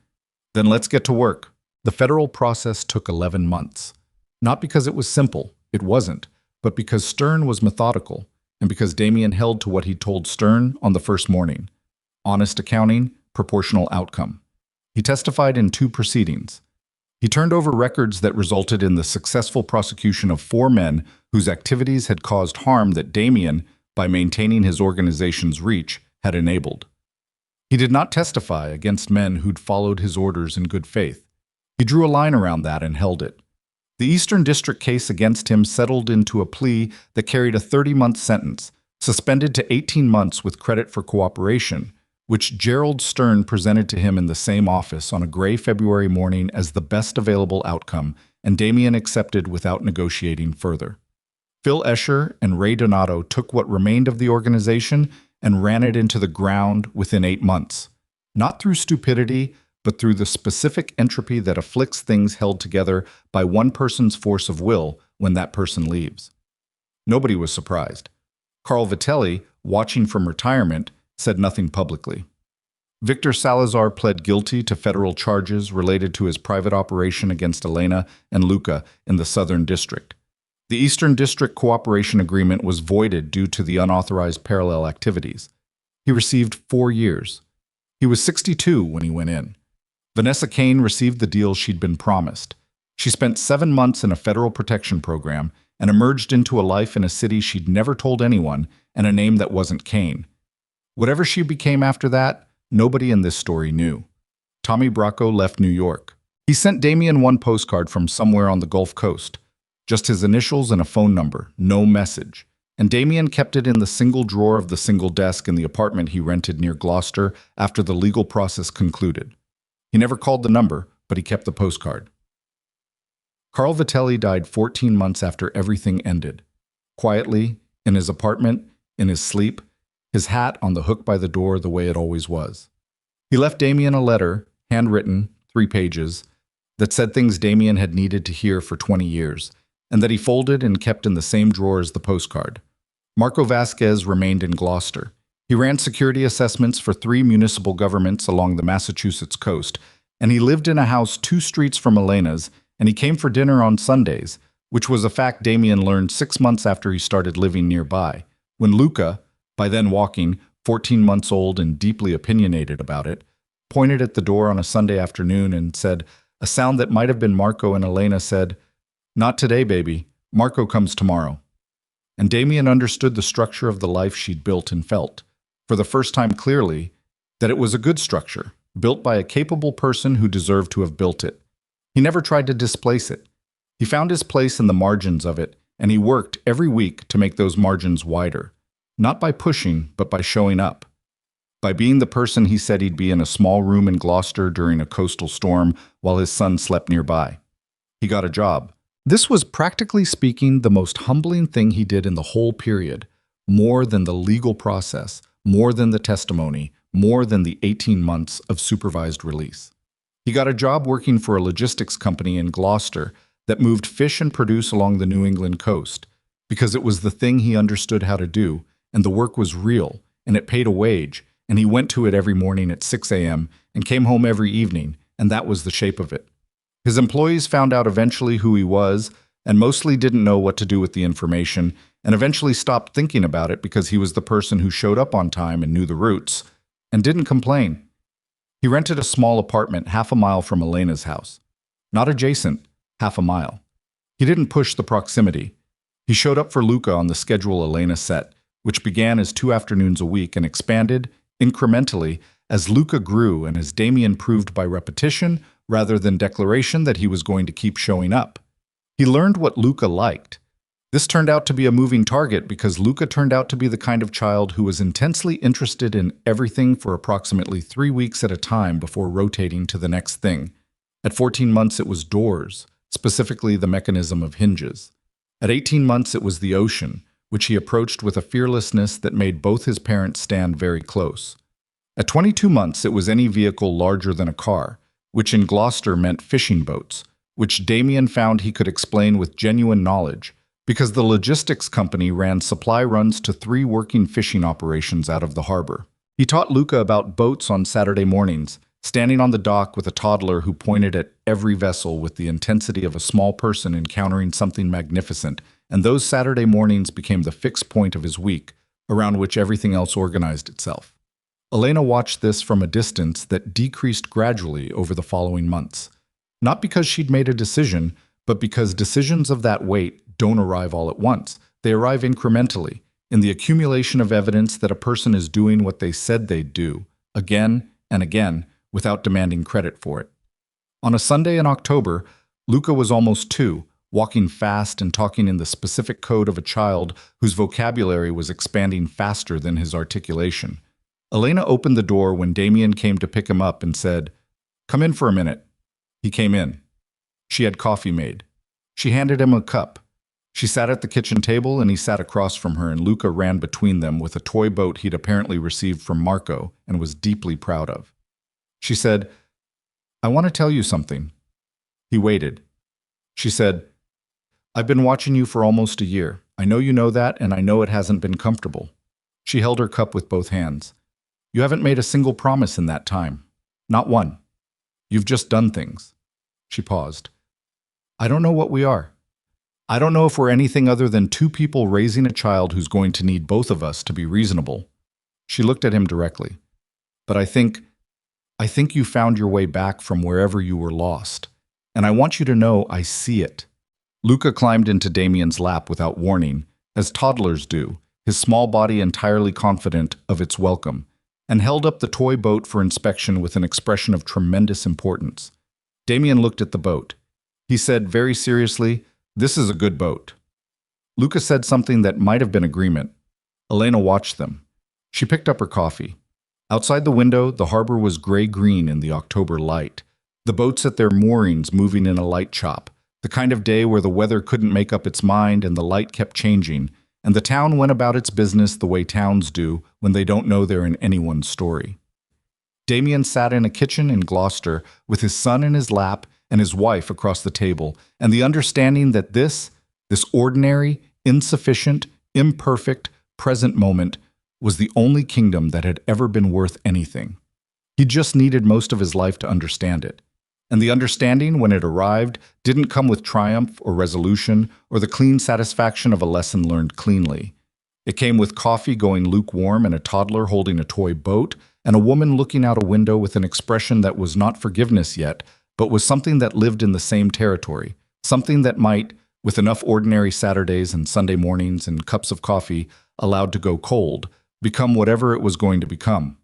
"Then let's get to work." The federal process took 11 months. Not because it was simple, it wasn't, but because Stern was methodical, and because Damian held to what he'd told Stern on the first morning. Honest accounting, proportional outcome. He testified in 2 proceedings. He turned over records that resulted in the successful prosecution of 4 men whose activities had caused harm that Damian, by maintaining his organization's reach, had enabled. He did not testify against men who'd followed his orders in good faith. He drew a line around that and held it. The Eastern District case against him settled into a plea that carried a 30-month sentence, suspended to 18 months with credit for cooperation, which Gerald Stern presented to him in the same office on a gray February morning as the best available outcome, and Damian accepted without negotiating further. Phil Escher and Ray Donato took what remained of the organization and ran it into the ground within 8 months, not through stupidity, but through the specific entropy that afflicts things held together by one person's force of will when that person leaves. Nobody was surprised. Carl Vitelli, watching from retirement, said nothing publicly. Victor Salazar pled guilty to federal charges related to his private operation against Elena and Luca in the Southern District. The Eastern District Cooperation Agreement was voided due to the unauthorized parallel activities. He received 4 years. He was 62 when he went in. Vanessa Kane received the deal she'd been promised. She spent 7 months in a federal protection program and emerged into a life in a city she'd never told anyone and a name that wasn't Kane. Whatever she became after that, nobody in this story knew. Tommy Bracco left New York. He sent Damian one postcard from somewhere on the Gulf Coast. Just his initials and a phone number, no message. and Damian kept it in the single drawer of the single desk in the apartment he rented near Gloucester after the legal process concluded. He never called the number, but he kept the postcard. Carl Vitelli died 14 months after everything ended. Quietly, in his apartment, in his sleep, his hat on the hook by the door the way it always was. He left Damian a letter, handwritten, 3 pages, that said things Damian had needed to hear for 20 years, and that he folded and kept in the same drawer as the postcard. Marco Vasquez remained in Gloucester. He ran security assessments for 3 municipal governments along the Massachusetts coast, and he lived in a house 2 streets from Elena's, and he came for dinner on Sundays, which was a fact Damian learned 6 months after he started living nearby, when Luca, by then walking, 14 months old and deeply opinionated about it, pointed at the door on a Sunday afternoon and said, a sound that might have been Marco, and Elena said, "Not today, baby. Marco comes tomorrow." And Damian understood the structure of the life she'd built and felt, for the first time clearly, that it was a good structure, built by a capable person who deserved to have built it. He never tried to displace it. He found his place in the margins of it, and he worked every week to make those margins wider, not by pushing, but by showing up. By being the person he said he'd be in a small room in Gloucester during a coastal storm while his son slept nearby. He got a job. This was, practically speaking, the most humbling thing he did in the whole period, more than the legal process, more than the testimony, more than the 18 months of supervised release. He got a job working for a logistics company in Gloucester that moved fish and produce along the New England coast, because it was the thing he understood how to do, and the work was real, and it paid a wage, and he went to it every morning at 6 a.m. and came home every evening, and that was the shape of it. His employees found out eventually who he was, and mostly didn't know what to do with the information, and eventually stopped thinking about it because he was the person who showed up on time and knew the routes, and didn't complain. He rented a small apartment half a mile from Elena's house. Not adjacent, half a mile. He didn't push the proximity. He showed up for Luca on the schedule Elena set, which began as 2 afternoons a week and expanded, incrementally, as Luca grew and as Damian proved by repetition rather than declaration that he was going to keep showing up. He learned what Luca liked. This turned out to be a moving target because Luca turned out to be the kind of child who was intensely interested in everything for approximately 3 weeks at a time before rotating to the next thing. At 14 months it was doors, specifically the mechanism of hinges. At 18 months it was the ocean, which he approached with a fearlessness that made both his parents stand very close. At 22 months, it was any vehicle larger than a car, which in Gloucester meant fishing boats, which Damian found he could explain with genuine knowledge, because the logistics company ran supply runs to 3 working fishing operations out of the harbor. He taught Luca about boats on Saturday mornings, standing on the dock with a toddler who pointed at every vessel with the intensity of a small person encountering something magnificent, and those Saturday mornings became the fixed point of his week, around which everything else organized itself. Elena watched this from a distance that decreased gradually over the following months. Not because she'd made a decision, but because decisions of that weight don't arrive all at once. They arrive incrementally, in the accumulation of evidence that a person is doing what they said they'd do, again and again, without demanding credit for it. On a Sunday in October, Luca was almost 2, walking fast and talking in the specific code of a child whose vocabulary was expanding faster than his articulation. Elena opened the door when Damian came to pick him up and said, "Come in for a minute." He came in. She had coffee made. She handed him a cup. She sat at the kitchen table and he sat across from her, and Luca ran between them with a toy boat he'd apparently received from Marco and was deeply proud of. She said, "I want to tell you something." He waited. She said, "I've been watching you for almost a year. I know you know that, and I know it hasn't been comfortable." She held her cup with both hands. "You haven't made a single promise in that time. Not one. You've just done things." She paused. "I don't know what we are. I don't know if we're anything other than 2 people raising a child who's going to need both of us to be reasonable." She looked at him directly. "But I think you found your way back from wherever you were lost. And I want you to know I see it." Luca climbed into Damian's lap without warning, as toddlers do, his small body entirely confident of its welcome, and held up the toy boat for inspection with an expression of tremendous importance. Damian looked at the boat. He said very seriously, "This is a good boat." Luca said something that might have been agreement. Elena watched them. She picked up her coffee. Outside the window, the harbor was gray-green in the October light. The boats at their moorings moving in a light chop, the kind of day where the weather couldn't make up its mind and the light kept changing, and the town went about its business the way towns do when they don't know they're in anyone's story. Damian sat in a kitchen in Gloucester with his son in his lap and his wife across the table, and the understanding that this ordinary, insufficient, imperfect, present moment was the only kingdom that had ever been worth anything. He just needed most of his life to understand it. And the understanding, when it arrived, didn't come with triumph or resolution or the clean satisfaction of a lesson learned cleanly. It came with coffee going lukewarm and a toddler holding a toy boat and a woman looking out a window with an expression that was not forgiveness yet, but was something that lived in the same territory, something that might, with enough ordinary Saturdays and Sunday mornings and cups of coffee allowed to go cold, become whatever it was going to become.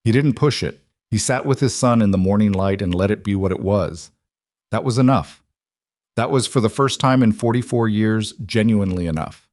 He didn't push it. He sat with his son in the morning light and let it be what it was. That was enough. That was, for the first time in 44 years, genuinely enough.